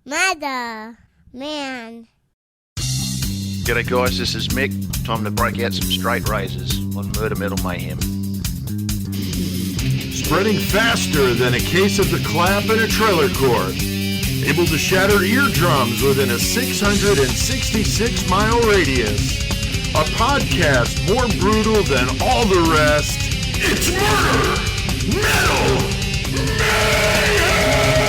Mother, man. G'day guys, this is Mick. Time to break out some straight razors on Murder Metal Mayhem. Spreading faster than a case of the clap in a trailer court. Able to shatter eardrums within a 666-mile radius. A podcast more brutal than all the rest. It's Murder Metal Mayhem!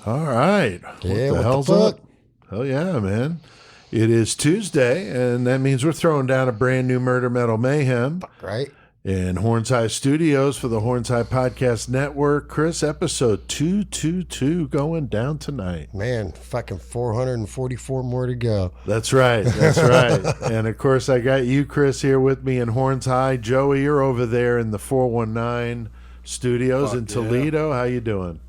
All right. Yeah, what the hell's up? Hell yeah, man. It is Tuesday, and that means we're throwing down a brand new Murder Metal Mayhem. Right. In Horns High Studios for the Horns High Podcast Network. Chris, episode 222 going down tonight. Man, fucking 444 more to go. That's right. That's right. And of course, I got you, Chris, here with me in Horns High. Joey, you're over there in the 419 studios in Toledo. How you doing?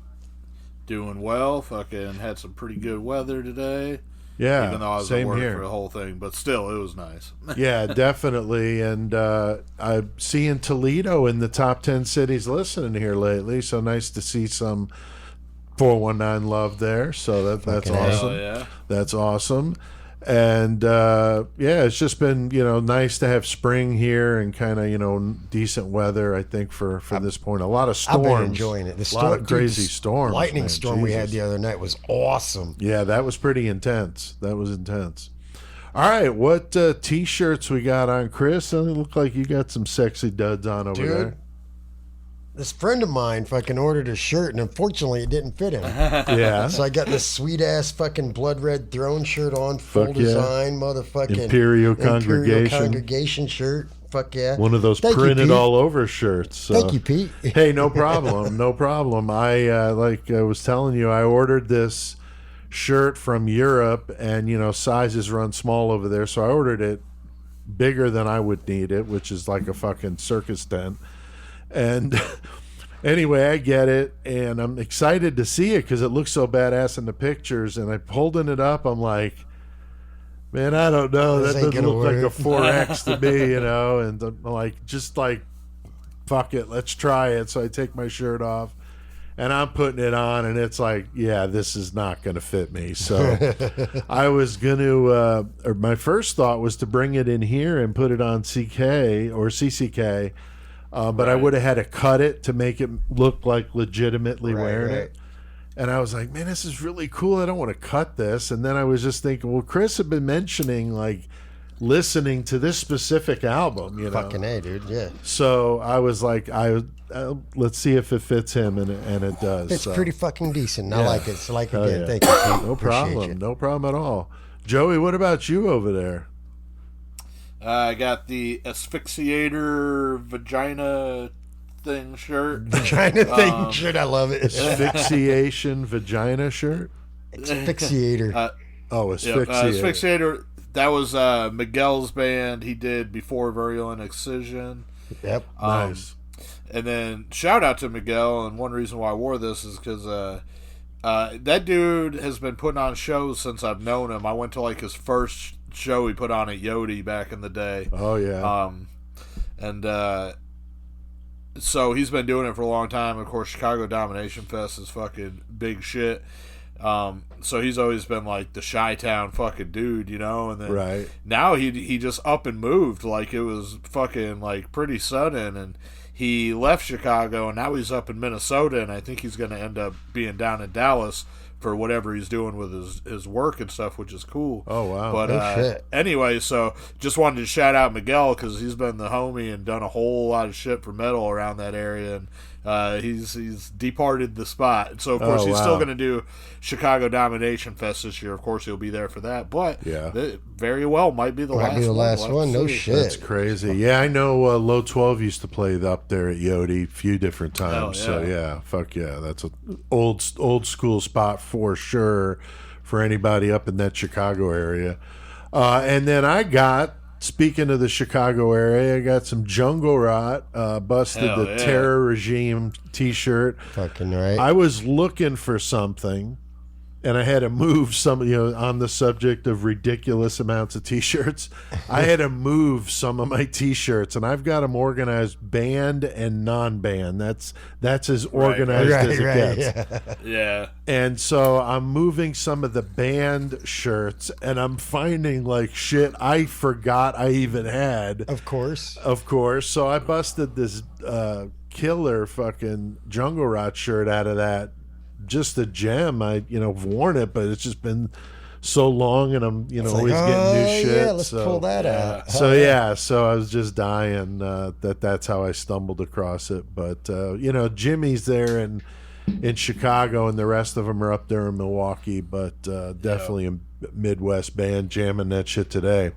Doing well. Fucking had some pretty good weather today. Yeah, even though I was same at work here for the whole thing, but still, it was nice. Yeah, definitely. And I'm seeing Toledo in the top 10 cities listening here lately. So nice to see some 419 love there. So that's awesome. Yeah. That's awesome. And yeah, it's just been, nice to have spring here and kind of, decent weather, I think, for this point. A lot of storms. I've been enjoying it. A lot of crazy storms. Lightning storm we had the other night was awesome. Yeah, that was pretty intense. That was intense. All right, what T-shirts we got on, Chris? It look like you got some sexy duds on over there. This friend of mine fucking ordered a shirt, and unfortunately it didn't fit him. Yeah. So I got this sweet-ass fucking blood red throne shirt on, full design, motherfucking Imperial Congregation shirt. Fuck yeah. One of those printed all over shirts. So. Thank you, Pete. Hey, no problem. No problem. I like I was telling you, I ordered this shirt from Europe, and sizes run small over there, so I ordered it bigger than I would need it, which is like a fucking circus tent. And anyway, I get it, and I'm excited to see it because it looks so badass in the pictures. And I'm holding it up. I'm like, man, I don't know. That doesn't look like a 4X to me, And I'm like, fuck it, let's try it. So I take my shirt off, and I'm putting it on, and it's like, yeah, this is not going to fit me. So I was going to, or my first thought was to bring it in here and put it on CK or CCK. But I would have had to cut it to make it look like legitimately wearing it. And I was like, man, this is really cool. I don't want to cut this. And then I was just thinking, well, Chris had been mentioning, like, listening to this specific album, Fucking A, dude, yeah. So I was like, let's see if it fits him, and it does. It's pretty fucking decent. I like it. So again, yeah. Thank you, Pete. No problem. No problem at all. Joey, what about you over there? I got the asphyxiator vagina thing shirt. Vagina thing shirt, I love it. Asphyxiation vagina shirt? Asphyxiator. Asphyxiator. Asphyxiator, that was Miguel's band he did before Virulent Excision. Yep. Nice. And then shout out to Miguel, and one reason why I wore this is because that dude has been putting on shows since I've known him. I went to like his first show he put on at Yodi back in the day. Oh yeah. So he's been doing it for a long time. Of course, Chicago Domination Fest is fucking big shit. So he's always been like the Chi-Town fucking dude, and then now he just up and moved like it was fucking like pretty sudden, and he left Chicago and now he's up in Minnesota, and I think he's going to end up being down in Dallas for whatever he's doing with his work and stuff, which is cool. Oh, wow. But anyway, so just wanted to shout out Miguel because he's been the homie and done a whole lot of shit for metal around that area, and he's departed the spot. So, of course, he's still going to do Chicago Domination Fest this year. Of course, he'll be there for that, but very well might be the last one. No shit. That's crazy. Yeah, I know Low 12 used to play up there at Yodi a few different times. So, yeah, fuck yeah. That's an old school spot for sure for anybody up in that Chicago area. And then I got, speaking of the Chicago area, I got some Jungle Rot, busted the Terror Regime t-shirt. Fucking right. I was looking for something, and I had to move some, on the subject of ridiculous amounts of T-shirts, I had to move some of my T-shirts, and I've got them organized band and non-band. That's as organized as it gets. Yeah. And so I'm moving some of the band shirts, and I'm finding like shit I forgot I even had. Of course. So I busted this killer fucking Jungle Rot shirt out of that. Just a gem. I've worn it, but it's just been so long, and I'm always getting new shit. Yeah, let's pull that out. So I was just dying that's how I stumbled across it. But Jimmy's there in Chicago, and the rest of them are up there in Milwaukee. But definitely a Midwest band jamming that shit today.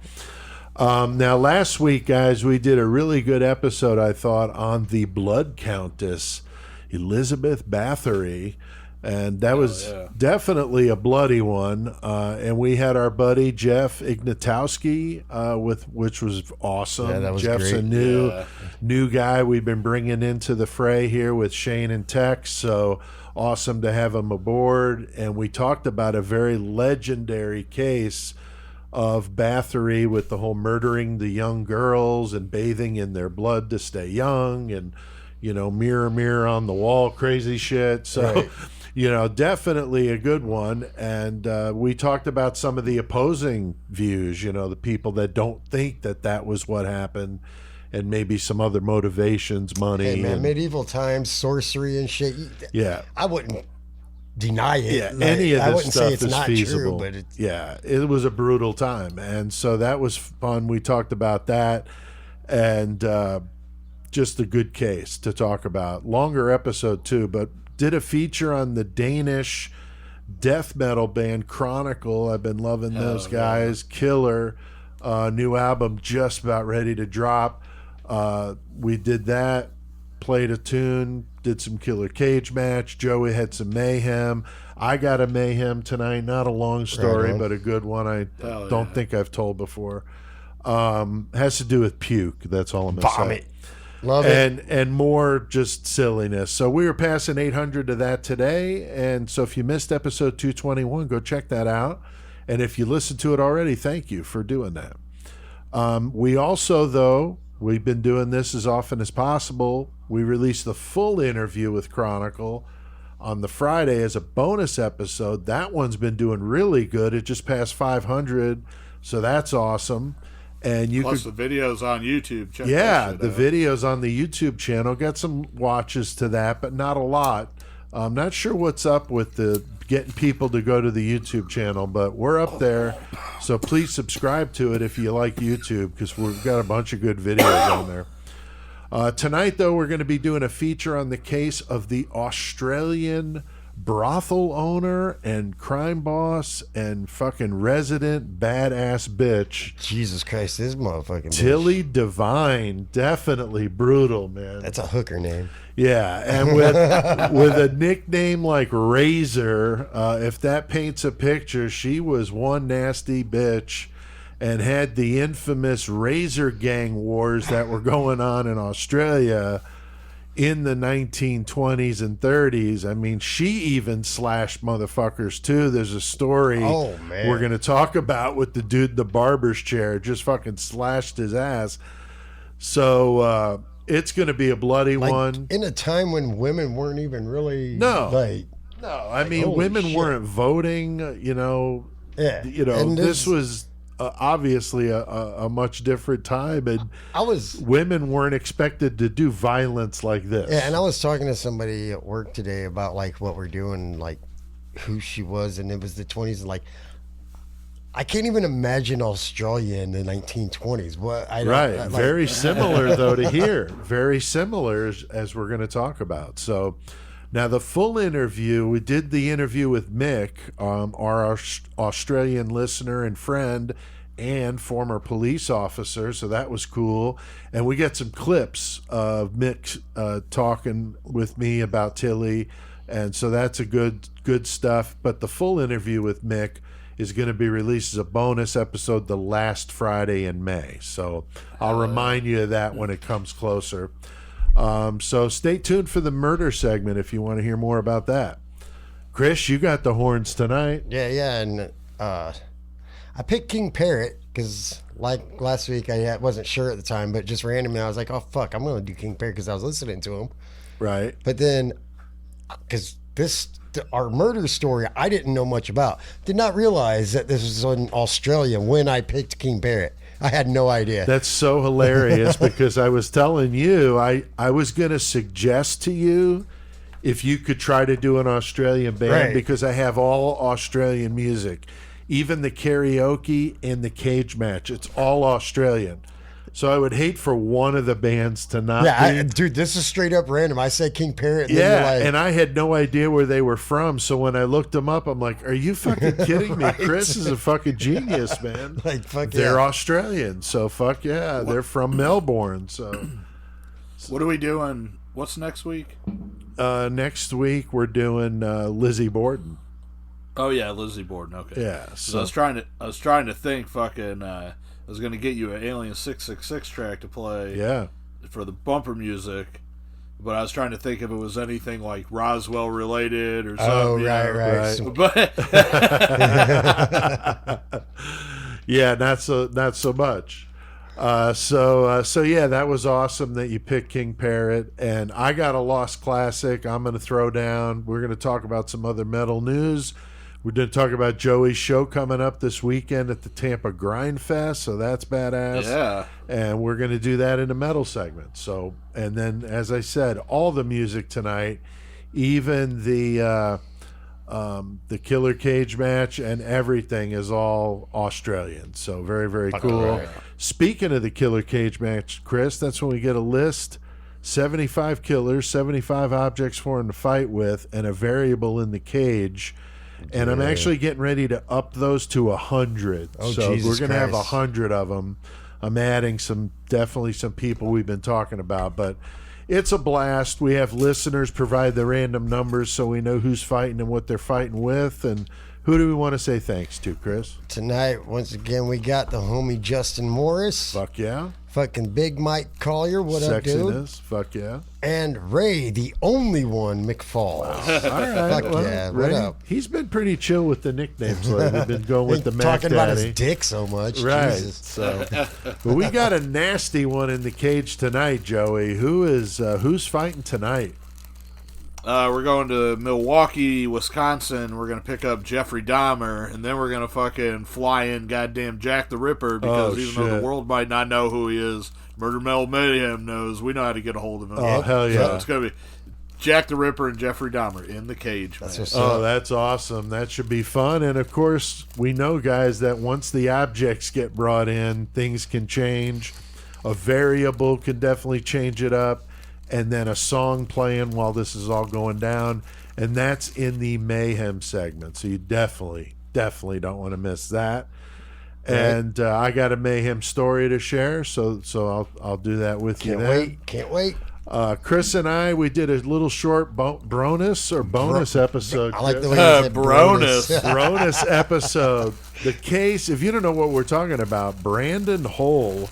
Now, last week, guys, we did a really good episode, I thought, on the Blood Countess, Elizabeth Bathory. And that was definitely a bloody one. And we had our buddy Jeff Ignatowski, which was awesome. Yeah, that was Jeff's great. a new guy we've been bringing into the fray here with Shane and Tex. So awesome to have him aboard. And we talked about a very legendary case of Bathory with the whole murdering the young girls and bathing in their blood to stay young, and mirror, mirror on the wall, crazy shit. So, right. Definitely a good one. And we talked about some of the opposing views, the people that don't think that was what happened, and maybe some other motivations, money. Hey, man, medieval times, sorcery and shit. Yeah. I wouldn't deny it. Yeah, any of I this wouldn't say stuff it's is not feasible. true, but it was a brutal time, and so that was fun. We talked about that, and just a good case to talk about. Longer episode too, but did a feature on the Danish death metal band Chronicle. I've been loving those guys. Killer, new album just about ready to drop. We did that, played a tune, did some Killer Cage match. Joey had some Mayhem. I got a Mayhem tonight. Not a long story, but a good one. I don't think I've told before. Has to do with puke. That's all I'm going to say. Vomit. Love it. And more just silliness. So we were passing 800 to that today. And so if you missed episode 221, go check that out. And if you listened to it already, thank you for doing that. We also, though, we've been doing this as often as possible. We released the full interview with Chronicle on the Friday as a bonus episode. That one's been doing really good. It just passed 500, so that's awesome. And Plus the videos on YouTube. Check the videos on the YouTube channel. Got some watches to that, but not a lot. I'm not sure what's up with the getting people to go to the YouTube channel, but we're up there. So please subscribe to it if you like YouTube, because we've got a bunch of good videos on there. Tonight, though, we're going to be doing a feature on the case of the Australian brothel owner and crime boss and fucking resident badass bitch. Jesus Christ, this motherfucking Tilly Devine. Definitely brutal, man. That's a hooker name. Yeah, and with a nickname like Razor, if that paints a picture, she was one nasty bitch and had the infamous Razor Gang wars that were going on in Australia in the 1920s and 30s. I mean, she even slashed motherfuckers too. There's a story we're going to talk about with the dude in the barber's chair, just fucking slashed his ass. So it's going to be a bloody one. In a time when women weren't even really I mean, women weren't voting, this was obviously a much different time, and women weren't expected to do violence like this. Yeah, and I was talking to somebody at work today about like what we're doing, like who she was, and it was the 20s. Like, I can't even imagine Australia in the 1920s. Very similar though to here. Very similar as we're going to talk about. So. Now, the full interview, we did the interview with Mick, our Australian listener and friend and former police officer, so that was cool. And we got some clips of Mick talking with me about Tilly, and so that's a good stuff. But the full interview with Mick is going to be released as a bonus episode the last Friday in May. So I'll remind you of that when it comes closer. So stay tuned for the murder segment if you want to hear more about that. Chris, you got the horns tonight. Yeah, and I picked King Parrot because, like last week, I wasn't sure at the time, but just randomly, I was like, "Oh fuck, I'm gonna do King Parrot" because I was listening to him. Right. But then, because our murder story, I didn't know much about. Did not realize that this was in Australia when I picked King Parrot. I had no idea. That's so hilarious because I was telling you, I was going to suggest to you if you could try to do an Australian band because I have all Australian music. Even the karaoke and the cage match, it's all Australian. So I would hate for one of the bands to not be. Dude, this is straight up random. I said King Parrot. And and I had no idea where they were from. So when I looked them up, I'm like, are you fucking kidding me? Chris is a fucking genius, man. Like, fuck They're Australian. So fuck yeah. They're from Melbourne. So what are we doing? What's next week? Next week we're doing Lizzie Borden. Oh yeah, Lizzie Borden. Okay. Yeah. So I was trying to think. Fucking. I was gonna get you an Alien 666 track to play. Yeah. For the bumper music, but I was trying to think if it was anything like Roswell related or something. Oh right. But yeah, not so much. So yeah, that was awesome that you picked King Parrot, and I got a Lost Classic I'm going to throw down. We're going to talk about some other metal news. We're going to talk about Joey's show coming up this weekend at the Tampa Grind Fest, so that's badass. Yeah. And we're going to do that in a metal segment. So, and then, as I said, all the music tonight, even the killer cage match and everything is all Australian. So very, very cool. Right. Speaking of the killer cage match, Chris, that's when we get a list. 75 killers, 75 objects for him to fight with, and a variable in the cage. And I'm actually getting ready to up those to 100. Oh, so Jesus we're going to have Christ. 100 of them. I'm adding definitely some people we've been talking about, but it's a blast. We have listeners provide the random numbers so we know who's fighting and what they're fighting with. And who do we want to say thanks to, Chris? Tonight, once again, we got the homie Justin Morris. Fuck yeah. Fucking Big Mike Collier. What up, dude? Sexiness. Fuck yeah. And Ray, the only one, McFalls. All right. Fuck yeah. Ray, What up? He's been pretty chill with the nicknames lately. We've been going with the Mac Talking about Daddy. his dick so much. Right. Jesus. So, but we got a nasty one in the cage tonight, Joey. Who's fighting tonight? We're going to Milwaukee, Wisconsin. We're going to pick up Jeffrey Dahmer, and then we're going to fucking fly in goddamn Jack the Ripper because even though the world might not know who he is, Murder Metal Mayhem knows. We know how to get a hold of him. Oh, hell yeah. So it's going to be Jack the Ripper and Jeffrey Dahmer in the cage, man. That's awesome. That should be fun. And, of course, we know, guys, that once the objects get brought in, things can change. A variable can definitely change it up. And then a song playing while this is all going down. And that's in the Mayhem segment. So you definitely don't want to miss that. Right. And I got a Mayhem story to share. So I'll do that with you then. Can't wait. Chris and I, we did a little short bonus episode. I like the way you said bonus. Bonus episode. The case, if you don't know what we're talking about, Brandon Hole,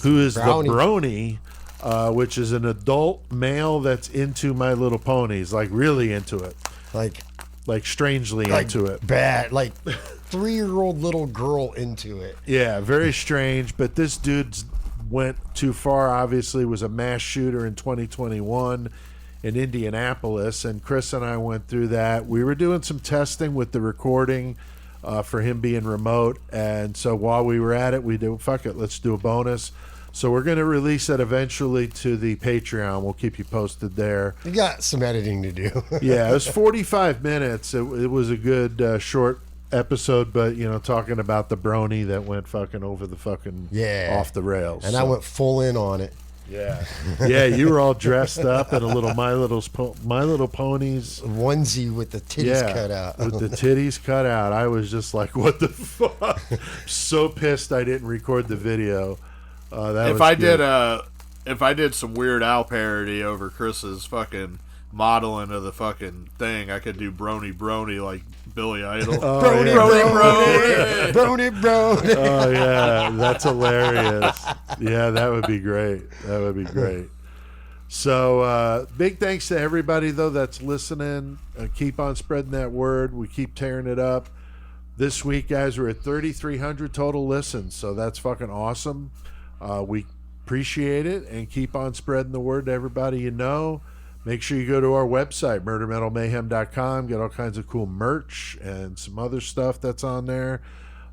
who is Brownie. the Brony, which is an adult male that's into My Little Ponies, like really into it, like strangely into it, bad, like 3-year-old little girl into it. Yeah, very strange. But this dude went too far. Obviously, was a mass shooter in 2021 in Indianapolis, and Chris and I went through that. We were doing some testing with the recording for him being remote, and so while we were at it, we do fuck it, let's do a bonus. So we're going to release that eventually to the Patreon. We'll keep you posted there. You got some editing to do. Yeah, it was 45 minutes. It was a good short episode, but, talking about the Brony that went fucking over the fucking off the rails. And I went full in on it. Yeah. Yeah, you were all dressed up in a little My Little Ponies onesie with the titties cut out. With the titties cut out. I was just like, what the fuck? So pissed I didn't record the video. If I did some Weird Al parody over Chris's fucking modeling of the fucking thing, I could do Brony like Billy Idol. Brony. Oh yeah, that's hilarious. Yeah, that would be great. So big thanks to everybody, though, that's listening. Keep on spreading that word. We keep tearing it up. This week, guys, we're at 3,300 total listens, so that's fucking awesome. We appreciate it, and keep on spreading the word to everybody you know. Make sure you go to our website, murdermetalmayhem.com. Get all kinds of cool merch and some other stuff that's on there.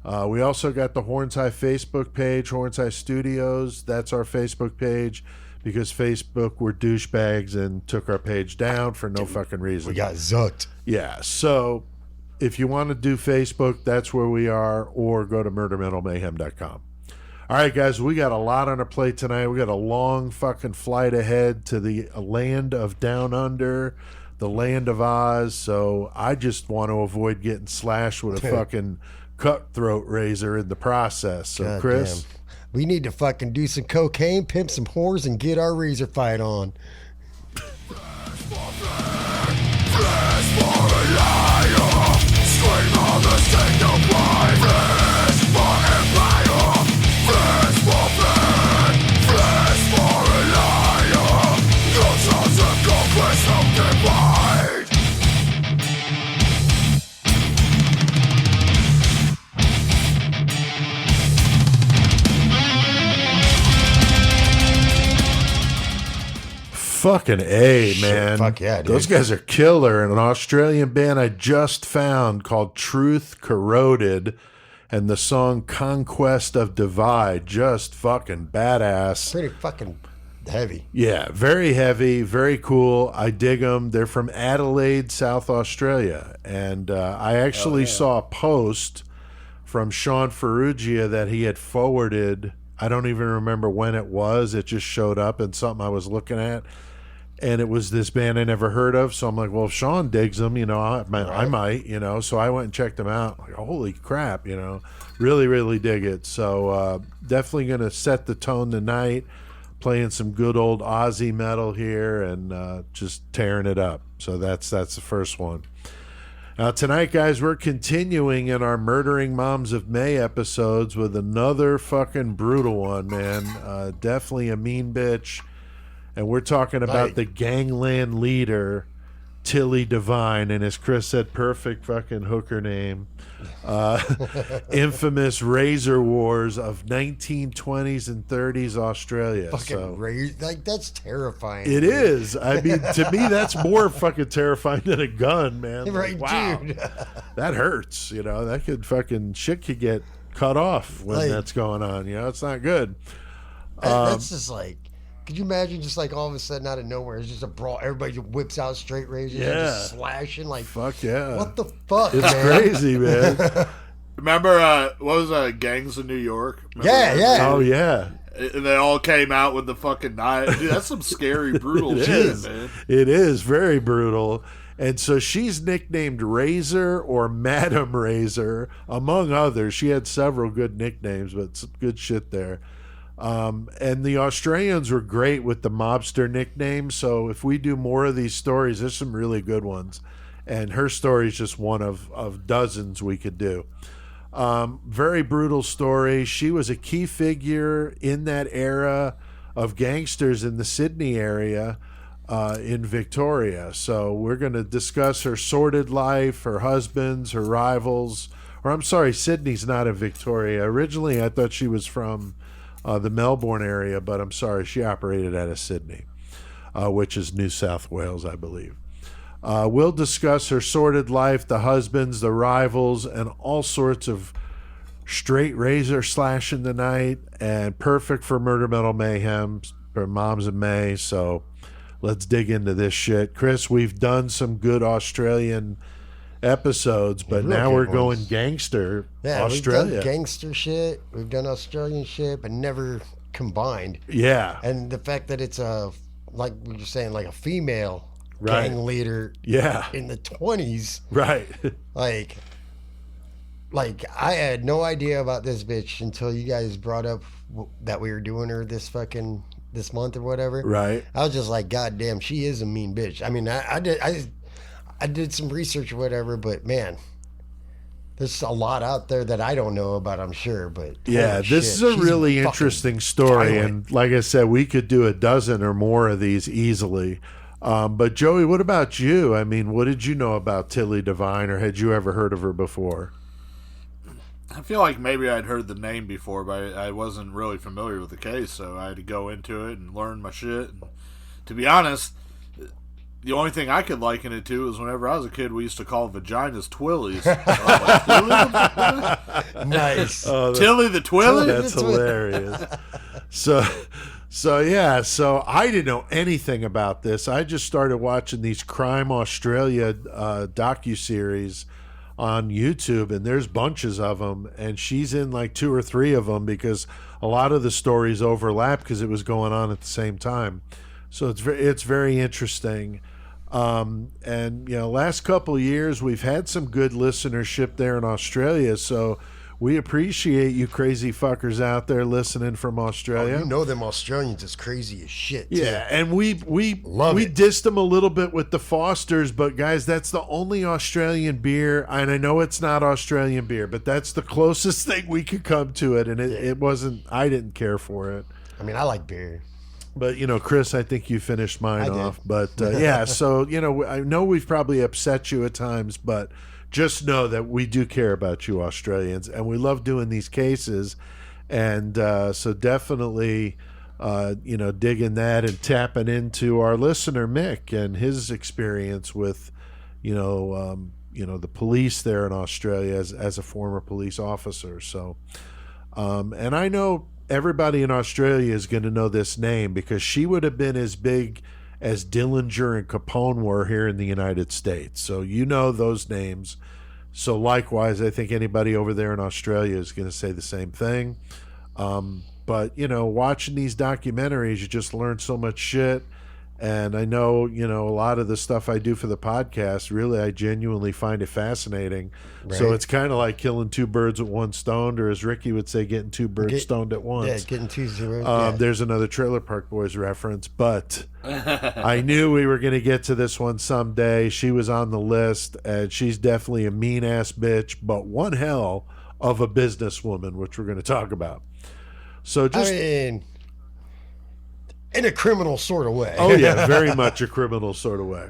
We also got the Horns High Facebook page, Horns High Studios. That's our Facebook page, because Facebook were douchebags and took our page down for no fucking reason. We got zucked. Yeah, so if you want to do Facebook, that's where we are, or go to murdermetalmayhem.com. All right, guys, we got a lot on our plate tonight. We got a long fucking flight ahead to the land of Down Under, the land of Oz. So I just want to avoid getting slashed with a fucking cutthroat razor in the process. So, God Chris, damn. We need to fucking do some cocaine, pimp some whores, and get our razor fight on. fucking A, man. Fuck yeah, dude. Those guys are killer. And an Australian band I just found called Truth Corroded, and the song Conquest of Divide, just fucking badass. Pretty fucking heavy. Yeah, very heavy, very cool. I dig them. They're from Adelaide, South Australia. And I actually saw a post from Sean Ferrugia that he had forwarded. I don't even remember when it was. It just showed up in something I was looking at. And it was this band I never heard of. So I'm like, well, if Sean digs them, you know, I might, you know. So I went and checked them out. Like, holy crap, you know. Really, really dig it. So definitely going to set the tone tonight. Playing some good old Aussie metal here and just tearing it up. So that's the first one. Tonight, guys, we're continuing in our Murdering Moms of May episodes with another fucking brutal one, man. Definitely a mean bitch. And we're talking about the gangland leader, Tilly Devine, and as Chris said, perfect fucking hooker name. Infamous razor wars of 1920s and 30s Australia. Fucking that's terrifying. It is. I mean, to me, that's more fucking terrifying than a gun, man. Right, like, wow, dude. that hurts. You know, that could fucking shit could get cut off when that's going on. You know, it's not good. That's just like. Could you imagine just like all of a sudden out of nowhere, it's just a brawl. Everybody just whips out straight razors and just slashing like, fuck yeah. What the fuck, it's man? crazy, man. Remember, what was Gangs of New York? Remember Yeah. Oh, yeah. And they all came out with the fucking knife. Dude, that's some scary, brutal shit, man. It is very brutal. And so she's nicknamed Razor or Madam Razor, among others. She had several good nicknames, but some good shit there. And the Australians were great with the mobster nicknames. So if we do more of these stories, there's some really good ones. And her story is just one of dozens we could do. Very brutal story. She was a key figure in that era of gangsters in the Sidney area in Victoria. So we're going to discuss her sordid life, her husbands, her rivals. Or I'm sorry, Sidney's not in Victoria. Originally, I thought she was from the Melbourne area, but I'm sorry, she operated out of Sidney, which is New South Wales, I believe. We'll discuss her sordid life, the husbands, the rivals, and all sorts of straight razor slashing tonight, and perfect for Murder Metal Mayhem, for Moms of May. So let's dig into this shit. Chris, we've done some good Australian episodes, but now we're going gangster. Australia. We've done gangster shit, we've done Australian shit, but never combined. Yeah. And the fact that it's like we were saying, like a female gang leader in the 20s. Right. like I had no idea about this bitch until you guys brought up that we were doing her this month or whatever. Right. I was just like, God damn, she is a mean bitch. I mean, I did some research or whatever, but man, There's a lot out there that I don't know about, I'm sure, but yeah, holy this shit, is a she's really fucking interesting story, violent. and like I said, we could do a dozen or more of these easily. But Joey, what about you? I mean, what did you know about Tilly Devine, or had you ever heard of her before? I feel like maybe I'd heard the name before, but I wasn't really familiar with the case, so I had to go into it and learn my shit. And to be honest, the only thing I could liken it to is whenever I was a kid, we used to call vaginas twillies. So I was like, Nice. Tilly the Twilly? That's hilarious. So yeah, so I didn't know anything about this. I just started watching these Crime Australia docuseries on YouTube, and there's bunches of them, and she's in like 2 or 3 of them because a lot of the stories overlap because it was going on at the same time. So it's very interesting. And you know, last couple of years we've had some good listenership there in Australia, so we appreciate you crazy fuckers out there listening from Australia. You know them Australians is crazy as shit. Too. Yeah, and we Love it. dissed them a little bit with the Fosters, but guys, that's the only Australian beer, and I know it's not Australian beer, but that's the closest thing we could come to it, and it wasn't. I didn't care for it. I mean, I like beer. But, you know, Chris, I think you finished mine I did. off. But, yeah, so, you know, I know we've probably upset you at times, but just know that we do care about you Australians, and we love doing these cases. And so definitely, you know, digging that and tapping into our listener, Mick, and his experience with, you know, the police there in Australia as a former police officer. So, and I know everybody in Australia is going to know this name because she would have been as big as Dillinger and Capone were here in the United States. So you know those names. So likewise, I think anybody over there in Australia is going to say the same thing. But, you know, watching these documentaries, you just learn so much shit. And I know, you know, a lot of the stuff I do for the podcast, really, I genuinely find it fascinating. Right. So it's kind of like killing 2 birds with 1 stone, or as Ricky would say, getting 2 birds stoned at once. Yeah, getting 2 zeros. There's another Trailer Park Boys reference, but I knew we were going to get to this one someday. She was on the list, and she's definitely a mean-ass bitch, but one hell of a businesswoman, which we're going to talk about. So just... I mean, in a criminal sort of way. Oh, yeah, very much a criminal sort of way.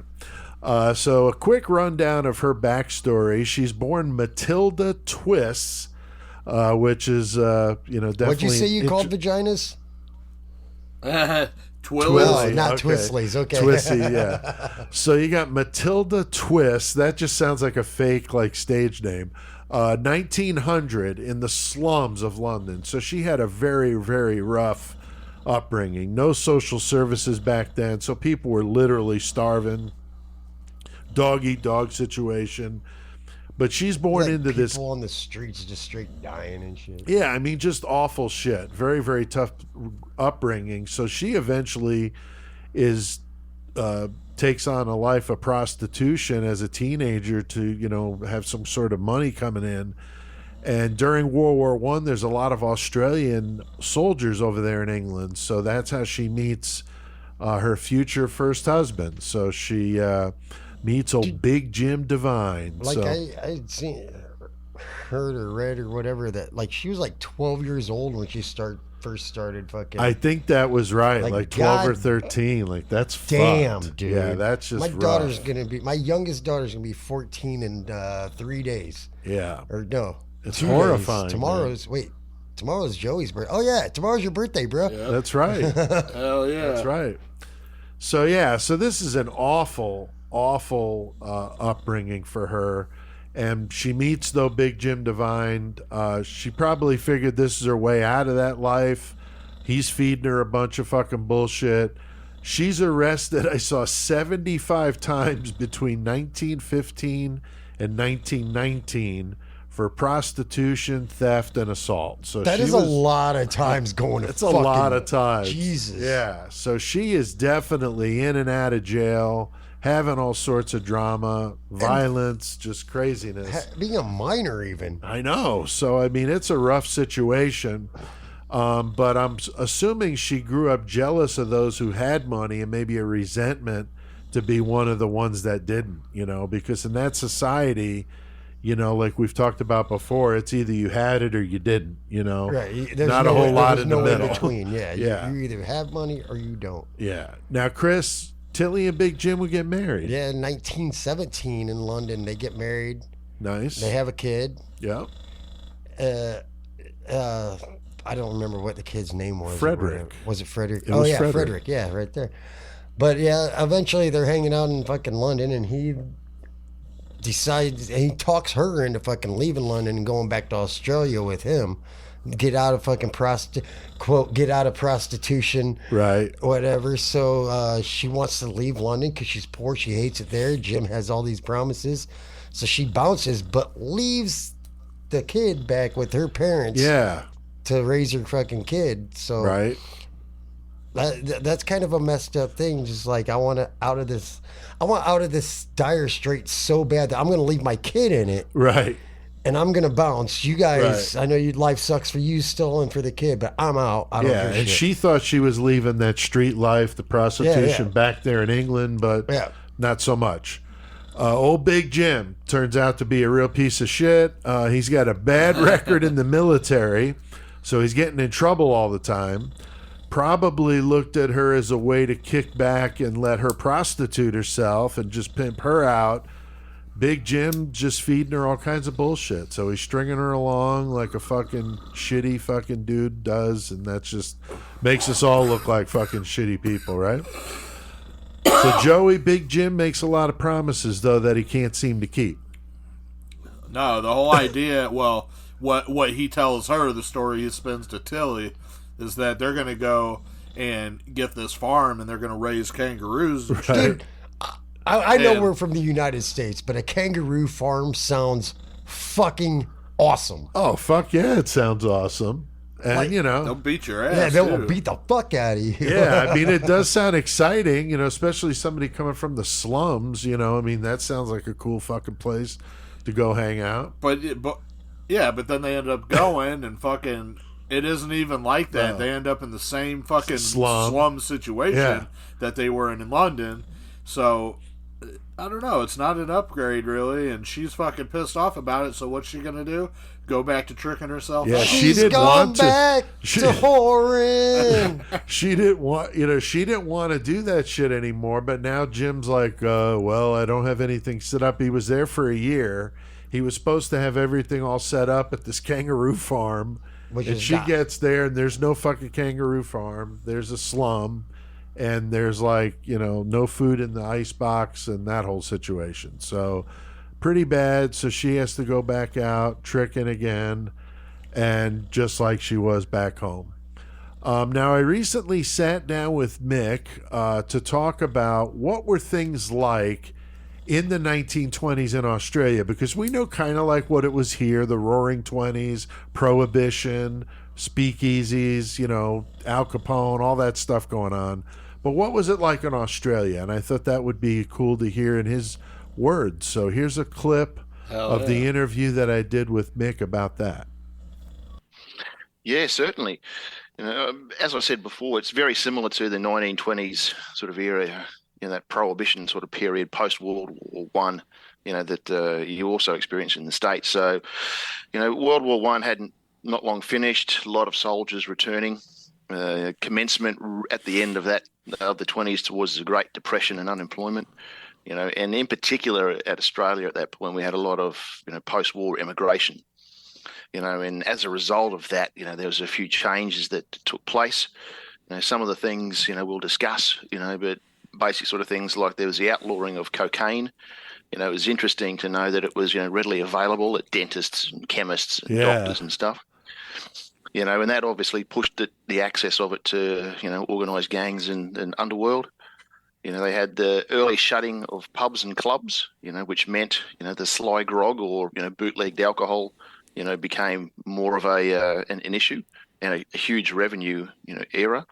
So a quick rundown of her backstory. She's born Matilda Twiss, which is, you know, definitely... What'd you say you called vaginas? Twilly. Oh, not okay. Twistleys. Okay. Twissy, yeah. So you got Matilda Twiss. That just sounds like a fake, like, stage name. 1900 in the slums of London. So she had a very, very rough upbringing. No social services back then, so people were literally starving. Dog eat dog situation. But she's born Like into this. people on the streets just straight dying and shit. Yeah, I mean, just awful shit. Very, very tough upbringing. So she eventually takes on a life of prostitution as a teenager to, you know, have some sort of money coming in. And during World War I, there's a lot of Australian soldiers over there in England. So that's how she meets her future first husband. So she meets old Big Jim Devine. Like so, I'd seen, heard or read or whatever that like she was like 12 years old when she first started fucking. I think that was right, like 12 or 13. Like that's damn, fucked. dude. Yeah, that's just my youngest daughter's gonna be 14 in 3 days. Yeah, Or no. it's 2 horrifying. days. Tomorrow's Joey's birthday. Oh yeah, tomorrow's your birthday, bro. Yeah. That's right. Hell yeah. That's right. So yeah, so this is an awful upbringing for her, and she meets though Big Jim Devine. She probably figured this is her way out of that life. He's feeding her a bunch of fucking bullshit. She's arrested, I saw 75 times between 1915 and 1919 for prostitution, theft, and assault. So That she is a lot of times going to It's a lot of times. Jesus. Yeah. So she is definitely in and out of jail, having all sorts of drama, violence, just craziness. Being a minor even. I know. So, I mean, it's a rough situation. But I'm assuming she grew up jealous of those who had money and maybe a resentment to be one of the ones that didn't, you know, because in that society, you know, like we've talked about before, it's either you had it or you didn't, you know. Right. Not a whole lot in the no middle. in between. Yeah. Yeah. You either have money or you don't. Yeah. Now, Chris, Tilly and Big Jim would get married. Yeah, in 1917 in London, they get married. Nice. They have a kid. Yeah. I don't remember what the kid's name was. Frederick. Was it Frederick? It was yeah, Frederick. Yeah, right there. But yeah, eventually they're hanging out in fucking London, and he decides, and he talks her into fucking leaving London and going back to Australia with him. Get out of fucking quote, get out of prostitution. Right. Whatever. So she wants to leave London because she's poor. She hates it there. Jim has all these promises. So she bounces, but leaves the kid back with her parents. Yeah. To raise her fucking kid. So right. That's kind of a messed up thing. Just like, I want out of this dire straits so bad that I'm going to leave my kid in it. Right. And I'm going to bounce. You guys, right. I know life sucks for you still and for the kid, but I'm out. I don't yeah, and shit. She thought she was leaving that street life, the prostitution back there in England, but not so much. Old Big Jim turns out to be a real piece of shit. He's got a bad record in the military, so he's getting in trouble all the time. Probably looked at her as a way to kick back and let her prostitute herself and just pimp her out. Big Jim just feeding her all kinds of bullshit. So he's stringing her along like a fucking shitty fucking dude does, and that just makes us all look like fucking shitty people, right? So Joey, Big Jim makes a lot of promises, though, that he can't seem to keep. No, the whole idea, well, what he tells her, the story he spins to Tilly, is that they're going to go and get this farm and they're going to raise kangaroos. Right. Dude, I know we're from the United States, but a kangaroo farm sounds fucking awesome. Oh, fuck yeah, it sounds awesome. And, like, you know. They'll beat your ass. Yeah, they will beat the fuck out of you. Yeah, I mean, it does sound exciting, you know, especially somebody coming from the slums, you know. I mean, that sounds like a cool fucking place to go hang out. But then they end up going and fucking... It isn't even like that. No. They end up in the same fucking slum situation that they were in London. So, I don't know. It's not an upgrade, really. And she's fucking pissed off about it. So what's she going to do? Go back to tricking herself? Yeah, she didn't want to. Back to whoring. She didn't want to do that shit anymore. But now Jim's like, well, I don't have anything set up. He was there for a year. He was supposed to have everything all set up at this kangaroo farm. And she gets there, and there's no fucking kangaroo farm. There's a slum, and there's like, you know, no food in the ice box and that whole situation. So pretty bad. So she has to go back out, tricking again, and just like she was back home. Now, I recently sat down with Mick to talk about what were things like in the 1920s in Australia, because we know kind of like what it was here, the Roaring 20s, Prohibition, speakeasies, you know, Al Capone, all that stuff going on. But what was it like in Australia? And I thought that would be cool to hear in his words. So here's a clip of the interview that I did with Mick about that. Yeah, certainly. You know, as I said before, it's very similar to the 1920s sort of era. You know, that Prohibition sort of period post World War One, you know, that you also experienced in the States. So, you know, World War One hadn't not long finished. A lot of soldiers returning. Commencement at the end of that of the 20s towards the Great Depression and unemployment. You know, and in particular at Australia at that point, we had a lot of, you know, post-war immigration. You know, and as a result of that, you know, there was a few changes that took place. You know, some of the things, you know, we'll discuss. You know, but basic sort of things like there was the outlawing of cocaine. You know, it was interesting to know that it was, you know, readily available at dentists and chemists and doctors and stuff. You know, and that obviously pushed the access of it to, you know, organised gangs and underworld. You know, they had the early shutting of pubs and clubs, you know, which meant, you know, the sly grog or, you know, bootlegged alcohol, you know, became more of an issue and a huge revenue, you know, era.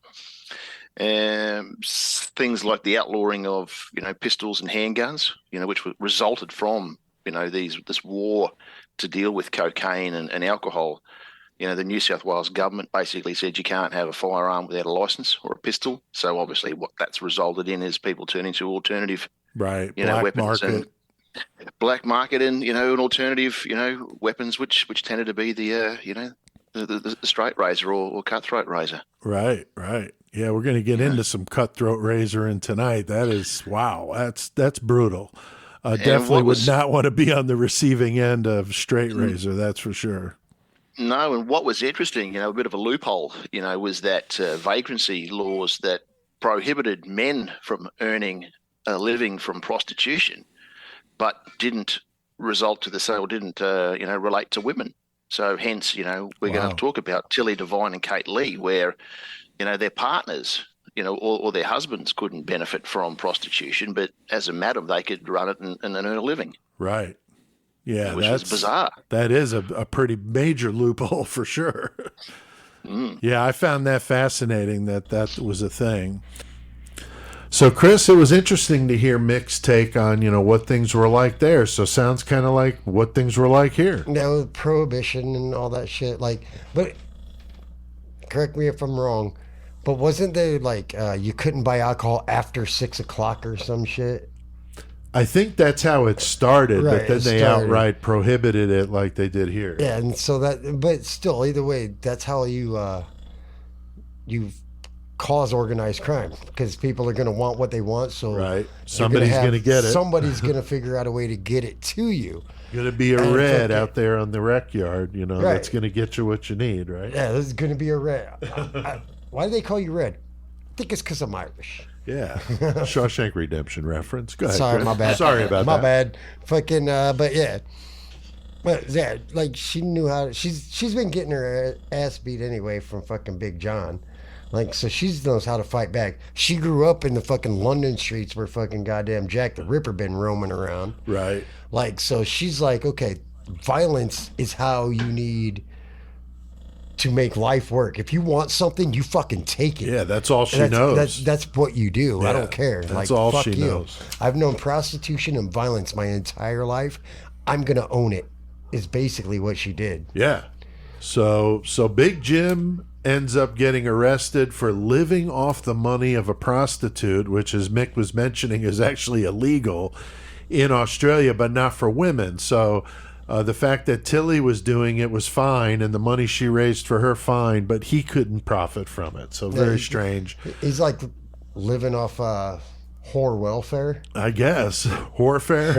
Things like the outlawing of, you know, pistols and handguns, you know, which resulted from, you know, this war to deal with cocaine and alcohol. You know, the New South Wales government basically said you can't have a firearm without a license or a pistol. So obviously what that's resulted in is people turning to alternative, right, you know, black weapons market. black market and an alternative weapons which tended to be the the straight razor or cutthroat razor. Right. Yeah, we're going to get into some cutthroat razoring tonight. That is, wow, that's brutal. Definitely would not want to be on the receiving end of straight razor, that's for sure. No, and what was interesting, a bit of a loophole, was that vagrancy laws that prohibited men from earning a living from prostitution, but didn't result to the sale, didn't relate to women. So hence, we're going to talk about Tilly Devine and Kate Lee, where their partners, or their husbands couldn't benefit from prostitution, but as a madam, they could run it and earn a living. Right. Yeah, which was bizarre. That is a pretty major loophole for sure. Yeah, I found that fascinating that was a thing. So, Chris, it was interesting to hear Mick's take on, what things were like there. So sounds kind of like what things were like here. Yeah, with prohibition and all that shit. But correct me if I'm wrong, but wasn't there you couldn't buy alcohol after 6 o'clock or some shit? I think that's how it started, right, but then they outright prohibited it like they did here. Yeah, and so but still, either way, that's how you cause organized crime, because people are going to want what they want. So right, somebody's going to get it. Somebody's going to figure out a way to get it to you. Going to be a red out there on the rec yard, that's going to get you what you need, right? Yeah, there's going to be a red. Why do they call you red? I think it's because I'm Irish. Yeah, Shawshank Redemption reference. Go ahead. Sorry, Chris. my bad. Sorry about my that. My bad. Fucking, but yeah, she knew how to, she's been getting her ass beat anyway from fucking Big John. So she knows how to fight back. She grew up in the fucking London streets where fucking goddamn Jack the Ripper been roaming around. Right. So she's like, okay, violence is how you need to make life work. If you want something, you fucking take it. Yeah, that's all she knows. That's what you do. Yeah, I don't care. That's all fuck she knows. I've known prostitution and violence my entire life. I'm gonna own it. Is basically what she did. Yeah. So Big Jim ends up getting arrested for living off the money of a prostitute, which, as Mick was mentioning, is actually illegal in Australia, but not for women. So the fact that Tilly was doing it was fine, and the money she raised for her fine, but he couldn't profit from it. So very strange. He's living off whore welfare, I guess. Whorefare?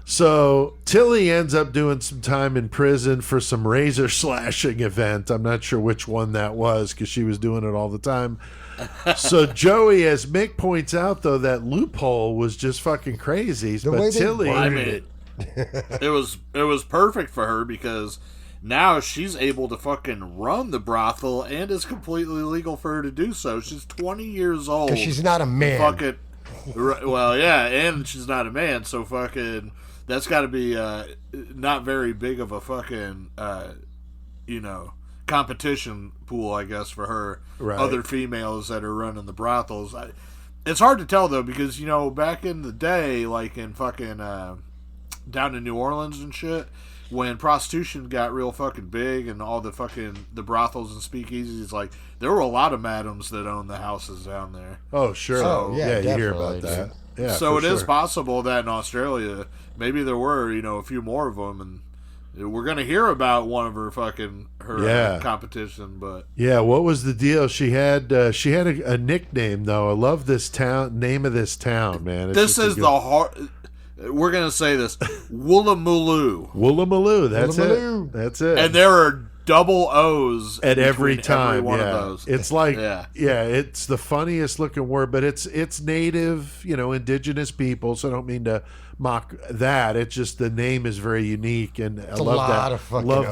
So Tilly ends up doing some time in prison for some razor slashing event. I'm not sure which one that was, because she was doing it all the time. So Joey, as Mick points out, though, that loophole was just fucking crazy. But Tilly, it was perfect for her, because now she's able to fucking run the brothel, and it's completely legal for her to do so. She's 20 years old. Because she's not a man. Well, yeah, and she's not a man, so fucking that's got to be not very big of a fucking competition pool, I guess, for her. Right. Other females that are running the brothels. It's hard to tell, though, because back in the day, like in fucking down in New Orleans and shit, when prostitution got real fucking big and all the brothels and speakeasies, like, there were a lot of madams that owned the houses down there. Oh, sure. So, yeah, you hear about that. Yeah, so it is possible that in Australia, maybe there were, a few more of them, and we're going to hear about one of her competition, but... Yeah, what was the deal? She had a nickname, though. I love this name of this town, man. This is the hard... We're going to say this. Woolloomooloo. Woolloomooloo. That's it. And there are double O's at every time. Every one of those. It's like, it's the funniest looking word, but it's native, indigenous people. So I don't mean to mock that. It's just the name is very unique, and I love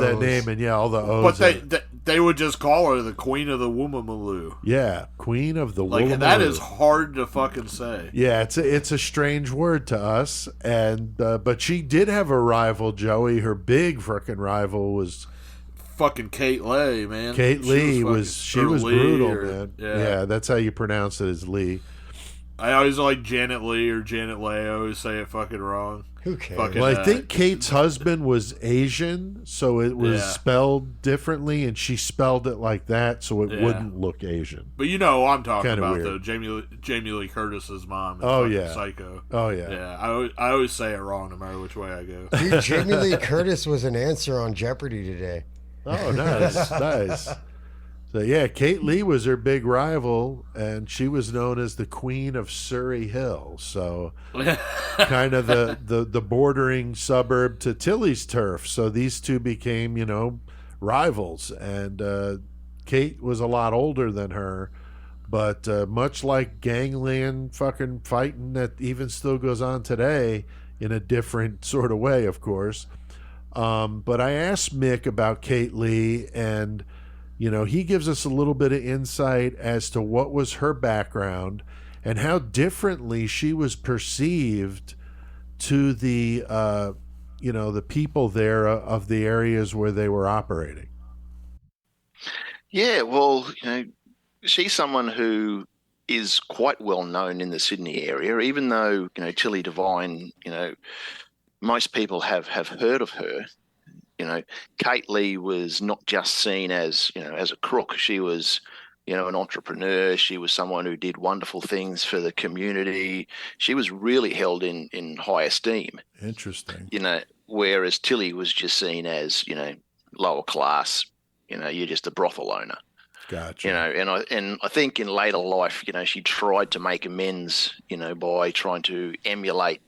that name, and all the O's. But they would just call her the Queen of the Woolloomooloo. Yeah, Queen of the Woolloomooloo. Like, that is hard to fucking say. Yeah, it's a strange word to us, and but she did have a rival, Joey. Her big freaking rival was fucking Kate Lee, man. Kate Lee was brutal, man. Yeah, that's how you pronounce it, is Lee. I always like Janet Lee or Janet Leigh. I always say it fucking wrong. Who cares? Fucking, Well, I think Kate's husband was Asian, so it was Yeah. spelled differently, and she spelled it like that, so it Yeah. wouldn't look Asian. But you know who I'm talking Kinda about, weird. though. Jamie Lee Curtis's mom is Oh, fucking yeah. psycho. Oh, yeah. Yeah, I always say it wrong no matter which way I go. Dude, Jamie Lee Curtis was an answer on Jeopardy today. Oh, nice, nice. So, yeah, Kate Lee was her big rival, and she was known as the Queen of Surrey Hill. So, kind of the bordering suburb to Tilly's turf. So, these two became, rivals. And Kate was a lot older than her. But much like gangland fucking fighting that even still goes on today in a different sort of way, of course. But I asked Mick about Kate Lee, and he gives us a little bit of insight as to what was her background and how differently she was perceived to the the people there of the areas where they were operating. Yeah, well, she's someone who is quite well known in the Sydney area, even though, Tilly Devine, most people have heard of her. Kate Lee was not just seen as, as a crook. She was, an entrepreneur. She was someone who did wonderful things for the community. She was really held in high esteem. Interesting. Whereas Tilly was just seen as, lower class. You're just a brothel owner. Gotcha. And I think in later life, she tried to make amends, by trying to emulate,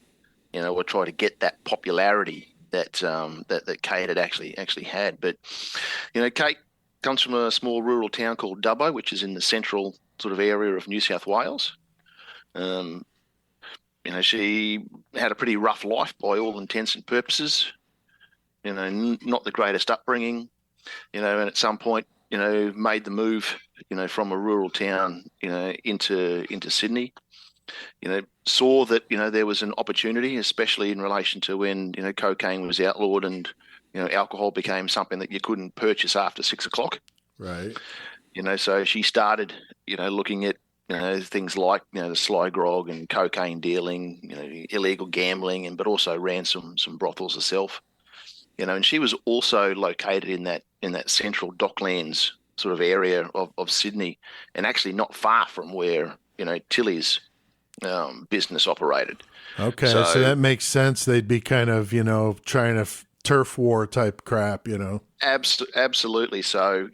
or try to get that popularity that Kate had actually had. But Kate comes from a small rural town called Dubbo, which is in the central sort of area of New South Wales. She had a pretty rough life by all intents and purposes. Not the greatest upbringing. And at some point, made the move, from a rural town, into Sydney. Saw that, there was an opportunity, especially in relation to when, cocaine was outlawed and, alcohol became something that you couldn't purchase after 6 o'clock. Right. So she started, looking at, things like, the sly grog and cocaine dealing, illegal gambling, but also ran some brothels herself. And she was also located in that central Docklands sort of area of Sydney, and actually not far from where, Tilly's business operated. Okay, so that makes sense. They'd be kind of, trying to turf war type crap, Absolutely. So,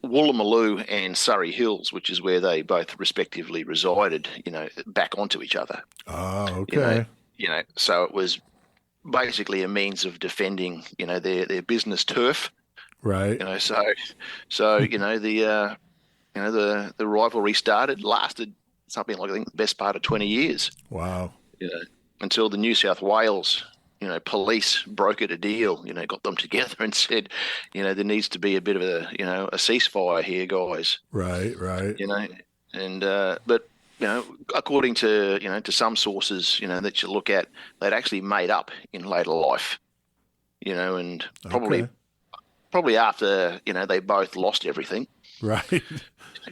Woolloomooloo and Surrey Hills, which is where they both respectively resided, back onto each other. Oh, okay. So it was basically a means of defending, their business turf. Right. So the rivalry lasted something like, I think, the best part of 20 years. Wow. Until the New South Wales, police brokered a deal, got them together and said, there needs to be a bit of a ceasefire here, guys. Right. But, according to, to some sources, that you look at, they'd actually made up in later life, and probably after, they both lost everything. Right.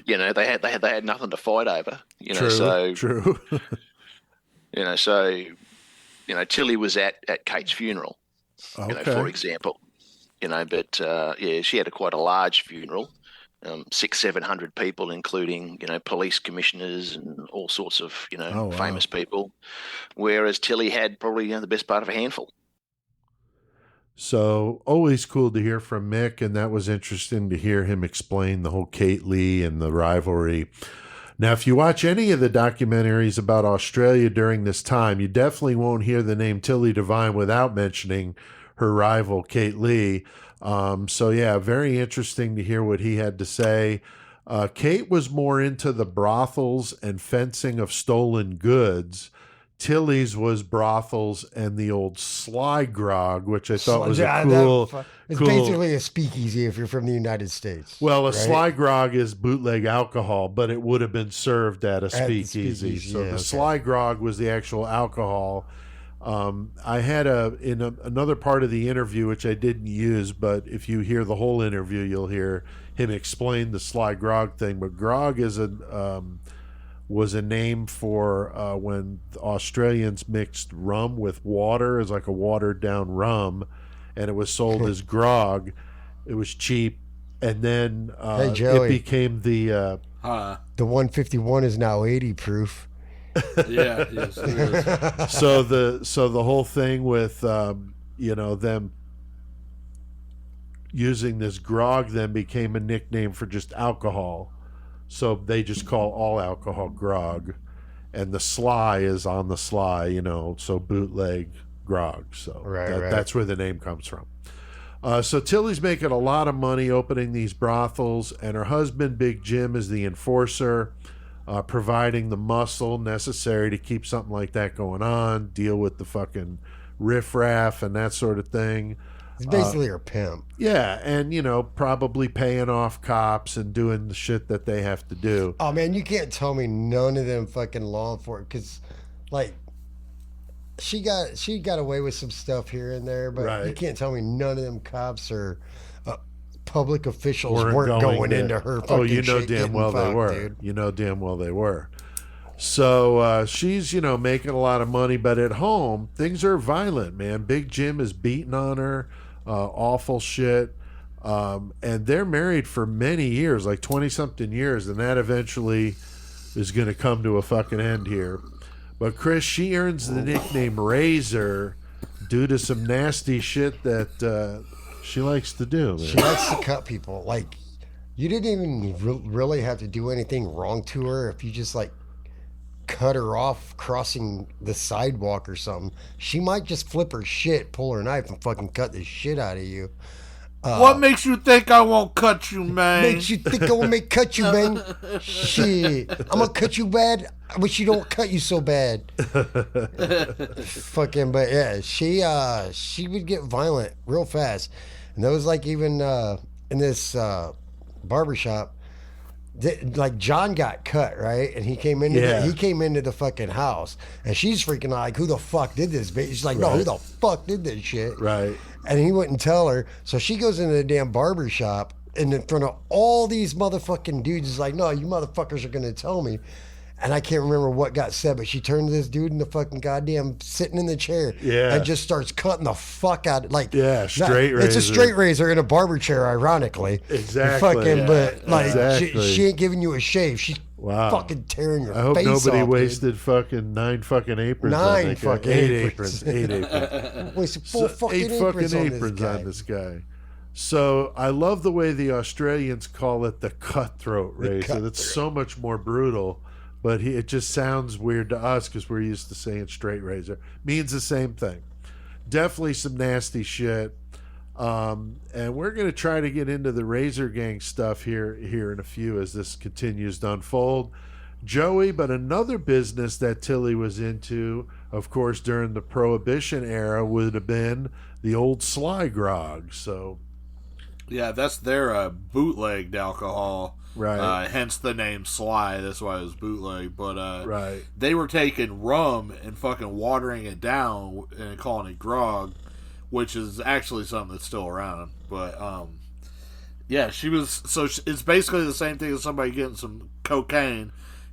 They had nothing to fight over, True. Tilly was at Kate's funeral, for example, but she had quite a large funeral, 600-700 people, including, police commissioners and all sorts of, famous people, whereas Tilly had probably, the best part of a handful. So always cool to hear from Mick, and that was interesting to hear him explain the whole Kate Lee and the rivalry. Now, if you watch any of the documentaries about Australia during this time, you definitely won't hear the name Tilly Devine without mentioning her rival, Kate Lee. Very interesting to hear what he had to say. Kate was more into the brothels and fencing of stolen goods. Tilly's was brothels and the old sly grog, which I thought was a cool... It's basically a speakeasy if you're from the United States. Well, a sly grog is bootleg alcohol, but it would have been served at a speakeasy. So the sly grog was the actual alcohol. I had another part of the interview, which I didn't use, but if you hear the whole interview, you'll hear him explain the sly grog thing. But grog is was a name for when the Australians mixed rum with water as like a watered down rum, and it was sold as grog. It was cheap, and then Hey, Joey. it became the The 151 is now 80 proof. Yeah, yes, it is. so the whole thing with them using this grog then became a nickname for just alcohol. So they just call all alcohol grog, and the sly is on the sly, so bootleg grog. So that's where the name comes from. So Tilly's making a lot of money opening these brothels, and her husband, Big Jim, is the enforcer, providing the muscle necessary to keep something like that going on, deal with the fucking riffraff and that sort of thing. He's basically her pimp. Yeah, and, probably paying off cops and doing the shit that they have to do. Oh, man, you can't tell me none of them fucking law enforcement, because, like, she got away with some stuff here and there, but you can't tell me none of them cops or public officials weren't going into her fucking Oh, you know shit damn well fucked, they were. dude. You know damn well they were. So she's, making a lot of money, but at home, things are violent, man. Big Jim is beating on her, awful shit. And they're married for many years, like 20-something years, and that eventually is going to come to a fucking end here. But Chris, she earns the nickname Razor due to some nasty shit that she likes to do, man. She likes to cut people. Like, you didn't even really have to do anything wrong to her if you just, like, cut her off crossing the sidewalk or something. She might just flip her shit, pull her knife, and fucking cut the shit out of you. What makes you think I won't cut you, man? Makes you think I will cut you, man? Shit. I'm gonna cut you bad. I wish you don't cut you so bad. Fucking, but yeah, she would get violent real fast. And that was like even in this barbershop, like John got cut, right? And he came into the fucking house, and she's freaking like, who the fuck did this, bitch? She's like, no, who the fuck did this shit? Right. And he wouldn't tell her, so she goes into the damn barber shop and in front of all these motherfucking dudes is like, no, you motherfuckers are gonna tell me. And I can't remember what got said, but she turned to this dude in the fucking goddamn sitting in the chair, and just starts cutting the fuck out. Like, straight razor. It's a straight razor in a barber chair, ironically. Exactly. Fucking, but like, exactly. she ain't giving you a shave. She's fucking tearing your face off. I hope nobody dude. wasted fucking 9 fucking aprons. Nine fucking aprons. 8 aprons. Wasted 4 fucking 8 fucking aprons on this guy. So I love the way the Australians call it the cutthroat razor. That's so much more brutal. But it just sounds weird to us because we're used to saying straight razor. Means the same thing. Definitely some nasty shit. And we're going to try to get into the Razor Gang stuff here in a few as this continues to unfold. Joey, but another business that Tilly was into, of course, during the Prohibition era would have been the old Sly grog. So, yeah, that's their bootlegged alcohol. Right. Hence the name Sly. That's why it was bootleg. But right. They were taking rum and fucking watering it down and calling it grog, which is actually something that's still around. But yeah, she was. So it's basically the same thing as somebody getting some cocaine,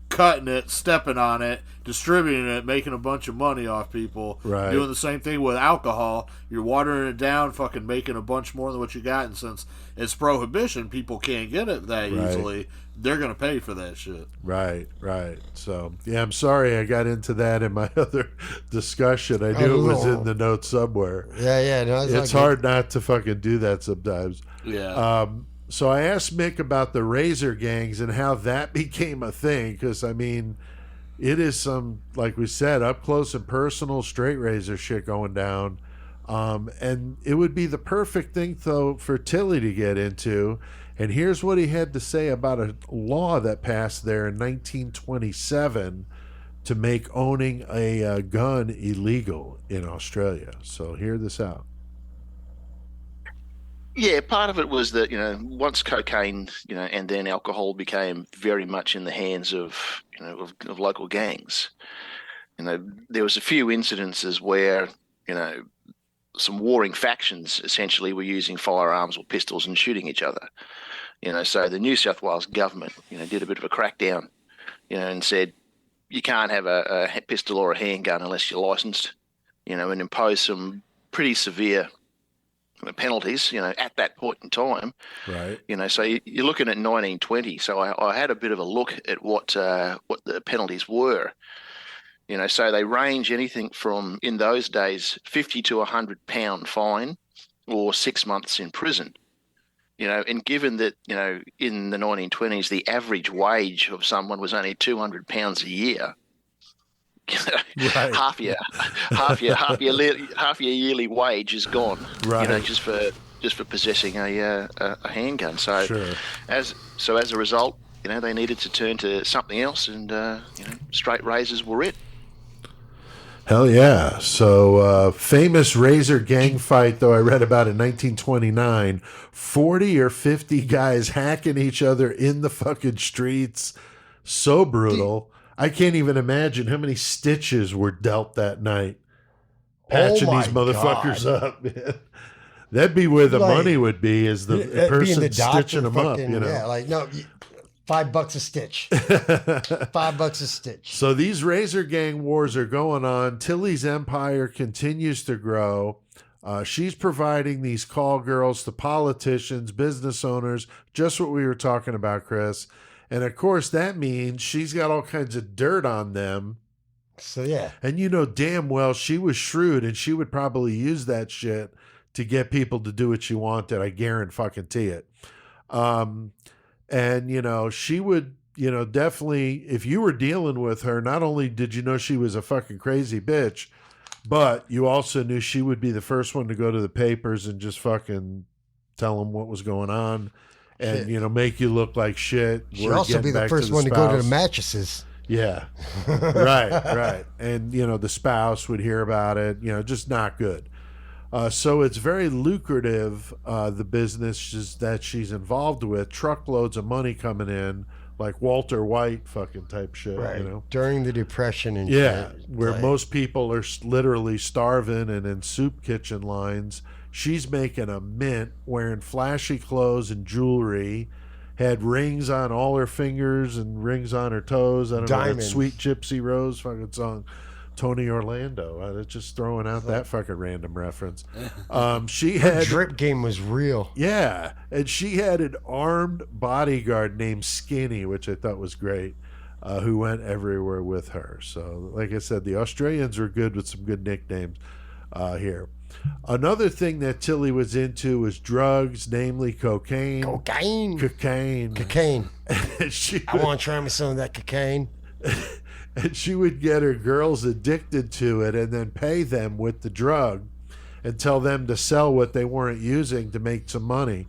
cutting it, stepping on it, distributing it, making a bunch of money off people. Right. Doing the same thing with alcohol. You're watering it down, fucking making a bunch more than what you got. And since it's prohibition, people can't get it that easily. They're going to pay for that shit. Right. So, yeah, I'm sorry I got into that in my other discussion. I knew it was in the notes somewhere. Yeah. No, it's hard not to fucking do that sometimes. Yeah. So I asked Mick about the Razor Gangs and how that became a thing, because, I mean, it is some, like we said, up close and personal straight razor shit going down. And it would be the perfect thing, though, for Tilly to get into. And here's what he had to say about a law that passed there in 1927 to make owning a gun illegal in Australia. So hear this out. Yeah, part of it was that, once cocaine, and then alcohol became very much in the hands of, of local gangs. There was a few incidences where, some warring factions essentially were using firearms or pistols and shooting each other. So the New South Wales government, did a bit of a crackdown, and said, you can't have a pistol or a handgun unless you're licensed, and impose some pretty severe penalties, at that point in time. Right. So you're looking at 1920. So I had a bit of a look at what the penalties were. So they range anything from, in those days, 50 to £100 fine or 6 months in prison. And given that, in the 1920s, the average wage of someone was only £200 a year, right. half your yearly wage is gone. Right. Just for possessing a handgun. So sure. as a result, they needed to turn to something else, and straight razors were it. Hell yeah. So, famous razor gang fight, though, I read about in 1929. 40 or 50 guys hacking each other in the fucking streets. So brutal. I can't even imagine how many stitches were dealt that night. Patching these motherfuckers up, man. That'd be where the money would be, is the person stitching them up, Yeah, like, no, $5 a stitch. $5 a stitch. So these razor gang wars are going on. Tilly's empire continues to grow. She's providing these call girls to politicians, business owners, just what we were talking about, Chris. And of course, that means she's got all kinds of dirt on them. So yeah. And damn well she was shrewd, and she would probably use that shit to get people to do what she wanted. I guarantee it. And, she would, definitely, if you were dealing with her, not only did you know she was a fucking crazy bitch, but you also knew she would be the first one to go to the papers and just fucking tell them what was going on and, make you look like shit. She'd also be the first one to go to the mattresses. Yeah. Right. And, the spouse would hear about it, just not good. So it's very lucrative, the business that she's involved with. Truckloads of money coming in, like Walter White fucking type shit, right. During the Depression and yeah, shit, where most people are literally starving and in soup kitchen lines. She's making a mint, wearing flashy clothes and jewelry, had rings on all her fingers and rings on her toes. I don't know, that Sweet Gypsy Rose fucking song. Tony Orlando. I was just throwing out that fucking random reference. She had drip game was real. Yeah, and she had an armed bodyguard named Skinny, which I thought was great, who went everywhere with her. So, like I said, the Australians were good with some good nicknames here. Another thing that Tilly was into was drugs, namely cocaine. Cocaine. I want to try me some of that cocaine. And she would get her girls addicted to it and then pay them with the drug and tell them to sell what they weren't using to make some money,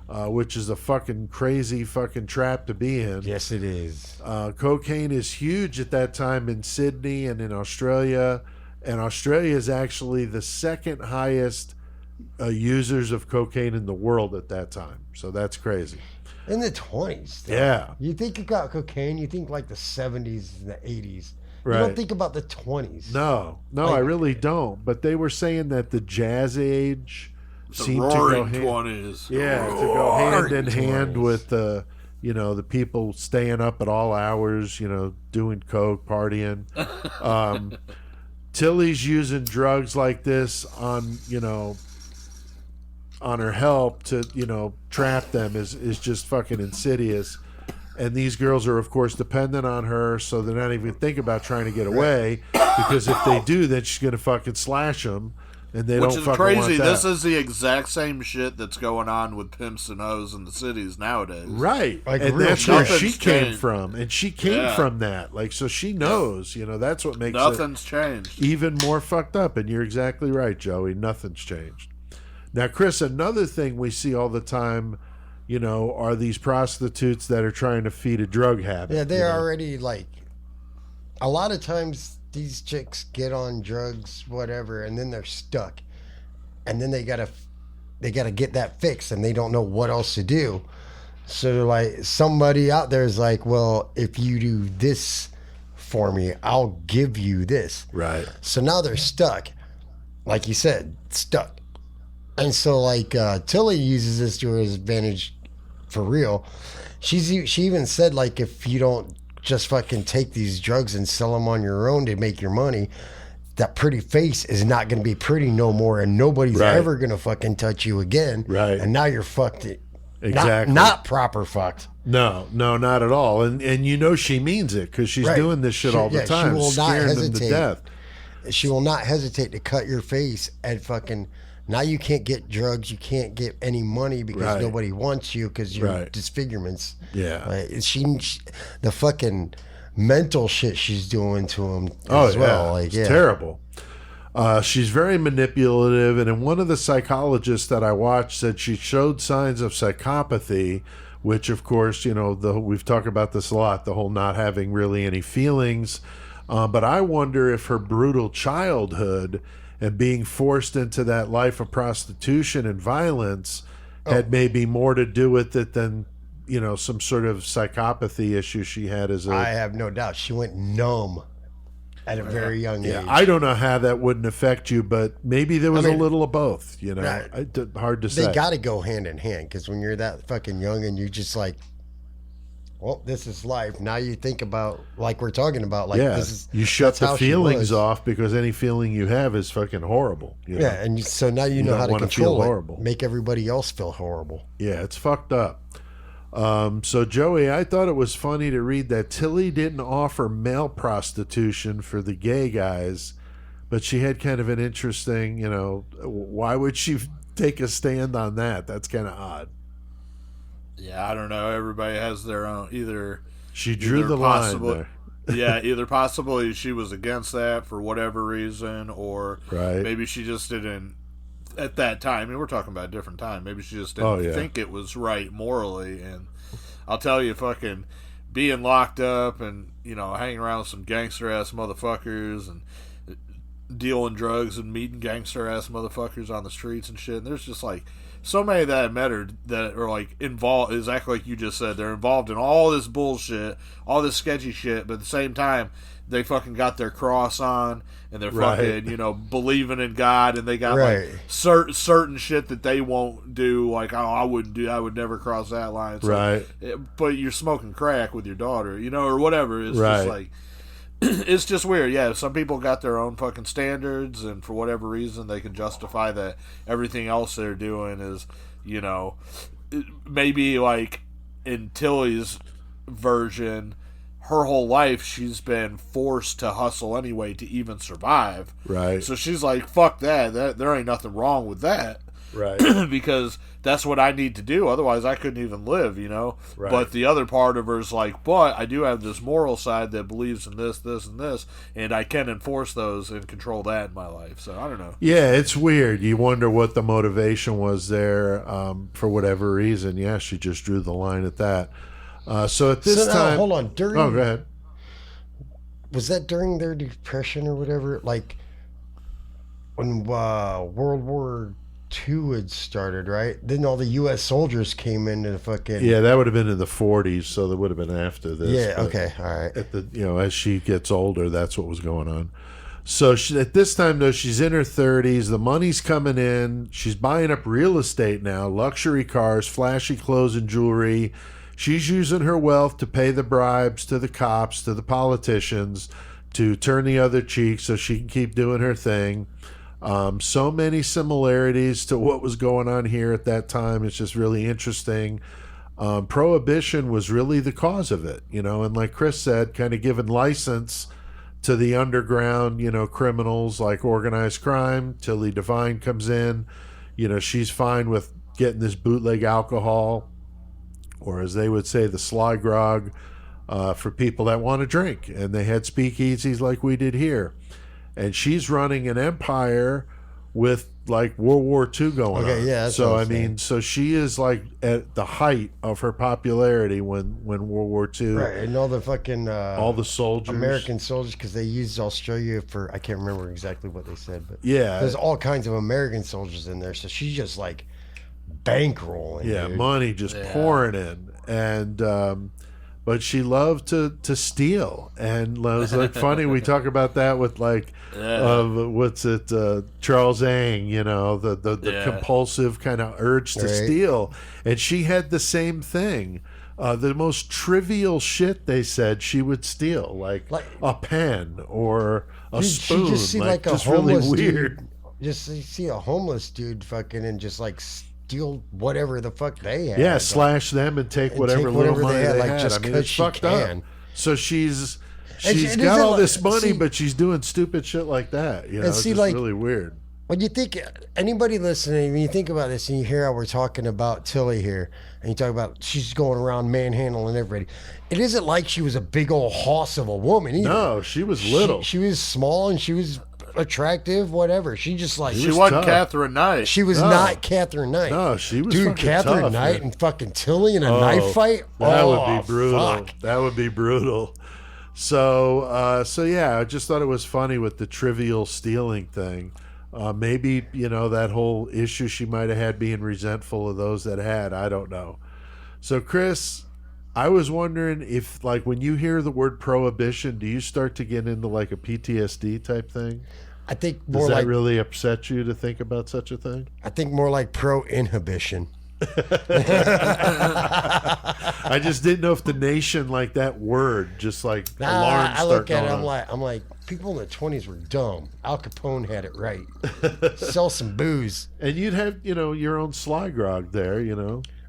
which is a fucking crazy fucking trap to be in. Yes, it is. Cocaine is huge at that time in Sydney and in Australia. And Australia is actually the second highest users of cocaine in the world at that time. So that's crazy. In the 20s. Though. Yeah. You think about cocaine, you think like the 70s and the 80s. Right. You don't think about the 20s. No, I really don't. But they were saying that the jazz age seemed to go hand, 20s. Yeah, to go hand in hand with the people staying up at all hours, doing coke, partying. Tilly's using drugs like this on her help to, trap them is just fucking insidious. And these girls are, of course, dependent on her, so they're not even thinking about trying to get away, because if they do, then she's going to fucking slash them, and they don't fucking want that. Which is crazy. This is the exact same shit that's going on with pimps and hoes in the cities nowadays. Right. Like, and that's where she came changed. from. And she came from that. Like, so she knows, that's what makes Nothing's changed. Even more fucked up. And you're exactly right, Joey. Nothing's changed. Now, Chris, another thing we see all the time, are these prostitutes that are trying to feed a drug habit. Yeah, they're already a lot of times these chicks get on drugs, whatever, and then they're stuck. And then they gotta get that fixed, and they don't know what else to do. So somebody out there is like, well, if you do this for me, I'll give you this. Right. So now they're stuck. Like you said, stuck. And so Tilly uses this to her advantage for real. She even said if you don't just fucking take these drugs and sell them on your own to make your money, that pretty face is not going to be pretty no more, and nobody's ever going to fucking touch you again. Right. And now you're fucked. Exactly. Not proper fucked. No, not at all. And you know she means it because she's doing this shit all the time, she will not scaring them to hesitate. death. She will not hesitate to cut your face and fucking. Now you can't get drugs, you can't get any money because nobody wants you because you're disfigurements. Yeah. The fucking mental shit she's doing to him as well. Like, it's terrible. She's very manipulative, and in one of the psychologists that I watched said she showed signs of psychopathy, which of course, you know, we've talked about this a lot, the whole not having really any feelings. But I wonder if her brutal childhood and being forced into that life of prostitution and violence had maybe more to do with it than, you know, some sort of psychopathy issue she had as a... I have no doubt. She went numb at a very young age. I don't know how that wouldn't affect you, but maybe there was a little of both, you know. Hard to say. They got to go hand in hand, because when you're that fucking young and you just like, well, this is life. Now you think about, like we're talking about, like this is... You shut the feelings off because any feeling you have is fucking horrible. You know? Yeah, and so now you know how to control it. Make everybody else feel horrible. Yeah, it's fucked up. So Joey, I thought it was funny to read that Tilly didn't offer male prostitution for the gay guys, but she had kind of an interesting, you know, why would she take a stand on that? That's kind of odd. Yeah, I don't know. Everybody has their own. She drew the line there. Yeah, either possibly she was against that for whatever reason, or maybe she just didn't at that time. I mean, we're talking about a different time. Maybe she just didn't think it was right morally. And I'll tell you, fucking being locked up and, you know, hanging around with some gangster ass motherfuckers and dealing drugs and meeting gangster ass motherfuckers on the streets and shit. And there's just like so many that I met that are like involved, exactly like you just said. They're involved in all this bullshit, all this sketchy shit, but at the same time, they fucking got their cross on and they're fucking, you know, believing in God, and they got like certain shit that they won't do. Like, oh, I would never cross that line. It's like, but you're smoking crack with your daughter, you know, or whatever. It's just like, it's just weird. Yeah, some people got their own fucking standards, and for whatever reason, they can justify that everything else they're doing is, you know, maybe like in Tilly's version, her whole life she's been forced to hustle anyway to even survive. Right. So she's like, fuck that. There ain't nothing wrong with that. Right. Because that's what I need to do. Otherwise, I couldn't even live, you know? Right. But the other part of her is like, but I do have this moral side that believes in this, this, and this, and I can enforce those and control that in my life. So, I don't know. Yeah, it's weird. You wonder what the motivation was there for whatever reason. Yeah, she just drew the line at that. So at this time... Hold on. Go ahead. Was that during their depression or whatever? Like, when World War II had started, right? Then all the U.S. soldiers came into the fucking... Yeah, that would have been in the 40s, so that would have been after this. Yeah, okay, all right. At the, you know, as she gets older, that's what was going on. So at this time, though, she's in her 30s. The money's coming in. She's buying up real estate now, luxury cars, flashy clothes and jewelry. She's using her wealth to pay the bribes to the cops, to the politicians, to turn the other cheek so she can keep doing her thing. So many similarities to what was going on here at that time. It's just really interesting. Prohibition was really the cause of it, you know, and like Chris said, kind of giving license to the underground, you know, criminals like organized crime. Tilly Devine comes in, you know, she's fine with getting this bootleg alcohol, or as they would say, the sly grog, for people that want to drink. And they had speakeasies like we did here. And she's running an empire with like World War II going on. Yeah, that's so I mean, so she is like at the height of her popularity when World War II. Right, and all the fucking all the soldiers, American soldiers, because they used Australia for, I can't remember exactly what they said, but yeah, there's all kinds of American soldiers in there. So she's just like bankrolling. Yeah, dude. money just pouring in, and but she loved to steal. And it was like funny. We talk about that with like, Charles Ang, the compulsive kind of urge to steal. And she had the same thing. The most trivial shit, they said, she would steal, like a pen or a spoon. She just see like a just homeless really weird. dude. Just see a homeless dude fucking and just like steal whatever the fuck they had. Yeah, slash them and take whatever little money they had. Like, just I mean, it's fucked up. So she's got all this money, but she's doing stupid shit like that. It's just really weird. When you think, anybody listening, when you think about this and you hear how we're talking about Tilly here, and you talk about she's going around manhandling everybody, it isn't like she was a big old hoss of a woman either. No, she was little. She was small and she was attractive, whatever. She just like... She wasn't Catherine Knight. She was not Catherine Knight. No, she was Dude, Catherine tough, Knight and fucking Tilly in a knife fight? That would be brutal. Fuck. That would be brutal. So yeah, I just thought it was funny with the trivial stealing thing. Maybe, that whole issue she might have had being resentful of those that had. I don't know. So, Chris, I was wondering if, like, when you hear the word prohibition, do you start to get into, like, a PTSD type thing? I think more Does that like... really upset you to think about such a thing? I think more like pro-inhibition. I just didn't know if the nation, like, that word, just, like, alarms I look at it, on. I'm like, people in the 20s were dumb. Al Capone had it right. Sell some booze. And you'd have, your own sly grog there,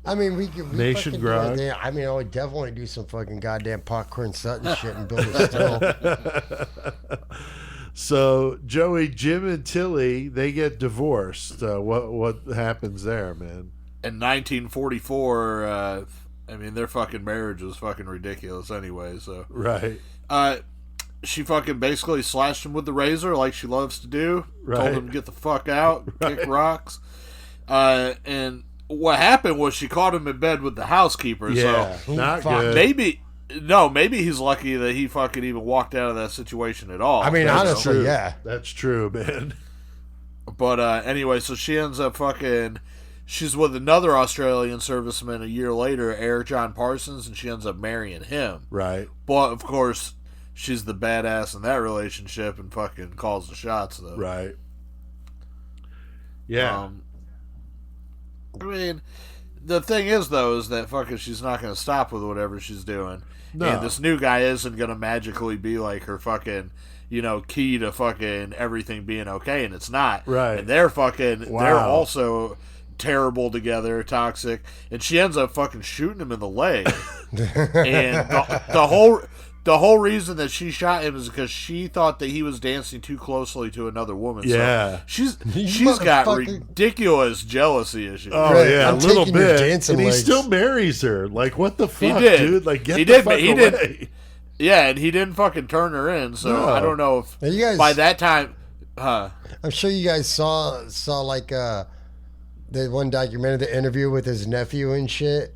I mean, we Nation fucking grog. I mean, I would definitely do some fucking goddamn popcorn Sutton shit and build a still. So, Joey, Jim and Tilly, they get divorced. What happens there, man? In 1944, their fucking marriage was fucking ridiculous anyway, so... Right. She fucking basically slashed him with the razor like she loves to do. Right. Told him to get the fuck out, kick rocks. And what happened was she caught him in bed with the housekeeper. Yeah, so not good. Maybe he's lucky that he fucking even walked out of that situation at all. I mean, honestly, true. yeah. That's true, man. But anyway, so she ends up fucking... She's with another Australian serviceman a year later, Air John Parsons, and she ends up marrying him. Right. But, of course... She's the badass in that relationship and fucking calls the shots, though. Right. Yeah. I mean, the thing is, though, is that fucking she's not going to stop with whatever she's doing. No. And this new guy isn't going to magically be like her fucking, key to fucking everything being okay, and it's not. Right. And they're also terrible together, toxic, and she ends up fucking shooting him in the leg. And the whole reason that she shot him is because she thought that he was dancing too closely to another woman. Yeah. So she's got ridiculous jealousy issues. Oh, right. yeah, I'm a little taking your bit. dancing And he legs. still marries her. Like, what the fuck, He did. dude? Like, get He the did, fuck but he away. did. Yeah, and he didn't fucking turn her in, so No. I don't know if Now, you guys, by that time... I'm sure you guys saw like the one documentary, the interview with his nephew and shit.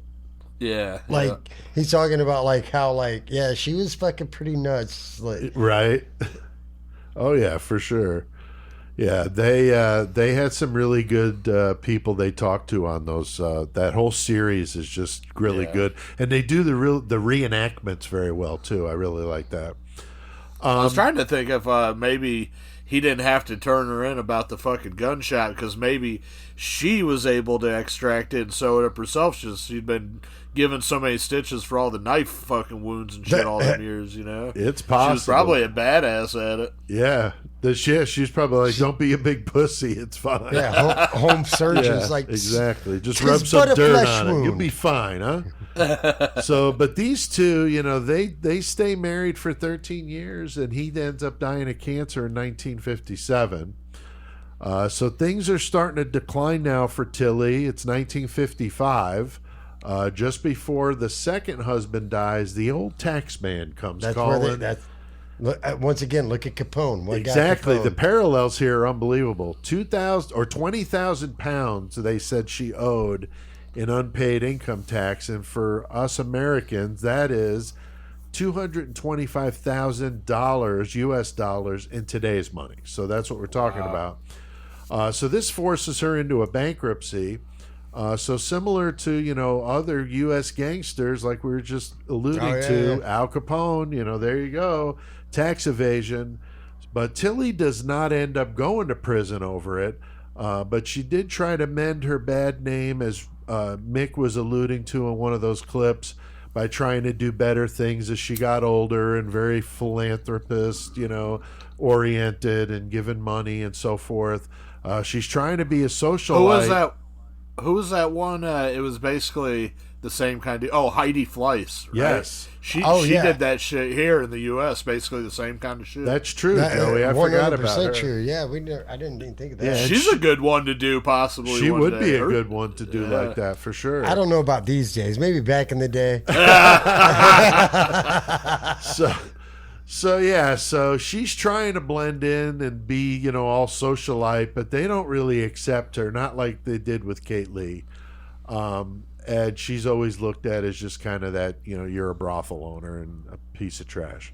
Yeah. Like he's talking about like how like she was fucking pretty nuts. Like Right. Oh, yeah, for sure. Yeah, they had some really good people they talked to on those. That whole series is just really good, and they do the reenactments very well too. I really like that. I was trying to think if maybe he didn't have to turn her in about the fucking gunshot because maybe she was able to extract it and sew it up herself. She'd been given so many stitches for all the knife fucking wounds and shit all them years, It's possible. She was probably a badass at it. Yeah. She's probably like, don't be a big pussy. It's fine. yeah, home surgeons Yeah, like exactly. Just "'Tis rub but some a dirt flesh on it. wound." You'll be fine, huh? So, but these two, they stay married for 13 years, and he ends up dying of cancer in 1957. So things are starting to decline now for Tilly. It's 1955. Just before the second husband dies, the old tax man comes that's calling. where once again, look at Capone. What got Exactly. Capone? The parallels here are unbelievable. 2,000 or 20,000 pounds they said she owed in unpaid income tax, and for us Americans, that is $225,000 US dollars in today's money. So that's what we're talking about. So this forces her into a bankruptcy. So similar to, other U.S. gangsters, like we were just alluding to, yeah. Al Capone, there you go, tax evasion. But Tilly does not end up going to prison over it. But she did try to mend her bad name, as Mick was alluding to in one of those clips, by trying to do better things as she got older and very philanthropist, oriented and giving money and so forth. She's trying to be a socialite. Who was that one? It was basically the same kind of... Oh, Heidi Fleiss, right? Yes. She did that shit here in the U.S., basically the same kind of shit. That's true, Joey. I forgot about her. True. Yeah, I didn't even think of that. Yeah, she's a good one to do, possibly. She would be a good one to do like that, for sure. I don't know about these days. Maybe back in the day. So she's trying to blend in and be, all socialite, but they don't really accept her, not like they did with Kate Lee. And she's always looked at as just kind of that, you're a brothel owner and a piece of trash.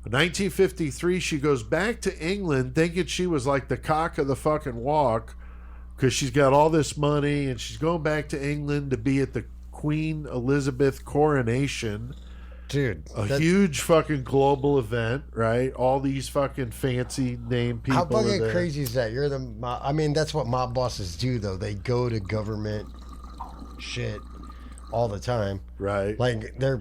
In 1953, she goes back to England thinking she was like the cock of the fucking walk because she's got all this money, and she's going back to England to be at the Queen Elizabeth coronation. Dude, a huge fucking global event, right? All these fucking fancy name people. How fucking crazy is that? You're the mob. I mean, that's what mob bosses do, though. They go to government shit all the time, right? Like they're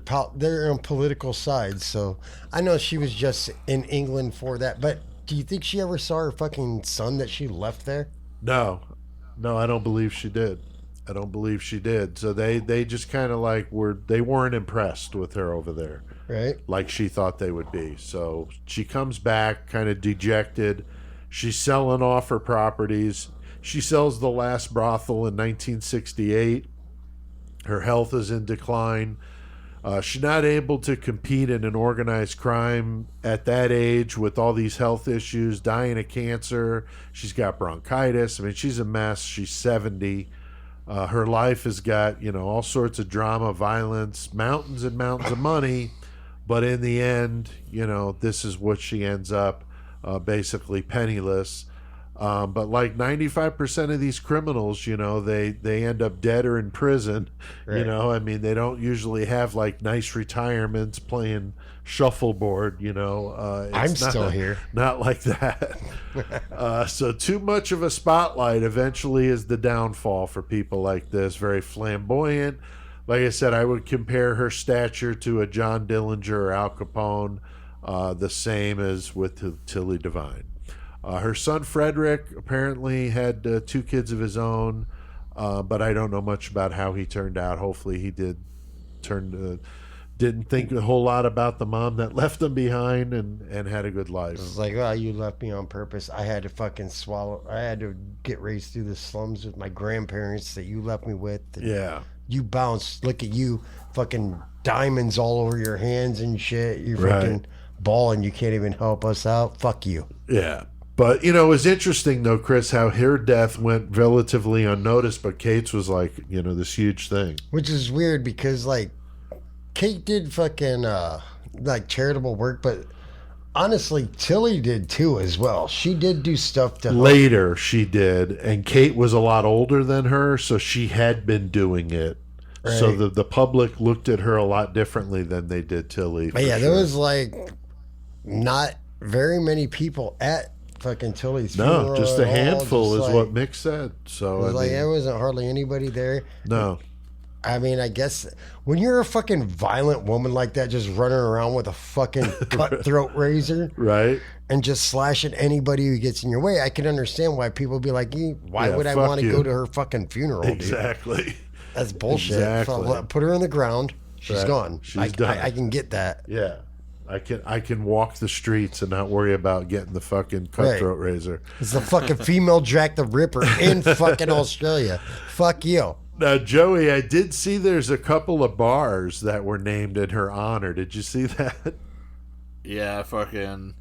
on political sides. So I know she was just in England for that. But do you think she ever saw her fucking son that she left there? No, I don't believe she did. So they just kind of like they weren't impressed with her over there, right? Like she thought they would be. So she comes back kind of dejected. She's selling off her properties. She sells the last brothel in 1968. Her health is in decline. She's not able to compete in an organized crime at that age with all these health issues, dying of cancer. She's got bronchitis. I mean, she's a mess. She's 70. Her life has got, all sorts of drama, violence, mountains and mountains of money. But in the end, this is what she ends up, basically penniless. But like 95% of these criminals, they end up dead or in prison. Right. I mean, they don't usually have like nice retirements playing shuffleboard, I'm still here. Not like that. So too much of a spotlight eventually is the downfall for people like this. Very flamboyant. Like I said, I would compare her stature to a John Dillinger or Al Capone, the same as with Tilly Devine. Her son Frederick apparently had 2 kids of his own, but I don't know much about how he turned out. Hopefully he didn't think a whole lot about the mom that left him behind and had a good life. It's like, oh, you left me on purpose. I had to fucking I had to get raised through the slums with my grandparents that you left me with. Yeah. You bounced. Look at you, fucking diamonds all over your hands and shit. You're fucking balling. You can't even help us out. Fuck you. Yeah. But, it was interesting, though, Chris, how her death went relatively unnoticed, but Kate's was like, this huge thing. Which is weird because, like, Kate did fucking, like, charitable work, but honestly, Tilly did, too, as well. She did do stuff to help. Later, she did, and Kate was a lot older than her, so she had been doing it. Right. So the public looked at her a lot differently than they did Tilly. But yeah, there was, like, not very many people at fucking Tilly's funeral. No, just a handful is what Mick said. So it was there wasn't hardly anybody there. No. I mean, I guess when you're a fucking violent woman like that, just running around with a fucking cutthroat razor, right, and just slashing anybody who gets in your way, I can understand why people be like, why would I want to go to her fucking funeral? Exactly. Dude? That's bullshit. Exactly. Put her on the ground. She's gone. She's done. I can get that. Yeah. I can walk the streets and not worry about getting the fucking cutthroat razor. It's the fucking female Jack the Ripper in fucking Australia. Fuck you. Now, Joey, I did see there's a couple of bars that were named in her honor. Did you see that? Yeah, fucking.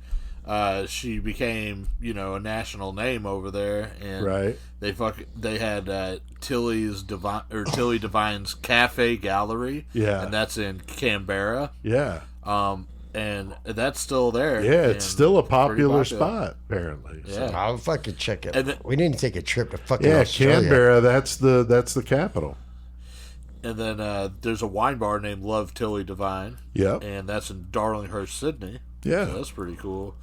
She became, a national name over there, and they had Tilly Devine's Cafe Gallery, yeah, and that's in Canberra, yeah. and that's still there. Yeah, it's still a popular popular. spot, apparently. Yeah. So I'll fucking check it. And We need to take a trip to fucking Yeah, Australia. Canberra, that's the capital. And then there's a wine bar named Love Tilly Devine. Yep. And that's in Darlinghurst, Sydney. Yeah. So that's pretty cool.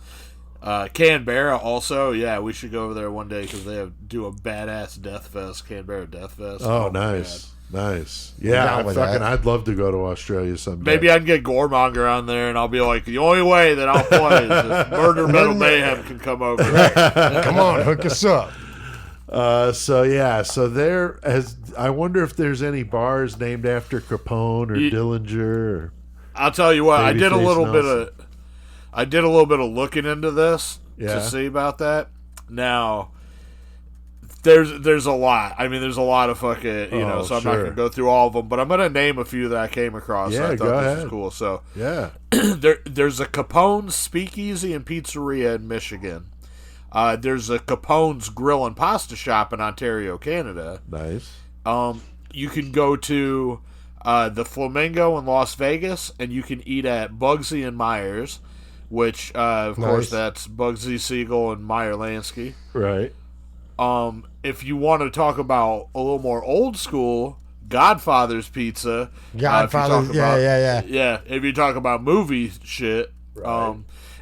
Canberra also, yeah, we should go over there one day because they do a badass Death Fest, Canberra Death Fest. Oh, my nice. God. Nice. Yeah, down with that. I'd love to go to Australia someday. Maybe I can get Goremonger on there and I'll be like, the only way that I'll play is if Murder Metal Mayhem can come over. Come on, hook us up. So there has. I wonder if there's any bars named after Capone or Dillinger. Or I'll tell you what, I did a Babyface little Nelson. bit of looking into this Yeah. to see about that. Now, there's a lot. I mean, there's a lot of fucking, Oh, so I'm not sure. going to go through all of them, but I'm going to name a few that I came across. Yeah, I thought go this ahead. was cool. So, yeah. there's a Capone Speakeasy and Pizzeria in Michigan. There's a Capone's Grill and Pasta Shop in Ontario, Canada. Nice. You can go to the Flamingo in Las Vegas, and you can eat at Bugsy and Myers, which, of course, that's Bugsy Siegel and Meyer Lansky. Right. If you want to talk about a little more old school, Godfather's Pizza. Godfather, yeah. Yeah, if you talk about movie shit. Right.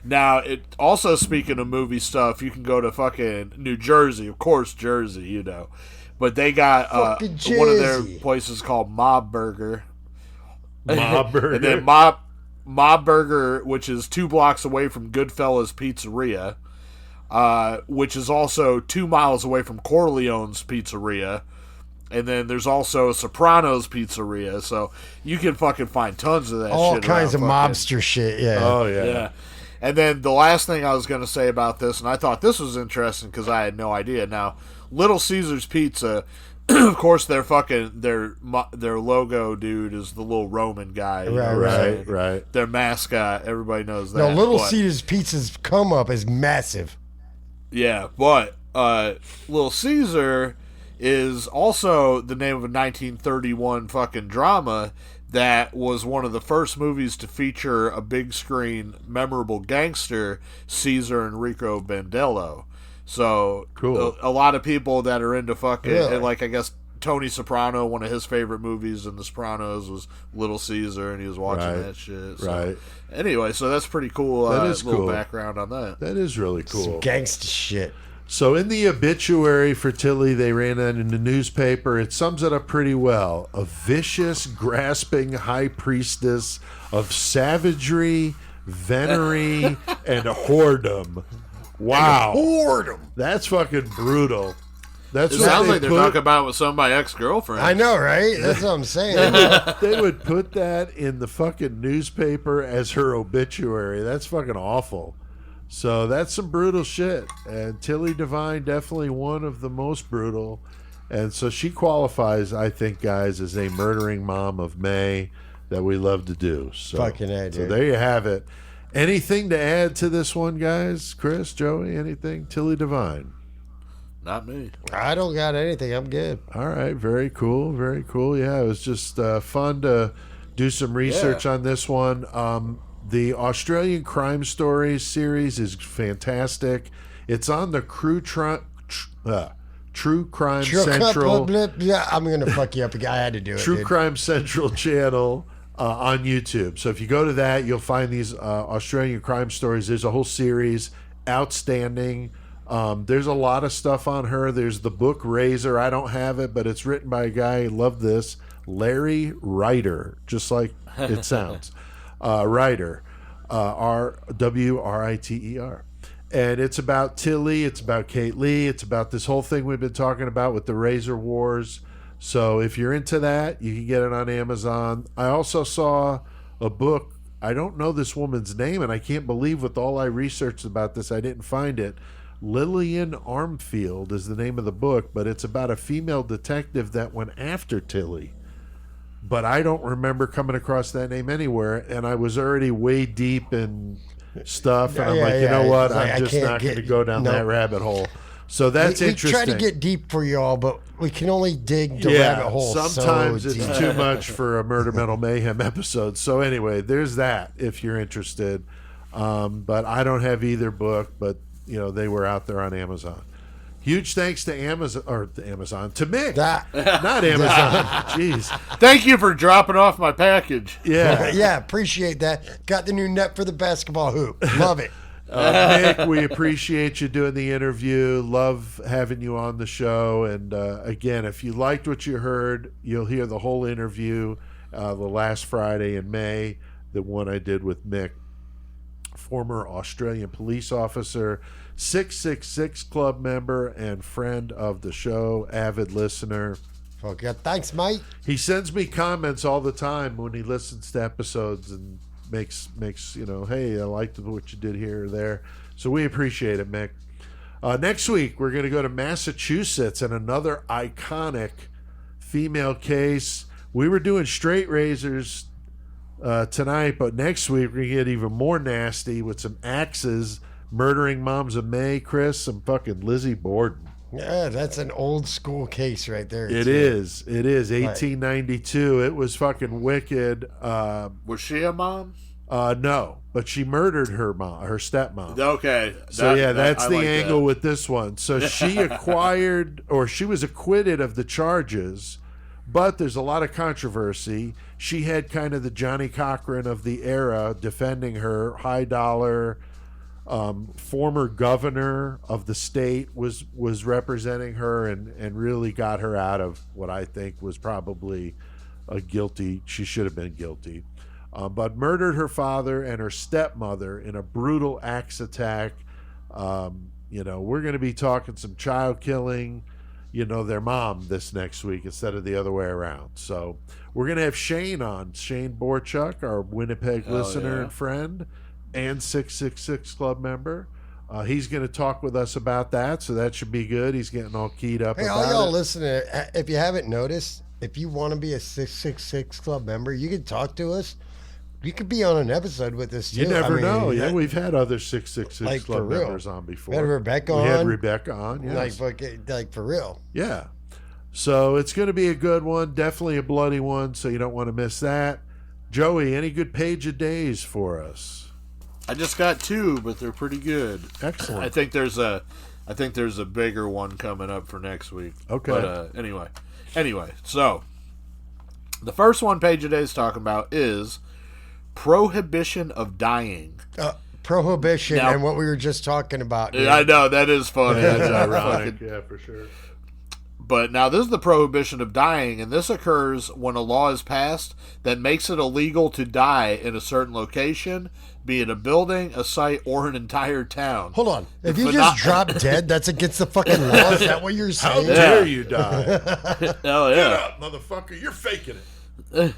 Now, also speaking of movie stuff, you can go to fucking New Jersey, of course, Jersey, But they got Fucking one of their Jersey. places called Mob Burger. Mob Burger. And then Mob Burger, which is 2 blocks away from Goodfellas Pizzeria, which is also 2 miles away from Corleone's Pizzeria. And then there's also Soprano's Pizzeria, so you can fucking find tons of that All shit. kinds of around mobster shit, yeah. Oh yeah. yeah. And then the last thing I was going to say about this, and I thought this was interesting because I had no idea. Now, Little Caesar's Pizza, of course, their logo dude is the little Roman guy. You know what I'm saying? Right. Their mascot, everybody knows that. No, Little but- Caesar's Pizza's come up is massive. Yeah, but Little Caesar is also the name of a 1931 fucking drama that was one of the first movies to feature a big screen memorable gangster, Caesar Enrico Bandello. So Cool. a lot of people that are into fucking Really? like, I guess Tony Soprano, one of his favorite movies in The Sopranos was Little Caesar, and he was watching Right. that shit. So, Right. Anyway, so that's pretty cool. That is little cool. background on that. That is really cool. Some gangster shit. So in the obituary for Tilly, they ran that in the newspaper. It sums it up pretty well. A vicious, grasping high priestess of savagery, venery, and whoredom. Wow. Whoredom. That's fucking brutal. That's It what sounds they like they're put- talking about with some of my ex-girlfriends. I know, right? That's what I'm saying. They would put that in the fucking newspaper as her obituary. That's fucking awful. So that's some brutal shit. And Tilly Devine, definitely one of the most brutal. And so she qualifies, I think, guys, as a murdering mom of May that we love to do. So, Fucking A, so dude. there you have it. Anything to add to this one, guys? Chris, Joey, anything? Tilly Devine. Not me. I don't got anything. I'm good. All right, very cool, very cool. Yeah, it was just fun to do some research on this one. The Australian Crime Stories series is fantastic. It's on the True Crime Central. Yeah, I'm gonna fuck you up again. I had to do it. True dude. Crime Central channel on YouTube. So if you go to that, you'll find these Australian crime stories. There's a whole series, outstanding. There's a lot of stuff on her. There's the book Razor. I don't have it, but it's written by a guy. Love this, Larry Ryder, just like it sounds. Ryder, Rwriter. And it's about Tilly, it's about Kate Lee, it's about this whole thing we've been talking about with the Razor Wars. So if you're into that, you can get it on Amazon. I also saw a book. I don't know this woman's name, and I can't believe with all I researched about this, I didn't find it. Lillian Armfield is the name of the book, but it's about a female detective that went after Tilly. But I don't remember coming across that name anywhere, and I was already way deep in stuff, and I'm Yeah, like, you yeah, know what? it's like, I I'm just can't not going to get- go down no. that rabbit hole. So that's we interesting. We try to get deep for y'all, but we can only dig the rabbit hole. Sometimes so it's deep. too much for a Murder Metal Mayhem episode. So anyway, there's that if you're interested. But I don't have either book, but they were out there on Amazon. Huge thanks to Amazon to Mick, not Amazon. Jeez. Thank you for dropping off my package. Yeah, yeah, appreciate that. Got the new net for the basketball hoop. Love it. Mick, we appreciate you doing the interview. Love having you on the show. And again, if you liked what you heard, you'll hear the whole interview the last Friday in May, the one I did with Mick, former Australian police officer, 666 Club member, and friend of the show, avid listener. Fuck yeah, thanks, mate. He sends me comments all the time when he listens to episodes and makes hey, I liked what you did here or there. So we appreciate it, Mick. Next week, we're going to go to Massachusetts and another iconic female case. We were doing straight razors tonight, but next week we're going to get even more nasty with some axes murdering moms of May, Chris, and fucking Lizzie Borden. Yeah, that's an old school case right there. It is 1892. It was fucking wicked. Was she a mom? No, but she murdered her stepmom. Okay. So that's the like angle that. with this one. So she she was acquitted of the charges, but there's a lot of controversy. She had kind of the Johnny Cochran of the era defending her. High dollar. Former governor of the state was representing her and really got her out of what I think was probably she should have been guilty, but murdered her father and her stepmother in a brutal axe attack. We're going to be talking some child killing, their mom this next week instead of the other way around. So we're going to have Shane Borchuk, our Winnipeg listener and friend, and 666 Club member. He's going to talk with us about that, so that should be good. He's getting all keyed up about all y'all it. listening, if you haven't noticed, if you want to be a 666 Club member, you can talk to us. You could be on an episode with us, too. You never know. Yeah, we've had other 666 Club members on before. We had Rebecca on. Yes. Like for real. Yeah. So it's going to be a good one. Definitely a bloody one, so you don't want to miss that. Joey, any good page of days for us? I just got 2, but they're pretty good. Excellent. I think there's a bigger one coming up for next week. Okay. But anyway, so the first one Page of Days talking about is prohibition of dying. Prohibition now, and what we were just talking about. Yeah, I know that is funny. That's ironic. Yeah, for sure. But now this is the prohibition of dying, and this occurs when a law is passed that makes it illegal to die in a certain location, be it a building, a site, or an entire town. Hold on. If you just drop dead, that's against the fucking law? Is that what you're saying? How dare you die? Hell yeah. Get up, motherfucker. You're faking it.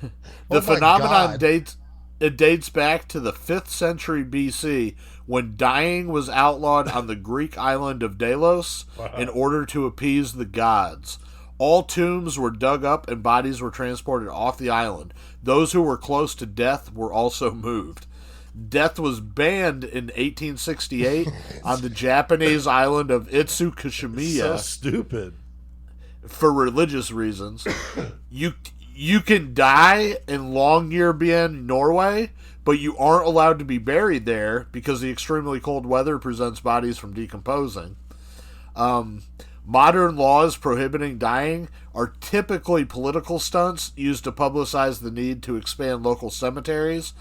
The phenomenon dates back to the 5th century BC when dying was outlawed on the Greek island of Delos in order to appease the gods. All tombs were dug up and bodies were transported off the island. Those who were close to death were also moved. Death was banned in 1868 on the Japanese island of Itsukushimiya. So stupid. For religious reasons. You can die in Longyearbyen, Norway, but you aren't allowed to be buried there because the extremely cold weather prevents bodies from decomposing. Modern laws prohibiting dying are typically political stunts used to publicize the need to expand local cemeteries,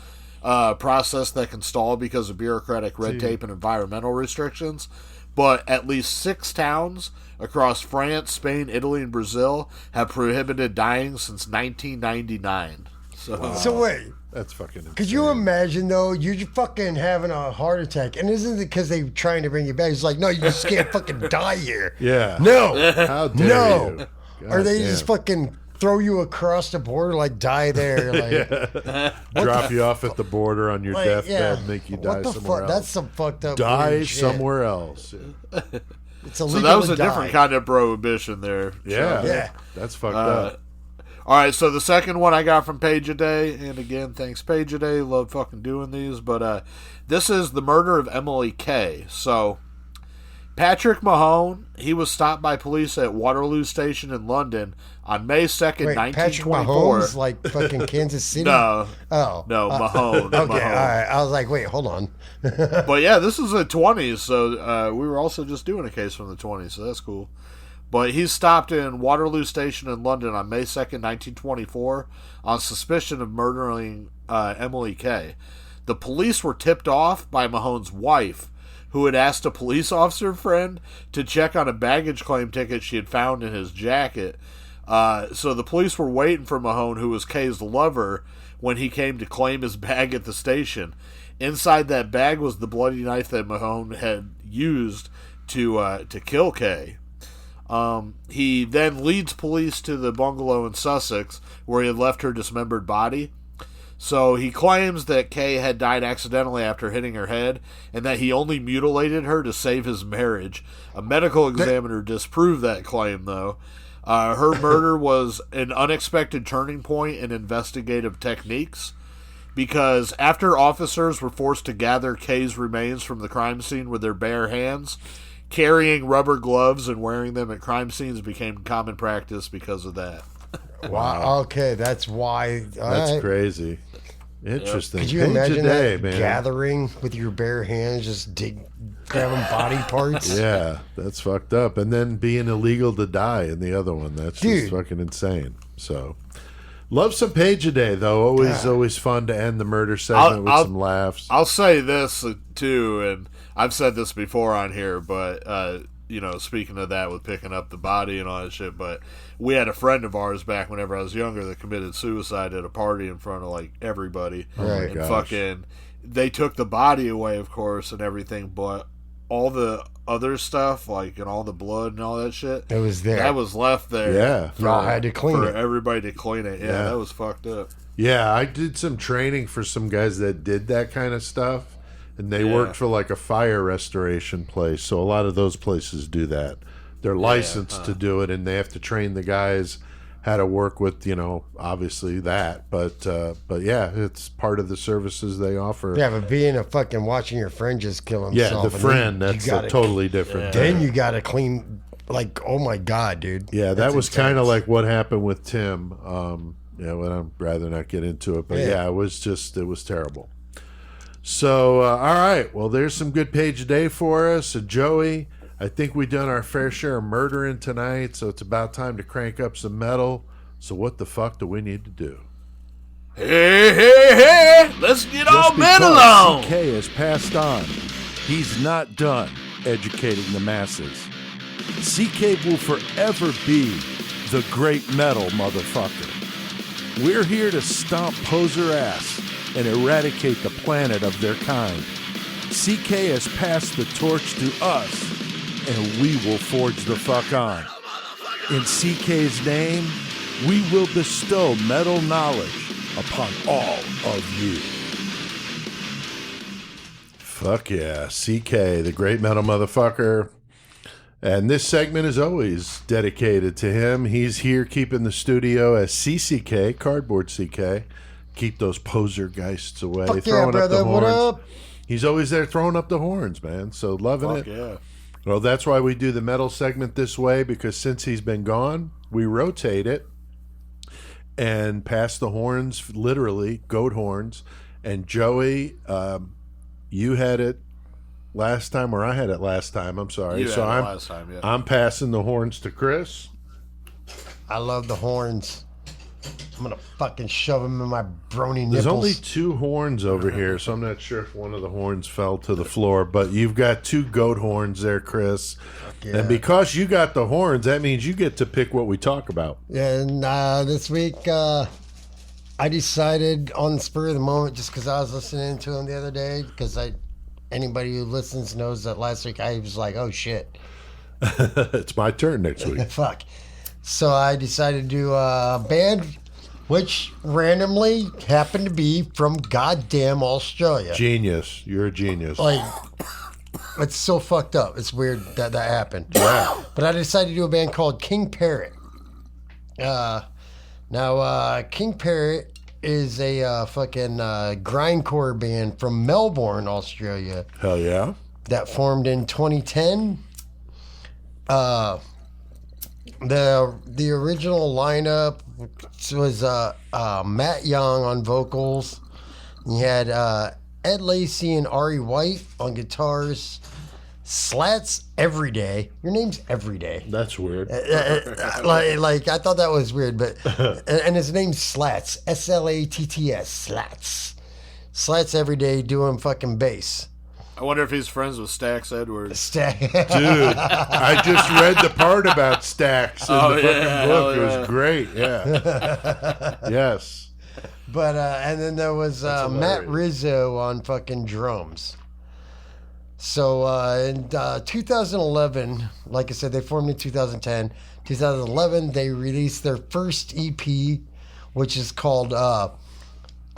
a process that can stall because of bureaucratic red tape and environmental restrictions. But at least 6 towns across France, Spain, Italy, and Brazil have prohibited dying since 1999. So wait. That's fucking insane. Could you imagine, though, you're fucking having a heart attack, and isn't it because they're trying to bring you back? It's like, no, you just can't fucking die here. Yeah. No. How dare you? Or they just fucking throw you across the border, like, die there. Like, drop you off at the border on your deathbed, make you die somewhere else. That's some fucked up Die shit. somewhere else. Yeah. It's illegal so that was to a different kind of prohibition there. Yeah. Yeah. That's fucked up. All right, so the second one I got from Page a Day, and again, thanks Page a Day, love fucking doing these, but this is the murder of Emily K. So, Patrick Mahone, he was stopped by police at Waterloo Station in London on May 2nd, Wait, 1924. Patrick Mahomes, like fucking Kansas City? No. Oh. No, Mahone. Okay, Mahone. all right. I was like, wait, hold on. But yeah, this is the 20s, so we were also just doing a case from the 20s, so that's cool. But he's stopped in Waterloo Station in London on May 2nd, 1924 on suspicion of murdering Emily Kay. The police were tipped off by Mahone's wife, who had asked a police officer friend to check on a baggage claim ticket she had found in his jacket. So the police were waiting for Mahone, who was Kay's lover, when he came to claim his bag at the station. Inside that bag was the bloody knife that Mahone had used to kill Kay. He then leads police to the bungalow in Sussex, where he had left her dismembered body. So he claims that Kay had died accidentally after hitting her head, and that he only mutilated her to save his marriage. A medical examiner disproved that claim, though. Her murder was an unexpected turning point in investigative techniques, because after officers were forced to gather Kay's remains from the crime scene with their bare hands, carrying rubber gloves and wearing them at crime scenes became common practice because of that. Wow. Okay, that's why. That's crazy. Interesting. Could you imagine that gathering with your bare hands, just grabbing body parts? Yeah, that's fucked up. And then being illegal to die in the other one. That's just fucking insane. So, love some Page a Day, though. Always fun to end the murder segment with some laughs. I'll say this, too, and I've said this before on here, but, speaking of that with picking up the body and all that shit, but we had a friend of ours back whenever I was younger that committed suicide at a party in front of, like, everybody. Right. And fucking, they took the body away, of course, and everything, but all the other stuff, like, and all the blood and all that shit, it was there. That was left there. Yeah. Y'all had to clean it. For everybody to clean it. Yeah, that was fucked up. Yeah, I did some training for some guys that did that kind of stuff. And they worked for like a fire restoration place. So a lot of those places do that. They're licensed to do it, and they have to train the guys how to work with, obviously that. But yeah, it's part of the services they offer. Yeah, but being a fucking watching your friend just kill himself. Yeah, the friend, that's a totally different thing. Then you got to clean, like, oh my God, dude. Yeah, that was kind of like what happened with Tim. But I'd rather not get into it. But it was terrible. So, all right. Well, there's some good Page a Day for us. So, Joey, I think we've done our fair share of murdering tonight, so it's about time to crank up some metal. So what the fuck do we need to do? Hey, let's get all metal on. CK has passed on. He's not done educating the masses. CK will forever be the great metal motherfucker. We're here to stomp poser ass and eradicate the planet of their kind. CK has passed the torch to us, and we will forge the fuck on. In CK's name, we will bestow metal knowledge upon all of you. Fuck yeah, CK, the great metal motherfucker. And this segment is always dedicated to him. He's here keeping the studio as CCK, Cardboard CK. Keep those poser geists away. Fuck throwing yeah, brother. up the horns. What up? He's always there throwing up the horns, man. So loving Fuck it. Yeah. Well, that's why we do the metal segment this way, because since he's been gone, we rotate it and pass the horns, literally, goat horns. And Joey, you had it last time, or I had it last time. I'm sorry. Last time, yeah. I'm passing the horns to Chris. I love the horns. I'm going to fucking shove them in my brony nipples. There's only 2 horns over here, so I'm not sure if one of the horns fell to the floor, but you've got 2 goat horns there, Chris. Yeah. And because you got the horns, that means you get to pick what we talk about. Yeah, and this week I decided on the spur of the moment, just because I was listening to him the other day, because anybody who listens knows that last week I was like, oh shit. It's my turn next week. Fuck. So I decided to do a band which randomly happened to be from goddamn Australia. Genius. You're a genius. Like, it's so fucked up. It's weird that happened. Yeah. But I decided to do a band called King Parrot. Now, King Parrot is a fucking grindcore band from Melbourne, Australia. Hell yeah. That formed in 2010. The original lineup was Matt Young on vocals. You had Ed Lacey and Ari White on guitars. Slats Everyday. Your name's Everyday. That's weird. Like I thought that was weird, but and his name's Slats. Slatts. Slats. Slats Everyday doing fucking bass. I wonder if he's friends with Stax Edwards. Dude, I just read the part about Stax in the fucking book. It was great. Yeah. Yes. But and then there was Matt Rizzo on fucking drums. So in 2011, like I said, they formed in 2010. 2011, they released their first EP, which is called, I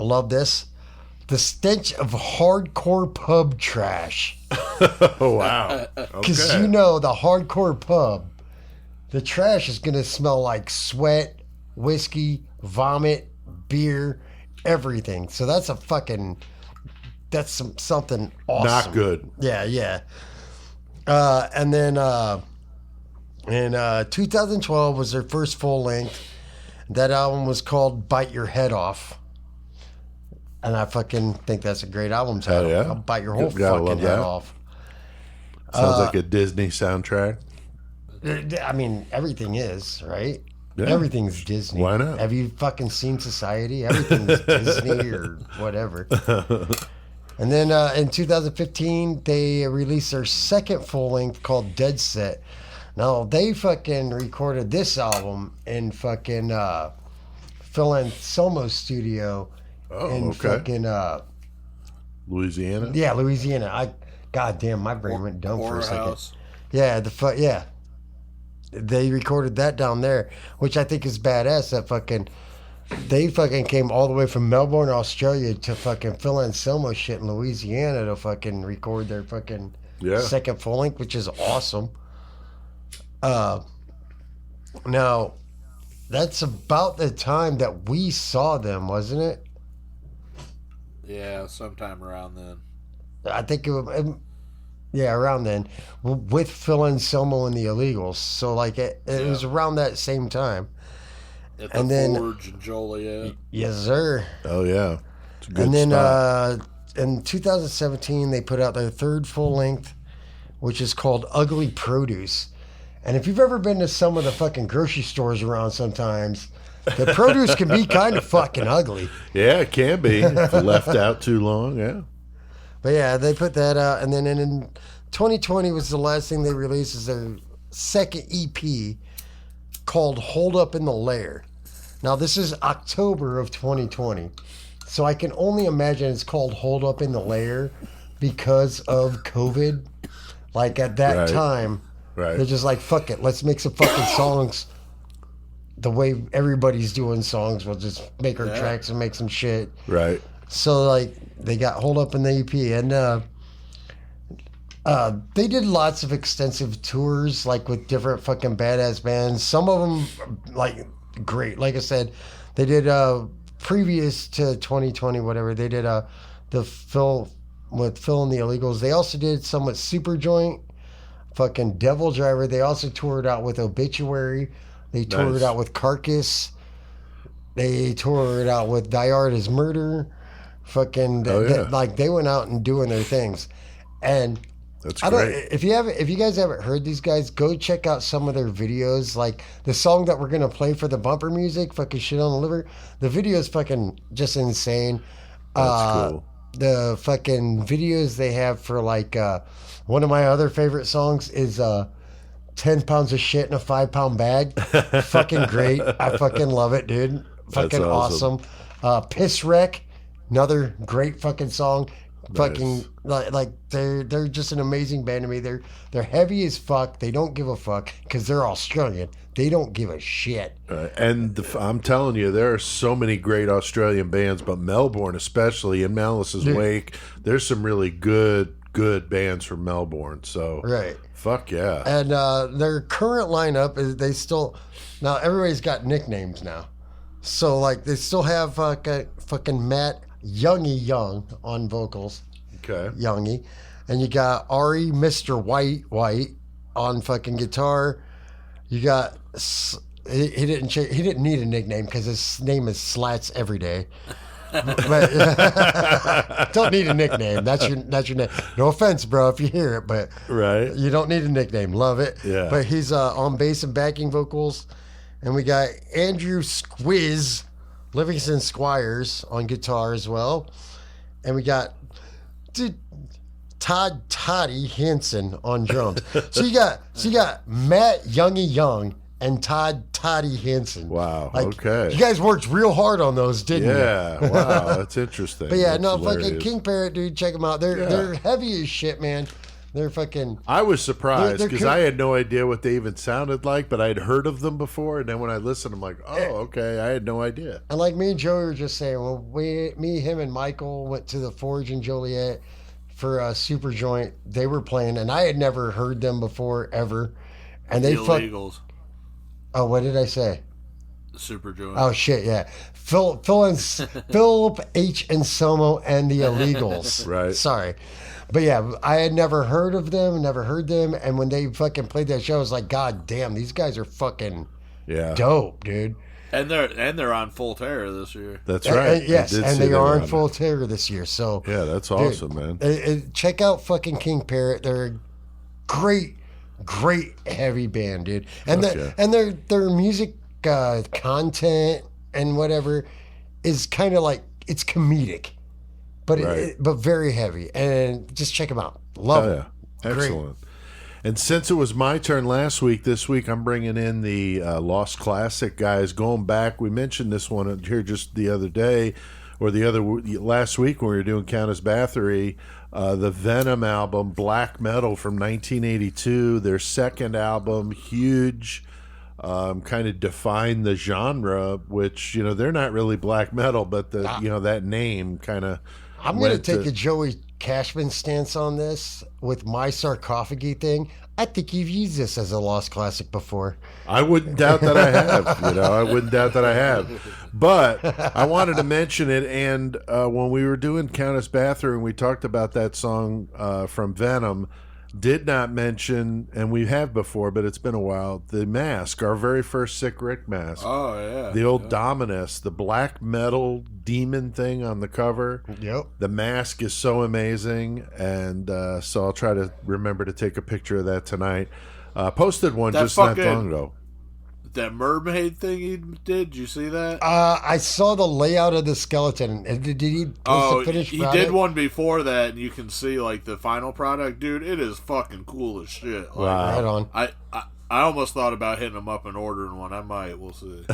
love this, The Stench of Hardcore Pub Trash. Oh, wow. Because you know the hardcore pub, the trash is going to smell like sweat, whiskey, vomit, beer, everything. So that's a fucking... That's something awesome. Not good. Yeah. And then in 2012 was their first full length. That album was called Bite Your Head Off. And I fucking think that's a great album title. Hell yeah. I'll bite your whole Gotta fucking love head that. off. Sounds like a Disney soundtrack. I mean, everything is, right? Yeah. Everything's Disney. Why not? Have you fucking seen Society? Everything's Disney or whatever. And then in 2015, they released their second full length called Dead Set. Now, they fucking recorded this album in fucking Phil Anselmo's studio in fucking Louisiana? Yeah, Louisiana. God damn, my brain went dumb for a second. House. Yeah, yeah. They recorded that down there, which I think is badass. They fucking came all the way from Melbourne, Australia to fucking Phil Anselmo shit in Louisiana to fucking record their fucking second full length, which is awesome. Now, that's about the time that we saw them, wasn't it? Yeah, sometime around then. I think around then, with Phil Anselmo and the Illegals. So like it was around that same time. At the Forge in Joliet. Yes, sir. Oh yeah, it's a good and then spot. In 2017, they put out their third full length, which is called Ugly Produce. And if you've ever been to some of the fucking grocery stores around, sometimes the produce can be kind of fucking ugly. Yeah, it can be if left out too long. Yeah. But yeah, they put that out, and then in 2020 was the last thing they released, is their second EP called Hold Up in the Lair. Now this is October of 2020, so I can only imagine it's called Hold Up in the Lair because of COVID. Like at that time, they're just like, fuck it, let's make some fucking songs the way everybody's doing songs. We'll just make our tracks and make some shit. Right. So like they got Hold Up in the EP, and they did lots of extensive tours, like with different fucking badass bands. Some of them like great. Like I said, they did previous to 2020, whatever. They did the Phil and the Illegals. They also did some with Superjoint, fucking Devil Driver. They also toured out with Obituary. They toured out with Carcass. They toured out with Die Hard as Murder. Fucking like they went out and doing their things. And that's great. If you guys haven't heard these guys, go check out some of their videos. Like the song that we're gonna play for the bumper music, fucking Shit on the Liver. The video is fucking just insane. That's cool. The fucking videos they have for like one of my other favorite songs is 10 pounds of shit in a 5-pound bag. Fucking great. I fucking love it, dude. Fucking awesome. Piss Wreck, another great fucking song. Fucking like they're just an amazing band to me. They're heavy as fuck. They don't give a fuck because they're Australian. They don't give a shit. And I'm telling you, there are so many great Australian bands, but Melbourne especially, in Malice's wake, there's some really good bands from Melbourne. So fuck yeah. And their current lineup is now everybody's got nicknames now. So like they still have fucking Matt Youngie Young on vocals. Okay. Youngie. And you got Ari Mr. White. on fucking guitar. You got he didn't need a nickname because his name is Slats Every Day. But don't need a nickname. That's your name. No offense, bro, if you hear it, but right, you don't need a nickname. Love it. Yeah. But he's on bass and backing vocals, and we got Andrew Squiz, Livingston Squires on guitar as well, and we got Todd Toddy Hansen on drums. So you got Matt Youngie Young and Todd Toddy Hansen. Wow. Like, okay. You guys worked real hard on those, didn't you? Yeah. Wow. That's interesting. But yeah, that's no, hilarious. fucking King Parrot, dude, check them out. They're heavy as shit, man. They're fucking. I was surprised they're because I had no idea what they even sounded like, but I'd heard of them before, and then when I listened, I'm like, oh, okay, I had no idea. And like me and Joey were just saying, well, him, and Michael went to the Forge in Joliet for a super joint. They were playing, and I had never heard them before ever. And they Illegals. Oh, what did I say? Super joint. Oh shit, yeah. Philip H. Anselmo and the Illegals. Right. Sorry. But yeah, I had never heard of them, and when they fucking played that show, I was like, God damn, these guys are fucking dope, dude. And they're on Full Terror this year. That's right. Yes, and they are on Full Terror this year. So yeah, that's awesome, man. Check out fucking King Parrot. They're a great heavy band, dude. And their music content and whatever is kind of like, it's comedic, but but very heavy. And just check them out. Love it. Yeah. Excellent. And since it was my turn last week, this week I'm bringing in the Lost Classic guys. Going back, we mentioned this one here just the other day, or last week when we were doing Countess Bathory, the Venom album, Black Metal from 1982, their second album, huge, kind of defined the genre, which, they're not really black metal, but that name kind of. I'm going to take a Joey Cashman stance on this with my sarcophagi thing. I think you've used this as a Lost Classic before. I wouldn't doubt that I have. I wouldn't doubt that I have. But I wanted to mention it, and when we were doing Countess Bathory and we talked about that song from Venom, did not mention, and we have before, but it's been a while, the mask, our very first Sick Rick mask. Oh, yeah. The old Dominus, the black metal demon thing on the cover. Yep. The mask is so amazing, and so I'll try to remember to take a picture of that tonight. Posted one just not long ago. That mermaid thing he did you see that? I saw the layout of the skeleton. Did he post the finished product? He did one before that, and you can see like the final product. Dude, it is fucking cool as shit. Like, wow. Right on. I almost thought about hitting him up and ordering one. I might. We'll see.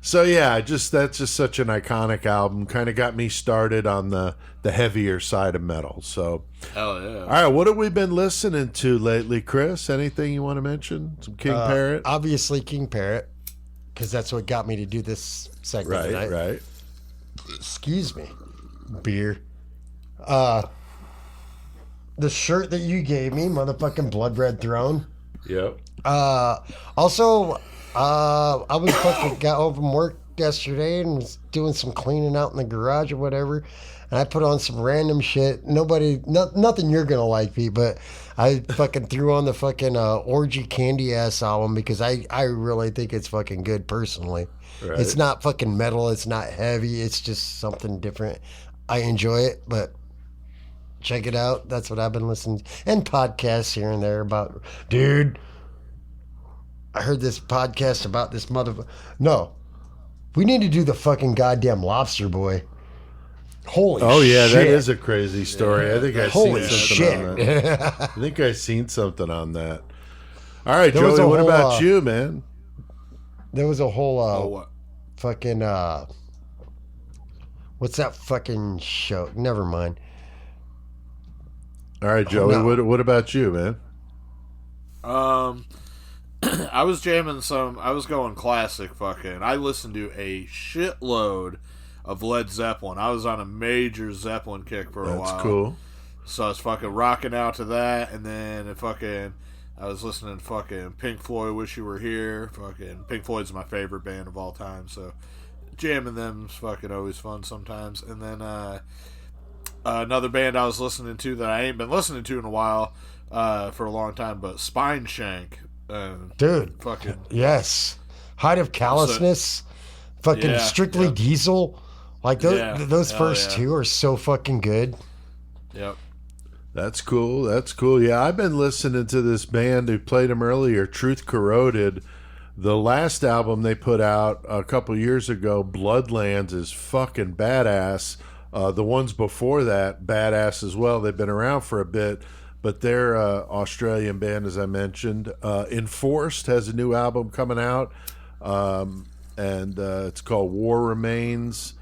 So yeah, that's just such an iconic album. Kind of got me started on the heavier side of metal. So hell yeah. All right, what have we been listening to lately, Chris? Anything you want to mention? Some King Parrot? Obviously King Parrot, because that's what got me to do this segment tonight. Right. Excuse me. Beer. The shirt that you gave me, motherfucking Blood Red Throne. Yep. Also, I was fucking got home from work yesterday and was doing some cleaning out in the garage or whatever, and I put on some random shit. Nothing you're gonna like, Pete, but I fucking threw on the fucking Orgy Candy Ass album because I really think it's fucking good personally. Right. It's not fucking metal. It's not heavy. It's just something different. I enjoy it, but check it out. That's what I've been listening to. And podcasts here and there about, dude, I heard this podcast about this motherfucker. No, we need to do the fucking goddamn Lobster Boy. Holy shit. Oh, yeah, that is a crazy story. I think I've Holy seen something shit. on that. I think I've seen something on that. All right, Joey, what about you, man? There was a whole fucking, what's that fucking show? Never mind. All right, Joey, what about you, man? I was jamming I was going classic fucking. I listened to a shitload of Led Zeppelin. I was on a major Zeppelin kick for a while. That's cool. So I was fucking rocking out to that, and then I was listening to fucking Pink Floyd, Wish You Were Here. Fucking Pink Floyd's my favorite band of all time, so jamming them's fucking always fun sometimes. And then another band I was listening to that I ain't been listening to in a while, for a long time, but Spine Shank, dude, fucking yes, Height of Callousness, fucking Strictly Diesel, like those first two are so fucking good. Yep. That's cool. That's cool. Yeah, I've been listening to this band who played them earlier, Truth Corroded. The last album they put out a couple years ago, Bloodlands, is fucking badass. The ones before that, badass as well. They've been around for a bit, but they're an Australian band, as I mentioned. Enforced has a new album coming out, and it's called War Remains.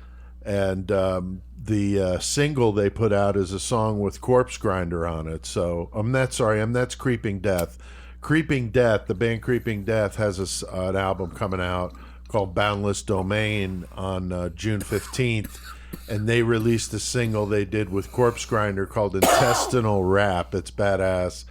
And the single they put out is a song with Corpse Grinder on it. So that's Creeping Death. Creeping Death, the band Creeping Death, has an album coming out called Boundless Domain on June 15th. And they released a single they did with Corpse Grinder called Intestinal Rap. It's badass.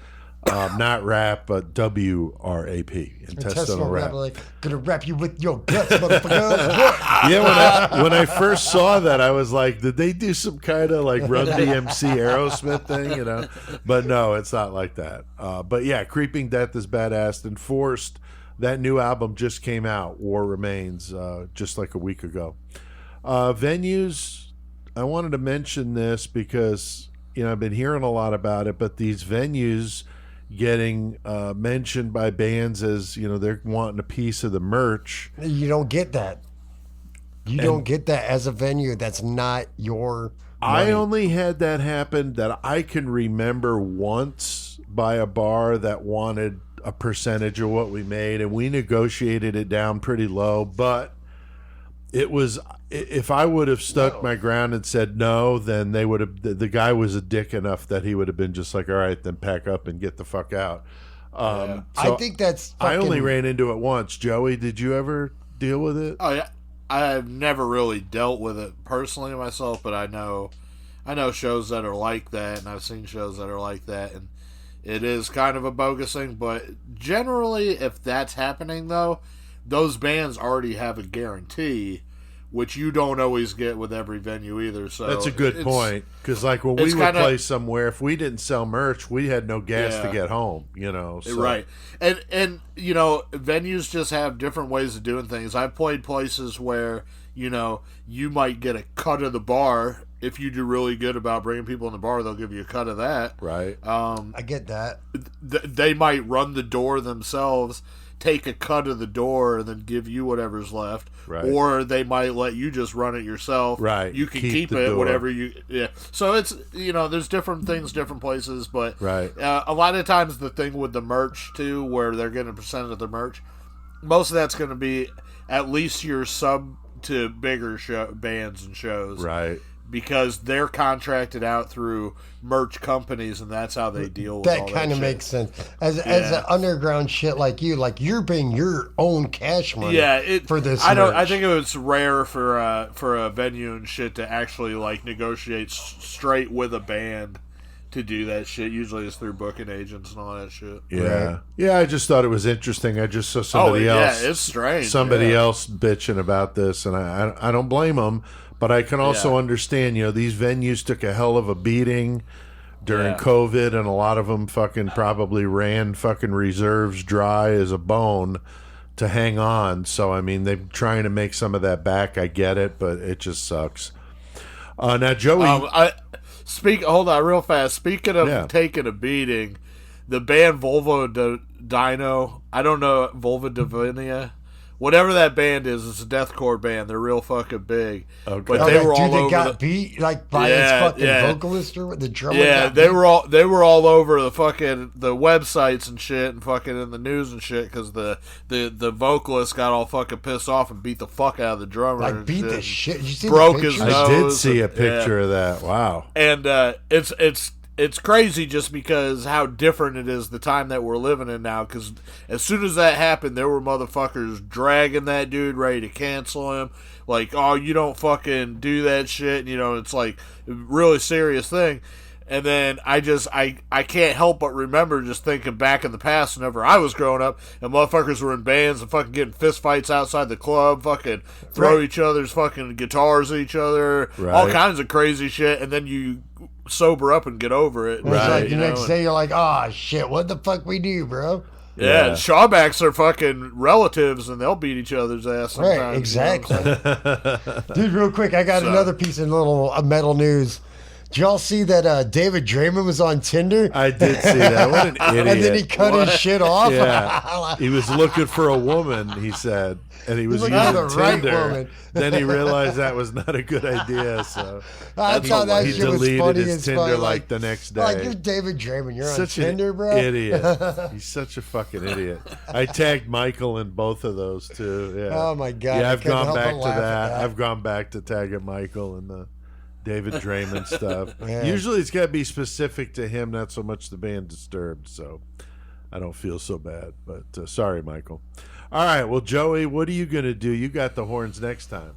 Not rap, but W-R-A-P. Intestinal Rap. Like, gonna wrap you with your guts, motherfucker. Yeah, when I first saw that, I was like, did they do some kind of like Run DMC Aerosmith thing, you know? But no, it's not like that. But yeah, Creeping Death is badass. Enforced, that new album just came out, War Remains, just like a week ago. Venues, I wanted to mention this because, you know, I've been hearing a lot about it, but these venues getting mentioned by bands as, you know, they're wanting a piece of the merch. You don't get that. You don't get that as a venue. That's not your money. I only had that happen that I can remember once by a bar that wanted a percentage of what we made, and we negotiated it down pretty low, but it was, if I would have stuck my ground and said no, then they would have, the guy was a dick enough that he would have been just like, all right, then pack up and get the fuck out. So I think that's I only ran into it once. Joey, did you ever deal with it? Oh yeah, I've never really dealt with it personally myself, but I know shows that are like that, and I've seen shows that are like that, and it is kind of a bogus thing. But generally, if that's happening though, those bands already have a guarantee, which you don't always get with every venue either. So that's a good point, because like when we would play somewhere, if we didn't sell merch, we had no gas to get home, you know. So. Right, and you know, venues just have different ways of doing things. I've played places where, you know, you might get a cut of the bar. If you do really good about bringing people in the bar, they'll give you a cut of that. Right. I get that. They might run the door themselves, take a cut of the door, and then give you whatever's left. Right. Or they might let you just run it yourself. Right. You can keep it, door. Whatever you... Yeah. So it's, you know, there's different things, different places, but right. A lot of times the thing with the merch, too, where they're getting a percentage of the merch, most of that's going to be at least your sub to bigger bands and shows. Right. Because they're contracted out through merch companies, and that's how they deal with that all that kind of shit. makes sense. As an underground shit like you're paying your own cash money for this merch. I think it was rare for a venue and shit to actually like negotiate straight with a band to do that shit. Usually it's through booking agents and all that shit. Yeah. Right. Yeah, I just thought it was interesting. I just saw somebody else. Yeah, it's strange. Somebody else bitching about this, and I don't blame them. But I can also understand, you know, these venues took a hell of a beating during COVID, and a lot of them fucking probably ran fucking reserves dry as a bone to hang on. So, I mean, they're trying to make some of that back. I get it, but it just sucks. Now, Joey... hold on real fast. Speaking of taking a beating, the band Volvo Dino, I don't know, Volvo Divinia... Whatever that band is, it's a deathcore band. They're real fucking big. Okay. But they were all over. They got beat like by his fucking vocalist or the drummer. Yeah, they were all over the fucking the websites and shit, and fucking in the news and shit, because the vocalist got all fucking pissed off and beat the fuck out of the drummer. Like beat the shit. Did you see broke the his picture? nose. I did see a picture of that. Wow. And it's crazy just because how different it is the time that we're living in now, because as soon as that happened, there were motherfuckers dragging that dude, ready to cancel him. Like, oh, you don't fucking do that shit. And, you know, it's like a really serious thing. And then I can't help but remember just thinking back in the past whenever I was growing up and motherfuckers were in bands and fucking getting fist fights outside the club, fucking throw each other's fucking guitars at each other, all kinds of crazy shit. And then you sober up and get over it. It's like the you know, next day you're like, oh shit, what the fuck we do, bro? Yeah, and Shawbacks are fucking relatives, and they'll beat each other's ass sometimes. Right, exactly. You know Dude, real quick, I got another piece of little metal news. Did y'all see that David Draymond was on Tinder? I did see that. What an idiot. And then he cut his shit off. Yeah. He was looking for a woman, he said, and he was using the right Tinder. woman. Then he realized that was not a good idea, so I thought that he shit was deleted funny his as Tinder fuck. like the next day. Like, you're David Draymond. You're Such on Tinder, an bro? idiot. He's such a fucking idiot. I tagged Michael in both of those, too. Yeah. Oh, my God. Yeah, I I've couldn't gone help back but to laugh at that. I've gone back to tagging Michael and the David Draymond stuff. Yeah. Usually it's got to be specific to him, not so much the band Disturbed, so I don't feel so bad. But sorry, Michael. All right, well, Joey, what are you going to do? You got the horns next time.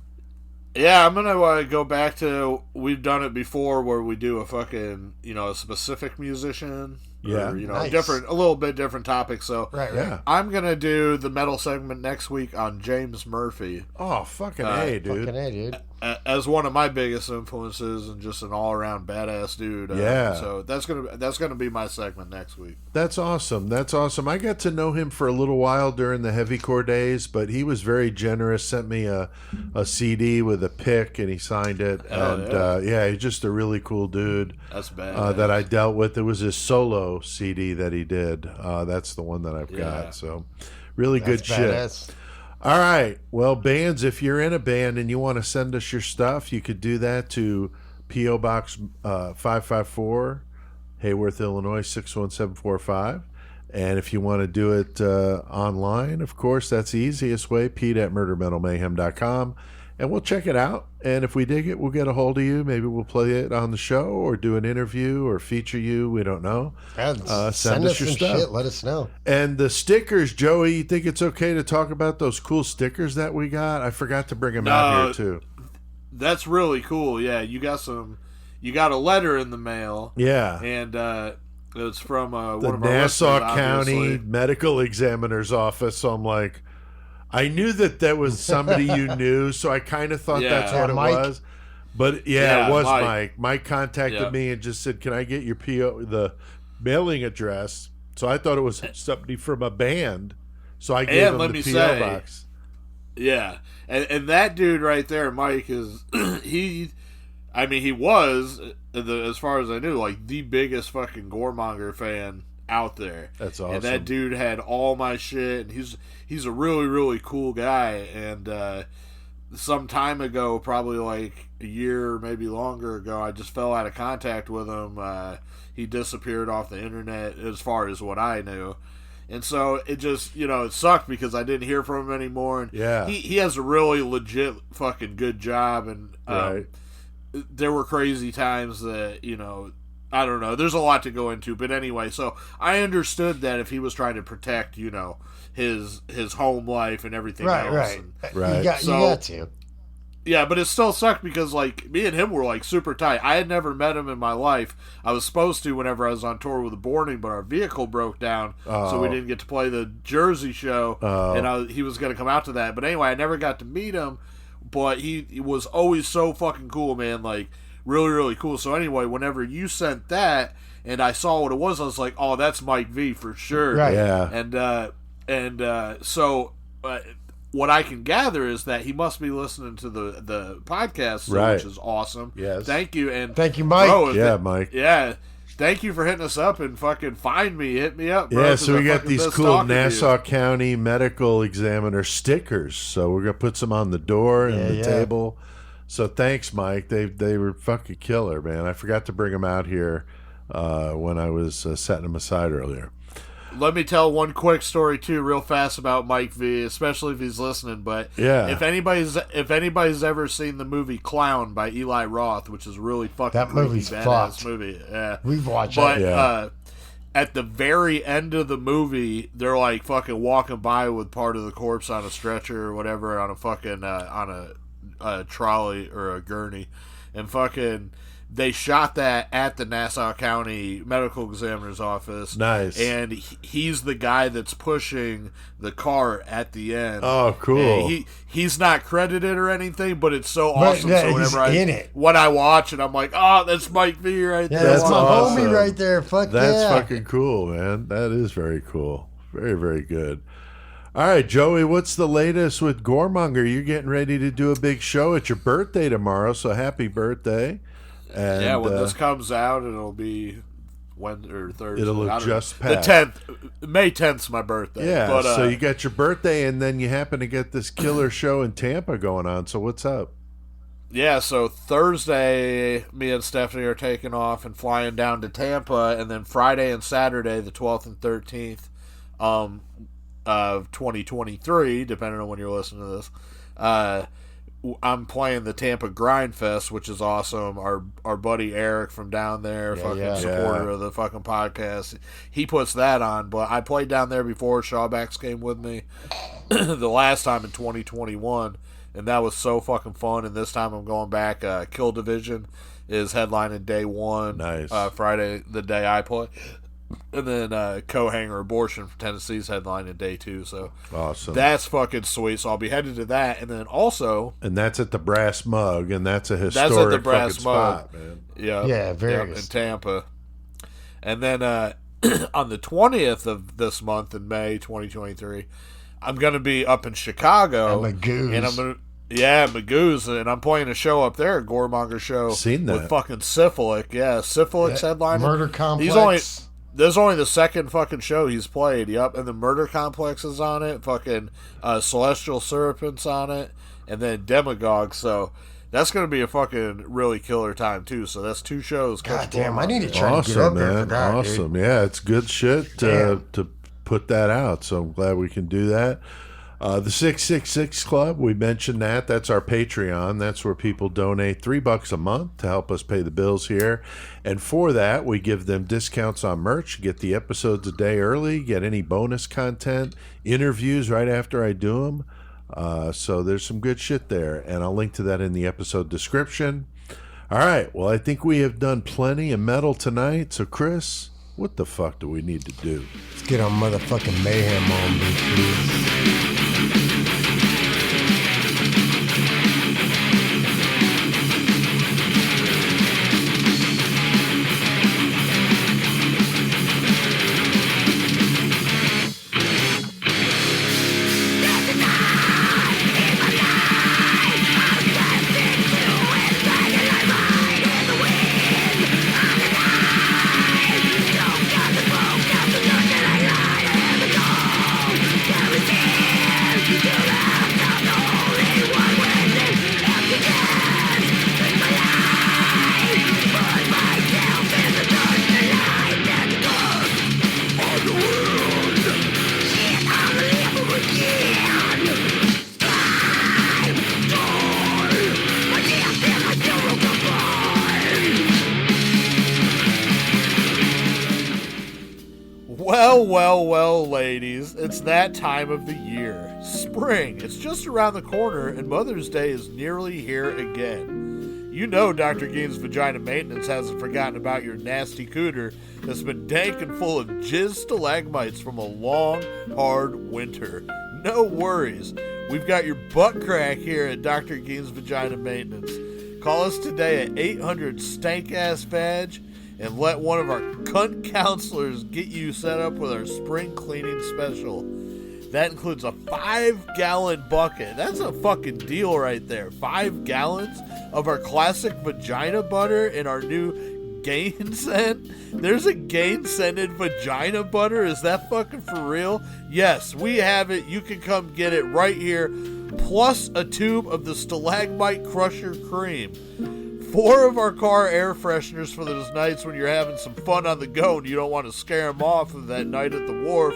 Yeah, I'm gonna go back to, we've done it before where we do a fucking, a specific musician. Yeah, or, nice. a little bit different topic. So Right. Yeah. I'm gonna do the metal segment next week on James Murphy. Oh, fucking A, dude. Fucking A, dude. As one of my biggest influences and just an all-around badass dude. Yeah. So that's gonna be my segment next week. That's awesome. That's awesome. I got to know him for a little while during the heavycore days, but he was very generous. Sent me a CD with a pick, and he signed it. He's just a really cool dude. That's bad. That I dealt with. It was his solo CD that he did. That's the one that I've Yeah. got. So really good shit. Badass. All right. Well, bands, if you're in a band and you want to send us your stuff, you could do that to P.O. Box 554, Hayworth, Illinois 61745. And if you want to do it online, of course, that's the easiest way, pete@murdermetalmayhem.com. And we'll check it out. And if we dig it, we'll get a hold of you. Maybe we'll play it on the show or do an interview or feature you. We don't know. Send us your stuff. Shit. Let us know. And the stickers, Joey, you think it's okay to talk about those cool stickers that we got? I forgot to bring them out here, too. That's really cool. Yeah, you got a letter in the mail. Yeah. And it's from one the of our Nassau listeners, County obviously. Medical Examiner's Office. So I'm like, I knew that was somebody you knew, so I kind of thought that's what it was. But it was Mike. Mike contacted me and just said, "Can I get your the mailing address?" So I thought it was somebody from a band. So I gave him the PO box. Yeah, and that dude right there, Mike, is he was, as far as I knew, like the biggest fucking Goremonger fan out there. That's awesome. And that dude had all my shit, and he's a really, really cool guy. And some time ago, probably like a year, maybe longer ago, I just fell out of contact with him. He disappeared off the internet, as far as what I knew. And so it just, it sucked because I didn't hear from him anymore. And he has a really legit fucking good job. And there were crazy times that, I don't know. There's a lot to go into, but anyway. So I understood that if he was trying to protect, his home life and everything else. Right. You got to. Yeah, but it still sucked because like me and him were like super tight. I had never met him in my life. I was supposed to whenever I was on tour with the Boarding, but our vehicle broke down, so we didn't get to play the Jersey show. And he was going to come out to that. But anyway, I never got to meet him. But he was always so fucking cool, man. Like. Really, really cool. So anyway, whenever you sent that and I saw what it was, I was like, "Oh, that's Mike V for sure." Right. Yeah. So what I can gather is that he must be listening to the podcast, which is awesome. Yes. Thank you, and thank you, Mike. Bro, Mike. Yeah. Thank you for hitting us up and fucking find me. Hit me up, bro. Yeah, so we got these cool Nassau to County Medical Examiner stickers. So we're going to put some on the door and the table. So thanks, Mike. They were fucking killer, man. I forgot to bring them out here when I was setting them aside earlier. Let me tell one quick story too, real fast about Mike V, especially if he's listening. But if anybody's ever seen the movie Clown by Eli Roth, which is a really fucking that movie's badass fucked. movie, yeah, we've watched it. But at the very end of the movie, they're like fucking walking by with part of the corpse on a stretcher or whatever on a fucking on a trolley or a gurney, and fucking They shot that at the Nassau County Medical Examiner's Office. Nice. And he's the guy that's pushing the car at the end. Oh, cool. He's not credited or anything, but it's so awesome. Yeah, so whenever he's in it. when I watch it, I'm like, oh, that's Mike V right there. That's my awesome. homie right there. Fuck That's yeah. fucking cool, man. That is very cool. Very, very good. All right, Joey, what's the latest with Goremonger? You're getting ready to do a big show. It's your birthday tomorrow, so happy birthday. And, yeah, when this comes out, it'll be Wednesday or Thursday. It'll have just passed. The 10th. May 10th's my birthday. Yeah, but, so you got your birthday, and then you happen to get this killer show in Tampa going on. So what's up? Yeah, so Thursday, me and Stephanie are taking off and flying down to Tampa, and then Friday and Saturday, the 12th and 13th of 2023, depending on when you're listening to this, I'm playing the Tampa Grind Fest, which is awesome. Our buddy Eric from down there, supporter of the fucking podcast, he puts that on. But I played down there before. Shawbacks came with me the last time in 2021, and that was so fucking fun. And this time I'm going back. Kill Division is headlining day one. Nice. Friday, the day I play. And then Co-Hanger Abortion from Tennessee's headlining day two. So awesome. That's fucking sweet. So I'll be headed to that. And then also... And that's at the Brass Mug, and that's a historic fucking spot, man. Yeah, very in Tampa. And then on the 20th of this month in May 2023, I'm going to be up in Chicago. Magoo's. And I'm going to... Yeah, Magoo's, and I'm playing a show up there, a Goremonger show. Seen that. With fucking Syphilic. Yeah, Syphilic's headlining. Murder Complex. This is only the second fucking show he's played. Yep, and the Murder Complex is on it. Fucking Celestial Serpent's on it, and then Demagogue. So that's gonna be a fucking really killer time too. So that's two shows. God damn, I need to try to get up there for that. Awesome, dude. Yeah, it's good shit to put that out. So I'm glad we can do that. The 666 Club, we mentioned that. That's our Patreon. That's where people donate $3 a month to help us pay the bills here. And for that, we give them discounts on merch, get the episodes a day early, get any bonus content, interviews right after I do them. So there's some good shit there. And I'll link to that in the episode description. All right. Well, I think we have done plenty of metal tonight. So, Chris, what the fuck do we need to do? Let's get on motherfucking Mayhem on me, please. Well, ladies, it's that time of the year. Spring. It's just around the corner, and Mother's Day is nearly here again. You know Dr. Gein's Vagina Maintenance hasn't forgotten about your nasty cooter that's been dank and full of jizz stalagmites from a long, hard winter. No worries. We've got your butt crack here at Dr. Gein's Vagina Maintenance. Call us today at 800-STANK-ASS-VAG and let one of our cunt counselors get you set up with our spring cleaning special. That includes a 5-gallon bucket. That's a fucking deal right there. 5 gallons of our classic vagina butter and our new Gain scent. There's a Gain scented vagina butter. Is that fucking for real? Yes, we have it. You can come get it right here. Plus a tube of the Stalagmite Crusher Cream. 4 of our car air fresheners for those nights when you're having some fun on the go and you don't want to scare them off of that night at the wharf.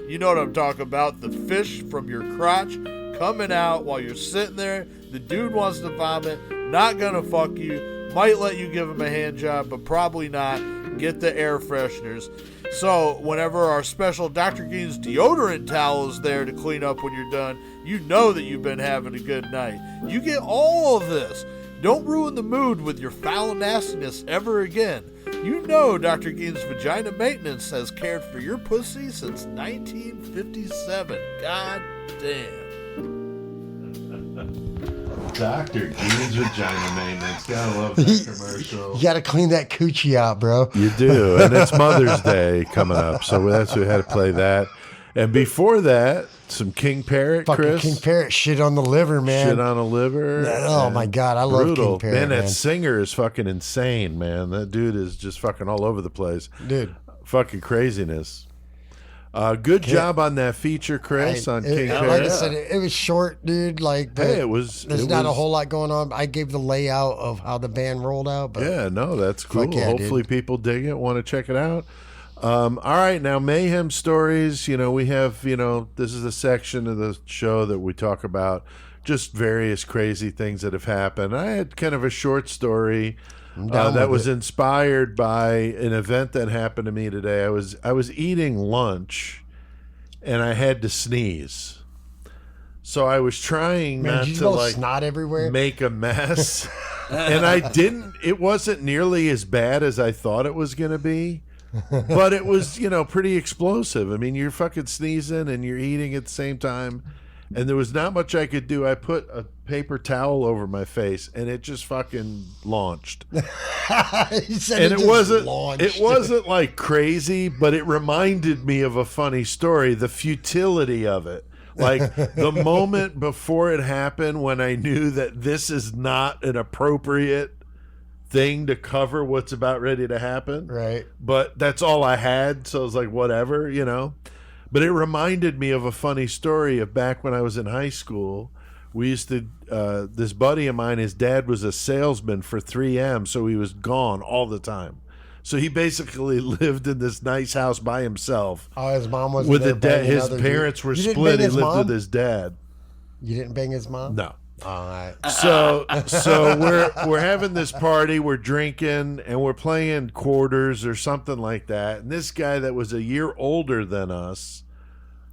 You know what I'm talking about. The fish from your crotch coming out while you're sitting there. The dude wants to vomit. Not gonna fuck you. Might let you give him a hand job, but probably not. Get the air fresheners. So whenever our special Dr. Gein's deodorant towel is there to clean up when you're done, you know that you've been having a good night. You get all of this. Don't ruin the mood with your foul nastiness ever again. You know Dr. Gein's Vagina Maintenance has cared for your pussy since 1957. God damn. Dr. Gein's Vagina Maintenance. Gotta love that commercial. You gotta clean that coochie out, bro. You do. And it's Mother's Day coming up. So that's we had to play that. And before that, some King Parrot, Fucking Chris. King Parrot shit on the liver, man. Shit on a liver. Oh my God, I love Brutal. King Parrot, Man, that man. singer is fucking insane, man. That dude is just fucking all over the place. Dude. Fucking craziness. Good job on that feature, Chris, on King Parrot. Like I said, it was short, dude. Like, Hey, it was. There's not a whole lot going on. I gave the layout of how the band rolled out. But yeah, no, that's cool. yeah, Hopefully people dig it, want to check it out. All right, now Mayhem stories. We have, this is a section of the show that we talk about just various crazy things that have happened. I had kind of a short story that was inspired by an event that happened to me today. I was eating lunch and I had to sneeze. So I was trying not to like snot everywhere, make a mess. And I didn't. It wasn't nearly as bad as I thought it was going to be. But it was, pretty explosive. I mean, you're fucking sneezing and you're eating at the same time. And there was not much I could do. I put a paper towel over my face and it just fucking launched. and it wasn't like crazy, but it reminded me of a funny story, the futility of it. Like the moment before it happened when I knew that this is not an appropriate thing to cover what's about ready to happen. Right. But that's all I had, so I was like, whatever, But it reminded me of a funny story of back when I was in high school. We used to, this buddy of mine, his dad was a salesman for 3M, so he was gone all the time. So he basically lived in this nice house by himself. Oh, his mom was with his parents were split. He lived with his dad. You didn't bang his mom? No. All right. So we're having this party, we're drinking, and we're playing quarters or something like that. And this guy that was a year older than us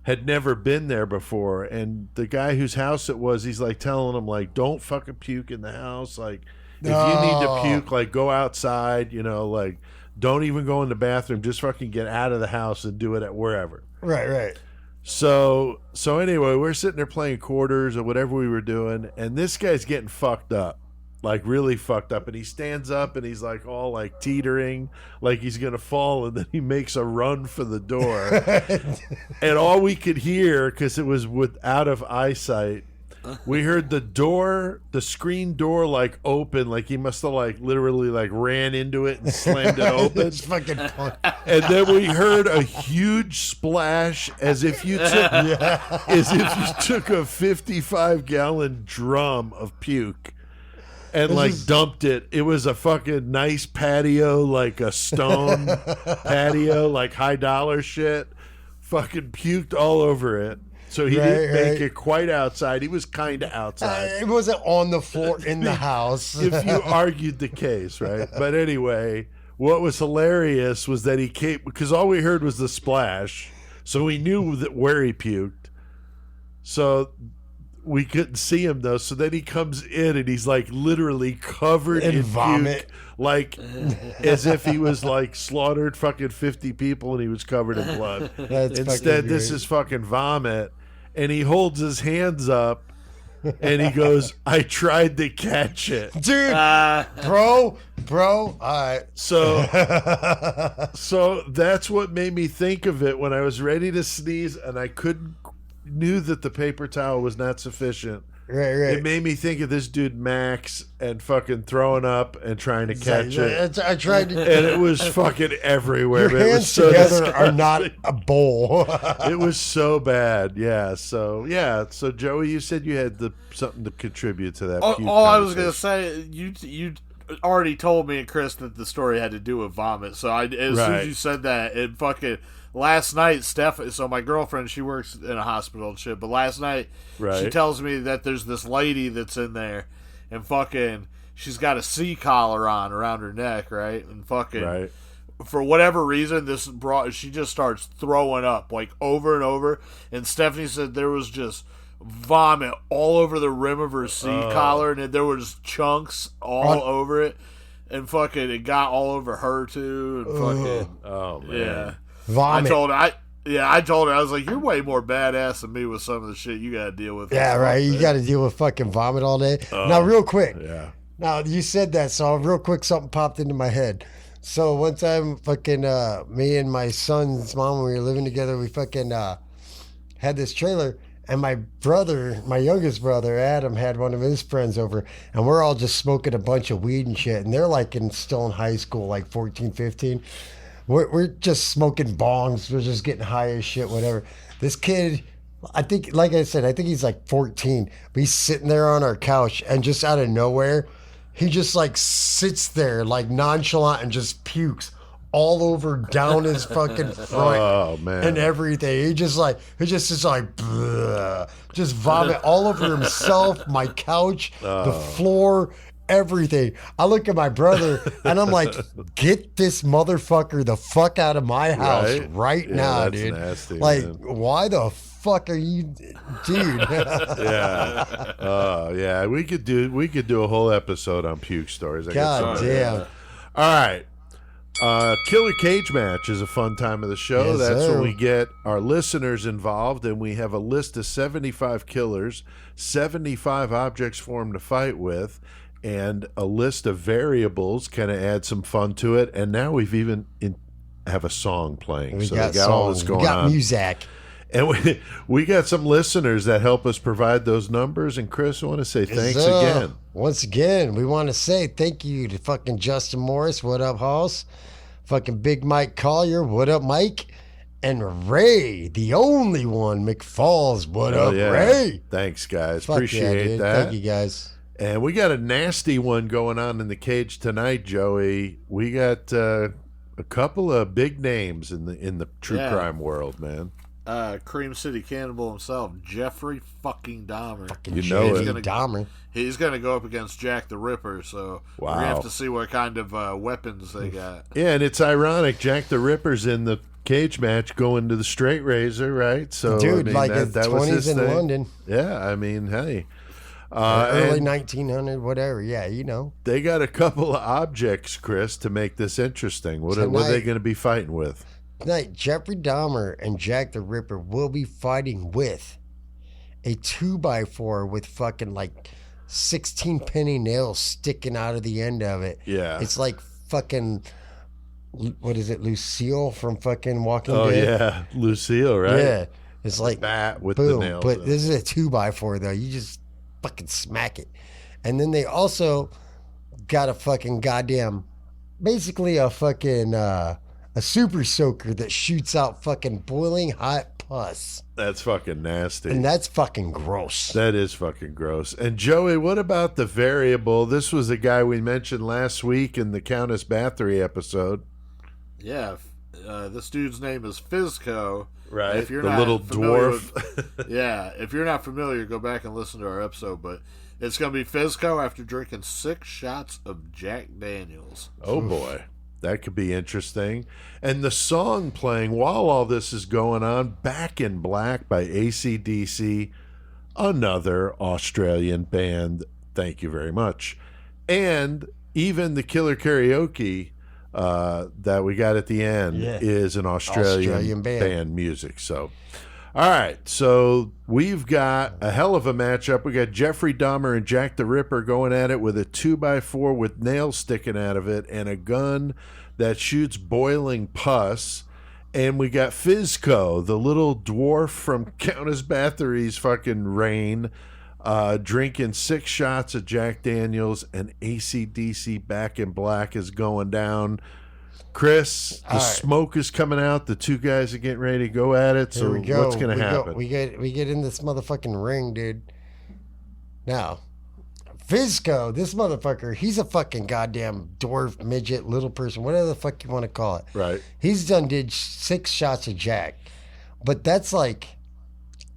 had never been there before. And the guy whose house it was, he's like telling him, like, don't fucking puke in the house. Like, if you need to puke, like, go outside, like, don't even go in the bathroom. Just fucking get out of the house and do it at wherever. Right. So anyway, we're sitting there playing quarters or whatever we were doing, and this guy's getting fucked up, like really fucked up. And he stands up and he's like all like teetering, like he's gonna fall, and then he makes a run for the door. And all we could hear, because it was out of eyesight, we heard the screen door like open, like he must have like literally like ran into it and slammed it open. It's fucking fun. And then we heard a huge splash as if you took a 55-gallon drum of puke and dumped it. It was a fucking nice patio, like a stone patio, like $high shit. Fucking puked all over it. So he didn't make it quite outside. He was kind of outside. It wasn't on the floor in the house. If you argued the case, right? But anyway, what was hilarious was that he came, because all we heard was the splash. So we knew that where he puked. So we couldn't see him, though. So then he comes in and he's like literally covered in vomit. Puke, like as if he was like slaughtered fucking 50 people and he was covered in blood. Instead, this is fucking vomit. And he holds his hands up and he goes, I tried to catch it. Dude, bro, all right. So that's what made me think of it when I was ready to sneeze and I knew that the paper towel was not sufficient. Right. It made me think of this dude Max and fucking throwing up and trying to catch it. I tried to, and it was fucking everywhere. Your hands so together disgusting. are not a bowl. It was so bad. Yeah. So Joey, you said you had something to contribute to that. All I was gonna say, you already told me and Chris that the story had to do with vomit. So as soon as you said that, it fucking. Last night, so my girlfriend, she works in a hospital and shit, but last night, she tells me that there's this lady that's in there, and fucking, she's got a C collar on around her neck, right? And fucking, for whatever reason, she just starts throwing up, like, over and over, and Stephanie said there was just vomit all over the rim of her seat collar, and there was chunks all over it, and fucking it got all over her too, and fucking oh man, yeah, vomit. I told her, I was like, you're way more badass than me with some of the shit you gotta deal with. Yeah, right. You got to deal with fucking vomit all day. Now, real quick. Yeah. Now, you said that, so real quick, something popped into my head. So one time, fucking me and my son's mom, when we were living together, we fucking had this trailer, and my brother, my youngest brother, Adam, had one of his friends over, and we're all just smoking a bunch of weed and shit, and they're like still in high school, like 14, 15. We're just smoking bongs. We're just getting high as shit, whatever. This kid, I think, like I said, I think he's like 14. But he's sitting there on our couch, and just out of nowhere, he just like sits there like nonchalant and just pukes all over down his fucking front and everything. He just is like, bleh, just vomit all over himself, my couch, the floor, everything. I look at my brother and I'm like, get this motherfucker the fuck out of my house right now, that's dude. Nasty, like, man. why the fuck are you, dude? Yeah. Oh yeah. We could do a whole episode on puke stories. God damn. All right. Killer Cage Match is a fun time of the show. Yes, That's sir. when we get our listeners involved, and we have a list of 75 killers, 75 objects for them to fight with, and a list of variables, kind of add some fun to it. And now we've even have a song playing. We so got we got all this songs. going We got on. music. And we got some listeners that help us provide those numbers. And Chris, I want to say thanks So, again. Once again, we want to say thank you to fucking Justin Morris. What up, Hoss? Fucking Big Mike Collier. What up, Mike? And Ray, the only one, McFalls. What up, Ray? Thanks, guys. Fuck Appreciate dude. that. Thank you, guys. And we got a nasty one going on in the cage tonight, Joey. We got a couple of big names in the true crime world, man. Cream City Cannibal himself, Jeffrey fucking Dahmer. Fucking You know Jeffrey it. Dahmer. He's going to go up against Jack the Ripper, so we're going to have to see what kind of weapons they got. Yeah, and it's ironic. Jack the Ripper's in the cage match going to the straight razor, right? So Dude, I mean, like that the was 20s his in thing. London. Yeah, I mean, hey. Early and 1900, whatever. Yeah, you know. they got a couple of objects, Chris, to make this interesting. What are they going to be fighting with? Tonight, Jeffrey Dahmer and Jack the Ripper will be fighting with a 2x4 with fucking like 16 penny nails sticking out of the end of it. Yeah. It's like fucking, what is it, Lucille from fucking Walking Oh, Dead? yeah. Lucille, right? Yeah. It's like, Bat with boom. the nails. But in this is a 2x4 though. You just fucking smack it. And then they also got a fucking goddamn, basically a fucking, a super soaker that shoots out fucking boiling hot pus. That's fucking nasty. And that's fucking gross. That is fucking gross. And Joey, what about the variable? This was a guy we mentioned last week in the Countess Bathory episode. Yeah, this dude's name is Fizco. Right. If you're the not little familiar dwarf. Yeah, if you're not familiar, go back and listen to our episode. But it's going to be Fizco after drinking 6 shots of Jack Daniels. Oh, boy. That could be interesting. And the song playing while all this is going on, Back in Black by AC/DC, another Australian band. Thank you very much. And even the Killer Karaoke that we got at the end is an Australian band music. So, all right. So we've got a hell of a matchup. We got Jeffrey Dahmer and Jack the Ripper going at it with a 2x4 with nails sticking out of it and a gun that shoots boiling pus. And we got Fizco, the little dwarf from Countess Bathory's fucking reign, drinking 6 shots of Jack Daniels, and AC/DC Back in Black is going down. Chris, the smoke is coming out. The two guys are getting ready to go at it. So what's going to happen? We get in this motherfucking ring, dude. Now, Fizco, this motherfucker, he's a fucking goddamn dwarf, midget, little person, whatever the fuck you want to call it. Right. He's did 6 shots of Jack. But that's like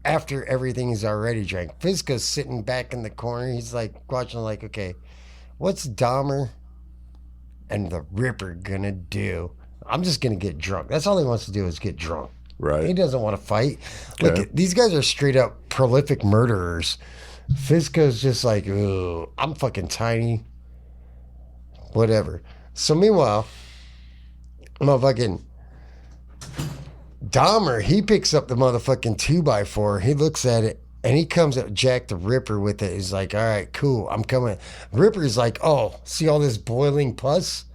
after everything he's already drank. Fizco's sitting back in the corner. He's like watching like, okay, what's Dahmer and the Ripper gonna do? I'm just gonna get drunk. That's all he wants to do is get drunk. Right. He doesn't want to fight. Okay. Like, these guys are straight up prolific murderers. Fizco's just like, ooh, I'm fucking tiny. Whatever. So meanwhile, motherfucking Dahmer, he picks up the motherfucking 2x4. He looks at it, and he comes at Jack the Ripper with it. He's like, all right, cool, I'm coming. Ripper's like, oh, see all this boiling pus?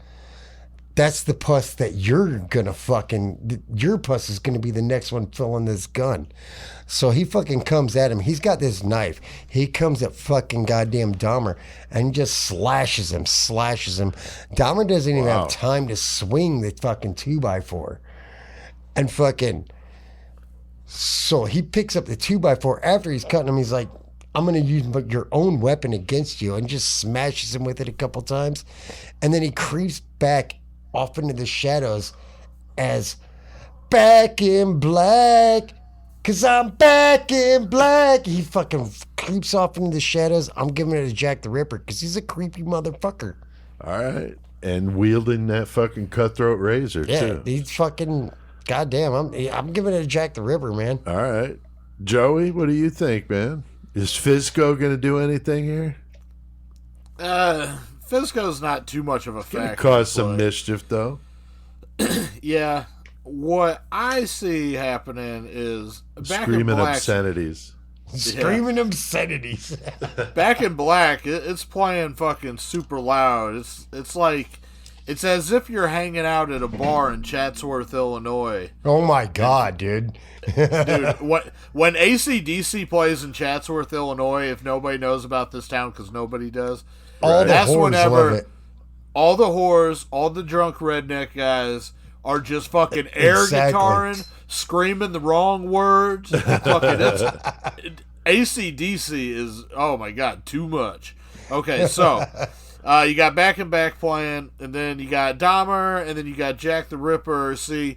That's the pus that you're gonna fucking, your pus is gonna be the next one filling this gun. So he fucking comes at him. He's got this knife. He comes at fucking goddamn Dahmer and just slashes him. Dahmer doesn't even have time to swing the fucking 2x4. And fucking, so he picks up the 2x4 after he's cutting him. He's like, I'm going to use your own weapon against you, and just smashes him with it a couple times. And then he creeps back off into the shadows as Back in Black. Cause I'm back in black. He fucking creeps off into the shadows. I'm giving it to Jack the Ripper because he's a creepy motherfucker. All right. And wielding that fucking cutthroat razor, too. Yeah, he's fucking, goddamn, I'm giving it to Jack the Ripper, man. All right. Joey, what do you think, man? Is Fizco going to do anything here? Fizco's not too much of a factor. Cause some mischief, though. Yeah. What I see happening is Screaming obscenities. Screaming obscenities. Back in Black, it's playing fucking super loud. It's like, it's as if you're hanging out at a bar in Chatsworth, Illinois. Oh my God, dude. Dude, when AC/DC plays in Chatsworth, Illinois, if nobody knows about this town, because nobody does, that's whenever all the whores, all the drunk redneck guys are just fucking air guitaring, screaming the wrong words. Fucking, AC/DC is, oh my God, too much. Okay, so you got Back in Back playing, and then you got Dahmer, and then you got Jack the Ripper. See,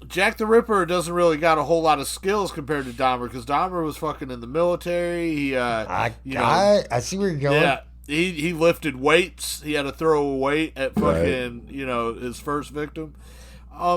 Jack the Ripper doesn't really got a whole lot of skills compared to Dahmer, because Dahmer was fucking in the military. He, I see where you're going. Yeah. He lifted weights. He had to throw a weight at fucking, his first victim.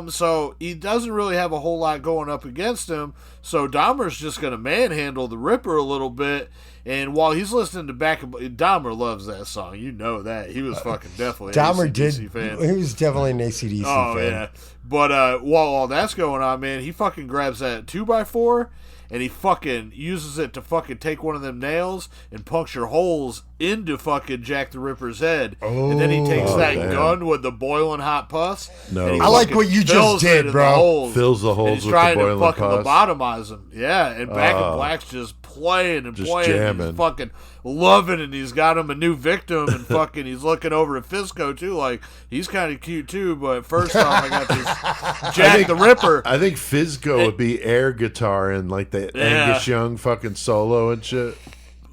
So he doesn't really have a whole lot going up against him. So Dahmer's just going to manhandle the Ripper a little bit. And while he's listening to Dahmer loves that song. You know that. He was fucking definitely an AC/DC fan. He was definitely an AC/DC fan. Oh, yeah. But while all that's going on, man, he fucking grabs that 2x4 and he fucking uses it to fucking take one of them nails and puncture holes into fucking Jack the Ripper's head. Oh, and then he takes that gun with the boiling hot pus. No. And he I like what you just did, bro. Fills the holes with the boiling pus. He's trying to fucking lobotomize him. Yeah, and Back in Black's just playing and just playing. Jamming. He's fucking loving it. And he's got him a new victim, and fucking he's looking over at Fizco too, like he's kind of cute too. But first off, I got this Jack the Ripper. I think Fizco would be air guitar and like the Angus Young fucking solo and shit.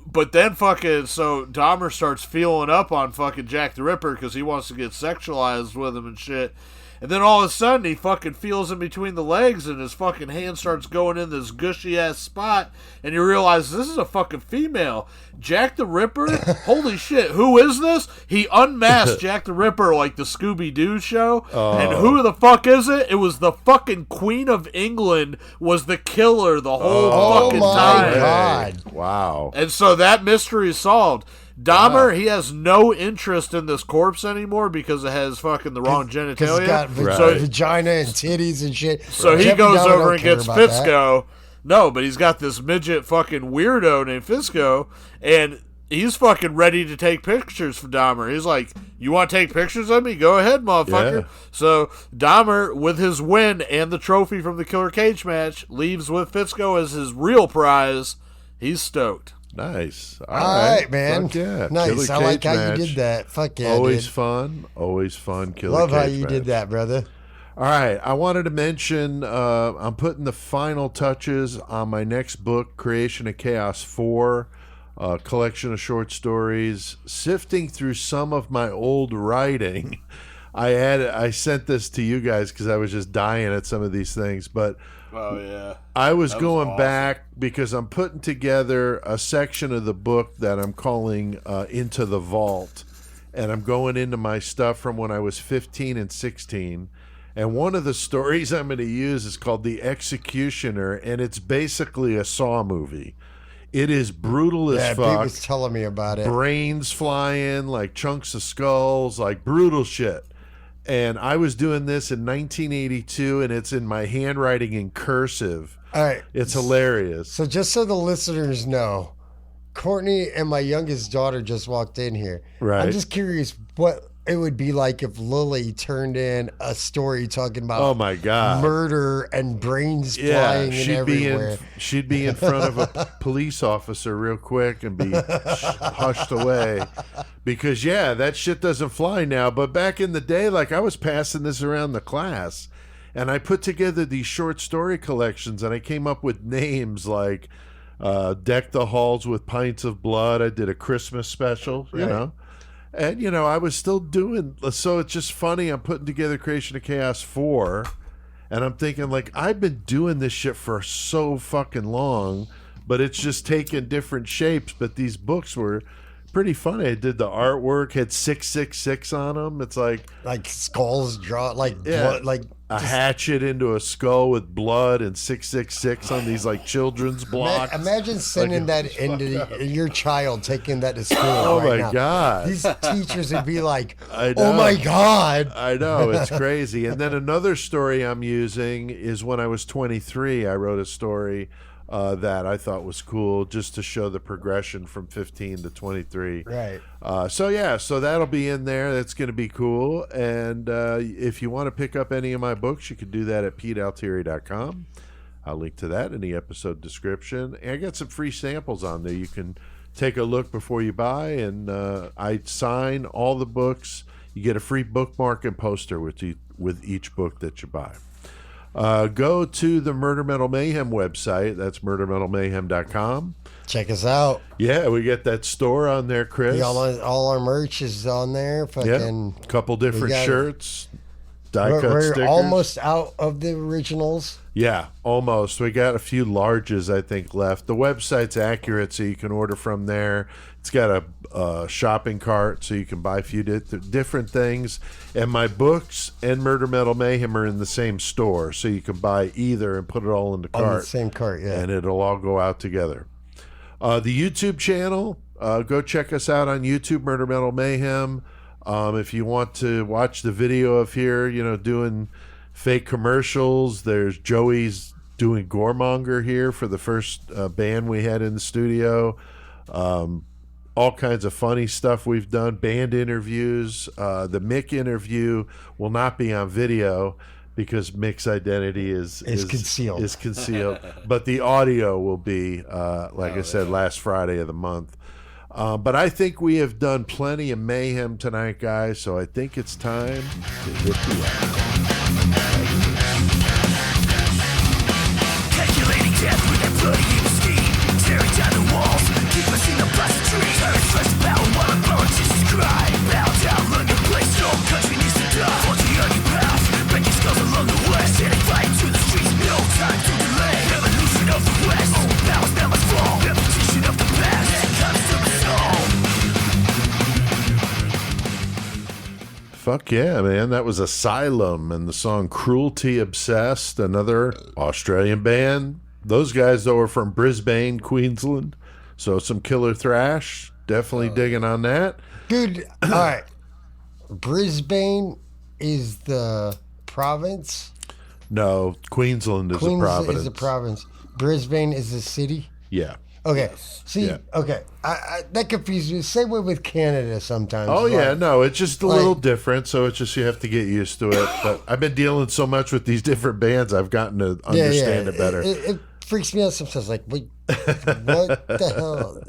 But then fucking, so Dahmer starts feeling up on fucking Jack the Ripper because he wants to get sexualized with him and shit. And then all of a sudden he fucking feels in between the legs and his fucking hand starts going in this gushy ass spot. And you realize this is a fucking female. Jack the Ripper? Holy shit, who is this? He unmasked Jack the Ripper like the Scooby-Doo show. And who the fuck is it? It was the fucking Queen of England was the killer the whole fucking time. Oh my God. Wow. And so that mystery is solved. Dahmer, he has no interest in this corpse anymore because it has fucking the wrong genitalia. It's got vagina and titties and shit. So he goes over and gets Fizco. No, but he's got this midget fucking weirdo named Fizco, and he's fucking ready to take pictures for Dahmer. He's like, you want to take pictures of me? Go ahead, motherfucker. Yeah. So Dahmer, with his win and the trophy from the Killer Cage match, leaves with Fizco as his real prize. He's stoked. Nice. All right, man. Fuck yeah. Nice. I like how match. you did that. Fuck yeah, Always dude. fun. Always fun. Killer Love Cage how you match. did that, brother. All right. I wanted to mention I'm putting the final touches on my next book, Creation of Chaos 4, a collection of short stories. Sifting through some of my old writing, I sent this to you guys because I was just dying at some of these things, but Oh, yeah. I was going awesome. back because I'm putting together a section of the book that I'm calling Into the Vault. And I'm going into my stuff from when I was 15 and 16. And one of the stories I'm going to use is called The Executioner, and it's basically a Saw movie. It is brutal as fuck. Pete was telling me about it. Brains flying, like chunks of skulls, like brutal shit. And I was doing this in 1982, and it's in my handwriting in cursive. All right. It's hilarious. So just so the listeners know, Courtney and my youngest daughter just walked in here. Right. I'm just curious what it would be like if Lily turned in a story talking about Oh my God, murder and brains flying and everywhere. She'd be in front of a police officer real quick and be hushed away because that shit doesn't fly now. But back in the day, like I was passing this around the class, and I put together these short story collections, and I came up with names like Deck the Halls with Pints of Blood. I did a Christmas special, you know. And, I was still doing, so it's just funny. I'm putting together Creation of Chaos 4, and I'm thinking, like, I've been doing this shit for so fucking long, but it's just taken different shapes. But these books were pretty funny. I did the artwork, had 666 on them. It's like skulls draw, blood, like a hatchet into a skull with blood and 666 on these like children's blocks. Imagine sending that into your child, taking that to school. Oh right my now. God! These teachers would be like, I know. "Oh my God!" I know, it's crazy. And then another story I'm using is when I was 23. I wrote a story that I thought was cool, just to show the progression from 15 to 23. Right. So that'll be in there. That's going to be cool. And if you want to pick up any of my books, you can do that at PeteAltieri.com. I'll link to that in the episode description. And I got some free samples on there. You can take a look before you buy, and I sign all the books. You get a free bookmark and poster with each book that you buy. Go to the Murder Metal Mayhem website. That's murdermetalmayhem.com. Check us out. Yeah, we get that store on there, Chris. All our merch is on there. Fucking couple different shirts, die-cut we're stickers. almost out of the originals. Yeah, almost. We got a few larges, I think, left. The website's accurate, so you can order from there. It's got a shopping cart, so you can buy a few different things. And my books and Murder Metal Mayhem are in the same store, so you can buy either and put it all in the cart. On the same cart, yeah. And it'll all go out together. The YouTube channel, go check us out on YouTube, Murder Metal Mayhem. If you want to watch the video of here, doing fake commercials, there's Joey's doing Goremonger here for the first band we had in the studio. All kinds of funny stuff we've done, band interviews. The Mick interview will not be on video because Mick's identity is concealed. Is concealed, but the audio will be, I said, last Friday of the month. But I think we have done plenty of mayhem tonight, guys, so I think it's time to hit the Calculating death with that bloody evil scheme, tearing down the walls, keep us in the plastic trees. Our stress battle while I'm blowing Jesus cry. Bow down, learn your place, no country needs to die. On the early path, breaking skulls along the way, setting fire to the streets, no time to delay. Evolution of the West, old powers now must fall. Repetition of the past, and comes to the soul. Fuck yeah, man. That was Asylum and the song Cruelty Obsessed, another Australian band. Those guys, though, are from Brisbane, Queensland. So some killer thrash. Definitely digging on that. Dude, all right. Brisbane is the province? No, Queensland is a province. Is a province. Brisbane is the city? Yeah. Okay. See, okay. I that confuses me. Same way with Canada sometimes. Oh, yeah. Like, No, it's just a little different. So it's just you have to get used to it. But I've been dealing so much with these different bands, I've gotten to understand it better. It freaks me out sometimes. Like, wait, what the hell?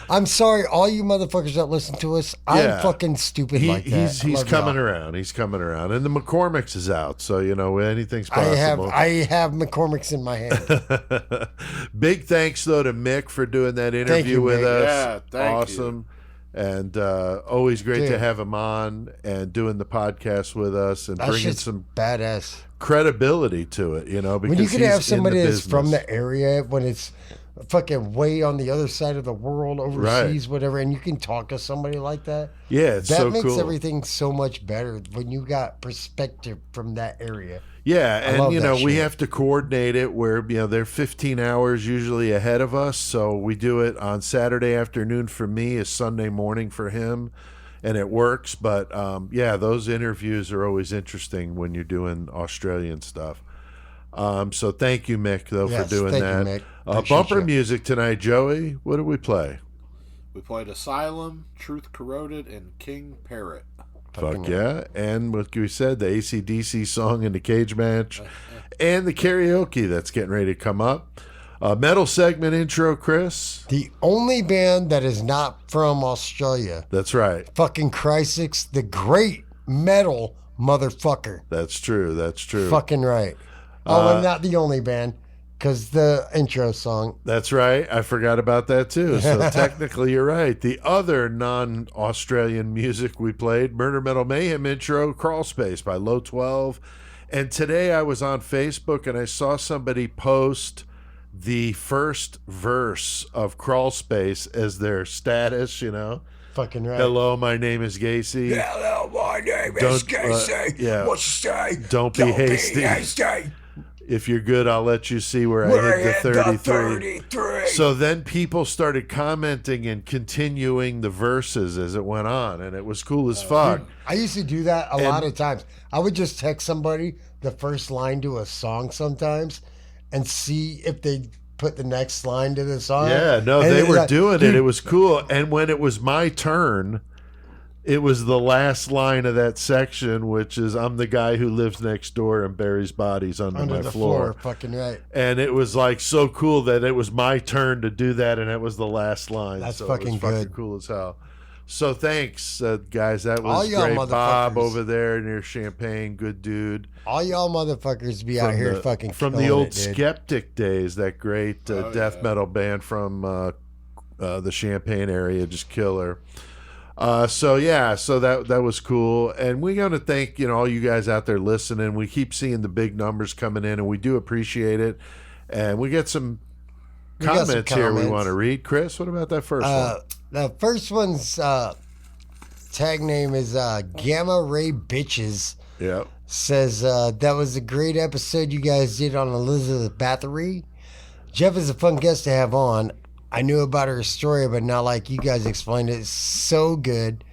I'm sorry, all you motherfuckers that listen to us. I'm fucking stupid like that. He's coming around. He's coming around. And the McCormick's is out. So, anything's possible. I have McCormick's in my hand. Big thanks, though, to Mick for doing that interview with Mick. us. Yeah, thank awesome. And always great to have him on and doing the podcast with us and bringing some badass credibility to it, because when you could have somebody that's business. from the area, when it's fucking way on the other side of the world, overseas, whatever, and you can talk to somebody like that. Yeah, it's so makes cool. everything so much better when you got perspective from that area. Yeah, and you know, we shit. have to coordinate it where, you know, they're 15 hours usually ahead of us, so we do it on Saturday afternoon for me, is Sunday morning for him, and it works. But yeah, those interviews are always interesting when you're doing Australian stuff. So thank you, Mick, though, for doing that. You, Mick. Bumper music tonight, Joey. What did we play? We played Asylum, Truth Corroded, and King Parrot. Fuck yeah. And what we said, the AC/DC song in the cage match and the karaoke that's getting ready to come up. Metal segment intro, Chris. The only band that is not from Australia. That's right. Fucking Chrysix, the great metal motherfucker. That's true. That's true. Fucking right. Oh, and not the only band, because the intro song. That's right. I forgot about that too. So technically, you're right. The other non-Australian music we played, Murder Metal Mayhem intro, Crawl Space by Low 12. And today I was on Facebook and I saw somebody post the first verse of Crawl Space as their status, you know. Fucking right. Hello, my name is Gacy. Hello, my name is Casey. Yeah. What you say? Don't be hasty. If you're good, I'll let you see where I hit the 33. So then people started commenting and continuing the verses as it went on, and it was cool as fuck. I used to do that a lot of times. I would just text somebody the first line to a song sometimes and see if they put the next line to the song. Yeah, no, and they were like, doing it. It was cool. And when it was my turn, it was the last line of that section, which is, I'm the guy who lives next door and buries bodies under my the floor. Fucking right. And it was like so cool that it was my turn to do that, and it was the last line. That's so fucking it was fucking good. cool as hell. So thanks, guys. That All was y'all great. Bob motherfuckers. over there near Champaign, good dude. All y'all motherfuckers be out here fucking from killing the old it, dude. Skeptic days, that great death metal band from the Champaign area, just killer. So that was cool, and we're going to thank all you guys out there listening. We keep seeing the big numbers coming in, and we do appreciate it. And we get some comments here we want to read. Chris, what about that first one? The first one's tag name is Gamma Ray Bitches. Yep. Says that was a great episode you guys did on Elizabeth Bathory. Jeff is a fun guest to have on. I knew about her story, but not like you guys explained it. It's so good.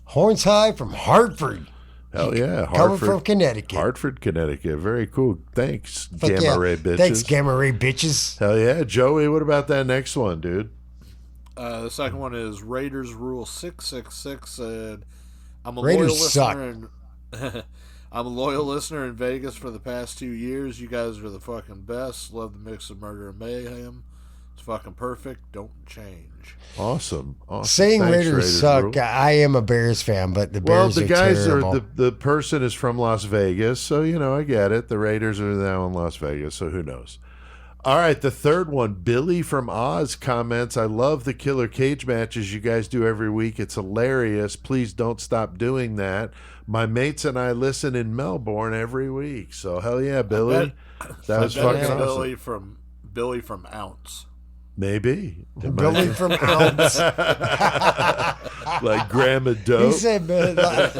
Horns High from Hartford. Hell yeah. Coming from Connecticut. Hartford, Connecticut. Very cool. Thanks, Fuck Gamma Ray Bitches. Thanks, Gamma Ray Bitches. Hell yeah. Joey, what about that next one, dude? The second one is Raiders Rule 666. Said, I'm a Raiders loyal suck. listener. I'm a loyal listener in Vegas for the past 2 years. You guys are the fucking best. Love the mix of murder and mayhem. It's fucking perfect. Don't change. Awesome. Saying Thanks, Raiders suck. Rule. I am a Bears fan, but the Bears the guys terrible. are the person is from Las Vegas, so I get it. The Raiders are now in Las Vegas, so who knows? All right, the third one, Billy from Oz comments, I love the killer cage matches you guys do every week. It's hilarious. Please don't stop doing that. My mates and I listen in Melbourne every week. So hell yeah, Billy. That was fucking awesome. Billy from Ounce. Maybe. Billy from Ounce. Like Grandma Dope. He said, my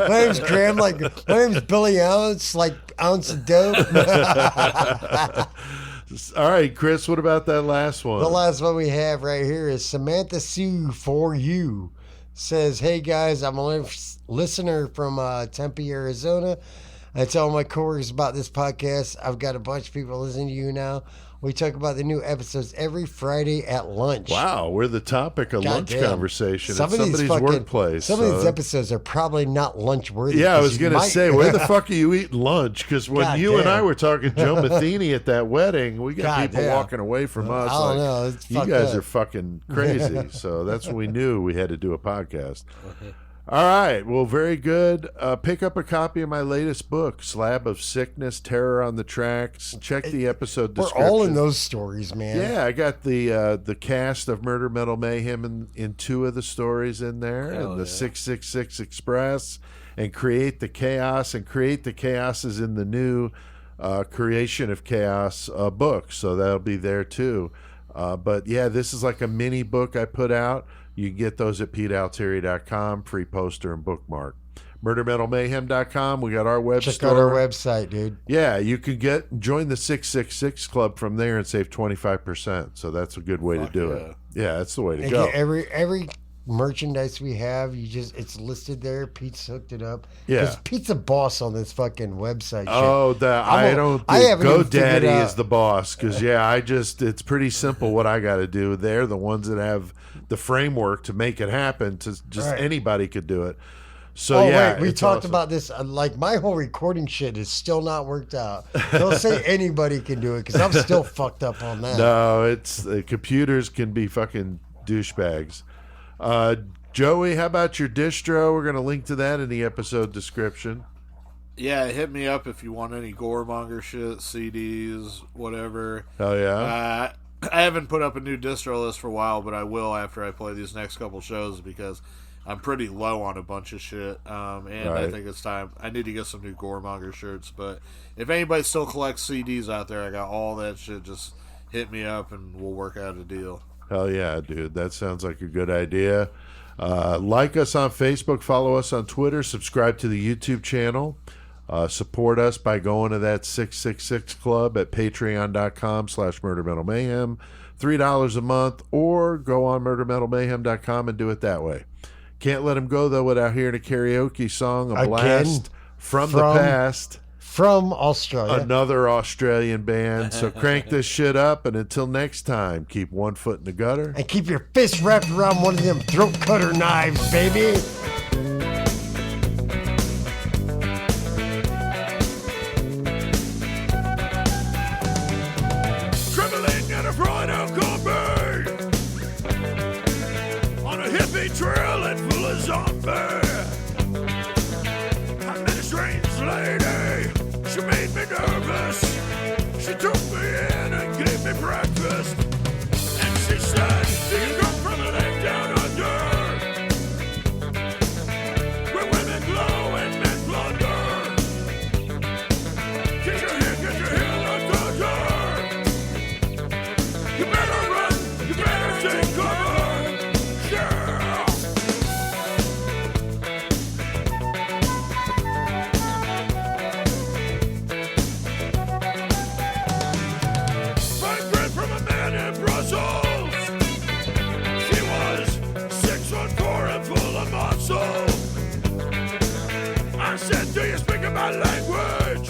name's Graham, my name's Billy Ounce, like ounce of dope. All right, Chris, what about that last one? The last one we have right here is Samantha Sue for you. Says, hey guys, I'm a listener from Tempe, Arizona. I tell my coworkers about this podcast. I've got a bunch of people listening to you now. We talk about the new episodes every Friday at lunch. Wow, we're the topic of lunch conversation at somebody's workplace. Some of these episodes are probably not lunch worthy. Yeah, I was going to say, where the fuck are you eating lunch? Because when and I were talking Joe Matheny at that wedding, we got people walking away from us. I don't know. You guys are fucking crazy. So that's when we knew we had to do a podcast. All right. Well, very good. Pick up a copy of my latest book, Slab of Sickness, Terror on the Tracks. Check the episode description. We're all in those stories, man. Yeah, I got the cast of Murder Metal Mayhem in two of the stories in there, and the 666 Express, and Create the Chaos, and Create the Chaos is in the new Creation of Chaos book, so that'll be there too. But yeah, this is like a mini book I put out. You can get those at PeteAltieri.com, free poster and bookmark. MurderMetalMayhem.com. We got our web Check store. out our website, dude. Yeah, you could join the 666 Club from there and save 25%. So that's a good way to do it. Yeah, that's the way to And go. Every merchandise we have, it's listed there. Pete's hooked it up. Yeah. Because Pete's a boss on this fucking website. Oh, shit. I haven't even GoDaddy is the boss because it's pretty simple what I got to do. They're the ones that have the framework to make it happen. Anybody could do it. So wait, we talked about this. Like my whole recording shit is still not worked out. Don't say anybody can do it because I'm still fucked up on that. No, it's computers can be fucking douchebags. Joey, how about your distro? We're going to link to that in the episode description. Yeah, hit me up if you want any goremonger shit, CDs, whatever. Hell yeah. I haven't put up a new distro list for a while, but I will after I play these next couple shows because I'm pretty low on a bunch of shit. I think it's time. I need to get some new goremonger shirts. But if anybody still collects CDs out there, I got all that shit. Just hit me up and we'll work out a deal. Hell yeah, dude. That sounds like a good idea. Like us on Facebook, follow us on Twitter, subscribe to the YouTube channel. Support us by going to that 666 Club at patreon.com/murdermetalmayhem. $3 a month, or go on murdermetalmayhem.com and do it that way. Can't let him go, though, without hearing a karaoke song, a blast from the past. From Australia. Another Australian band. So crank this shit up, and until next time, keep one foot in the gutter. And keep your fist wrapped around one of them throat cutter knives, baby. Trembling at a fried out combi on a hippie trail and full of zombies. I met a strange lady. She made me nervous. She took me in and gave me breakfast. And she said, do you come from the land down under? Where women glow and men plunder. Get your heel, the doctor. You better run, you better take cover. Yeah. From a man in Brussels. She was 6'4" and full of muscle. I said, do you speak my language?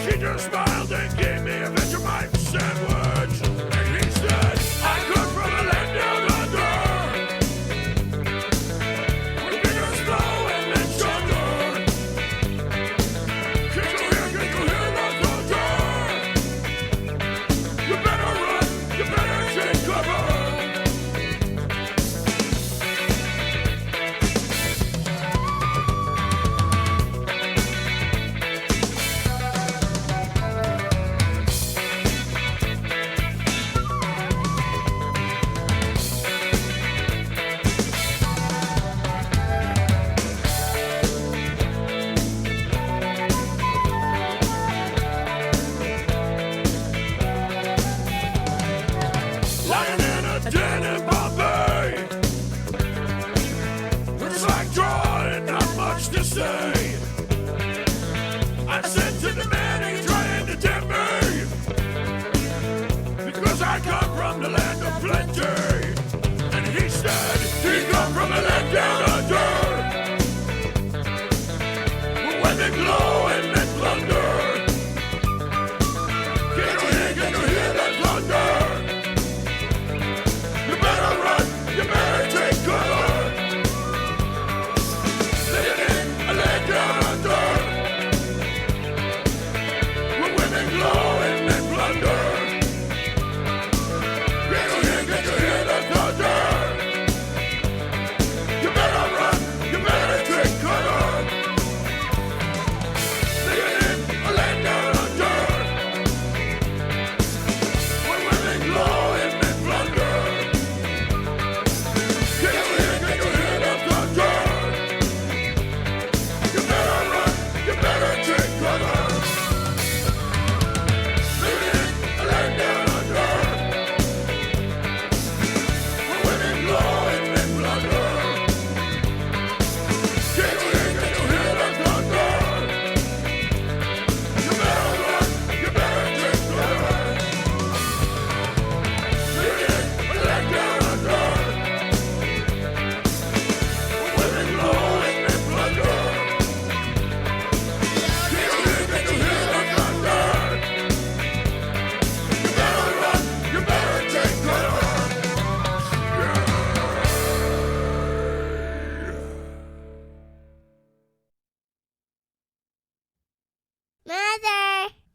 She just smiled and gave me a Vegemite sandwich. And he said, I come from a land down under. With bigger snow and men sugar. Get you here, the thunder. You better run, you better take cover.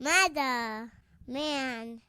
Mother, man.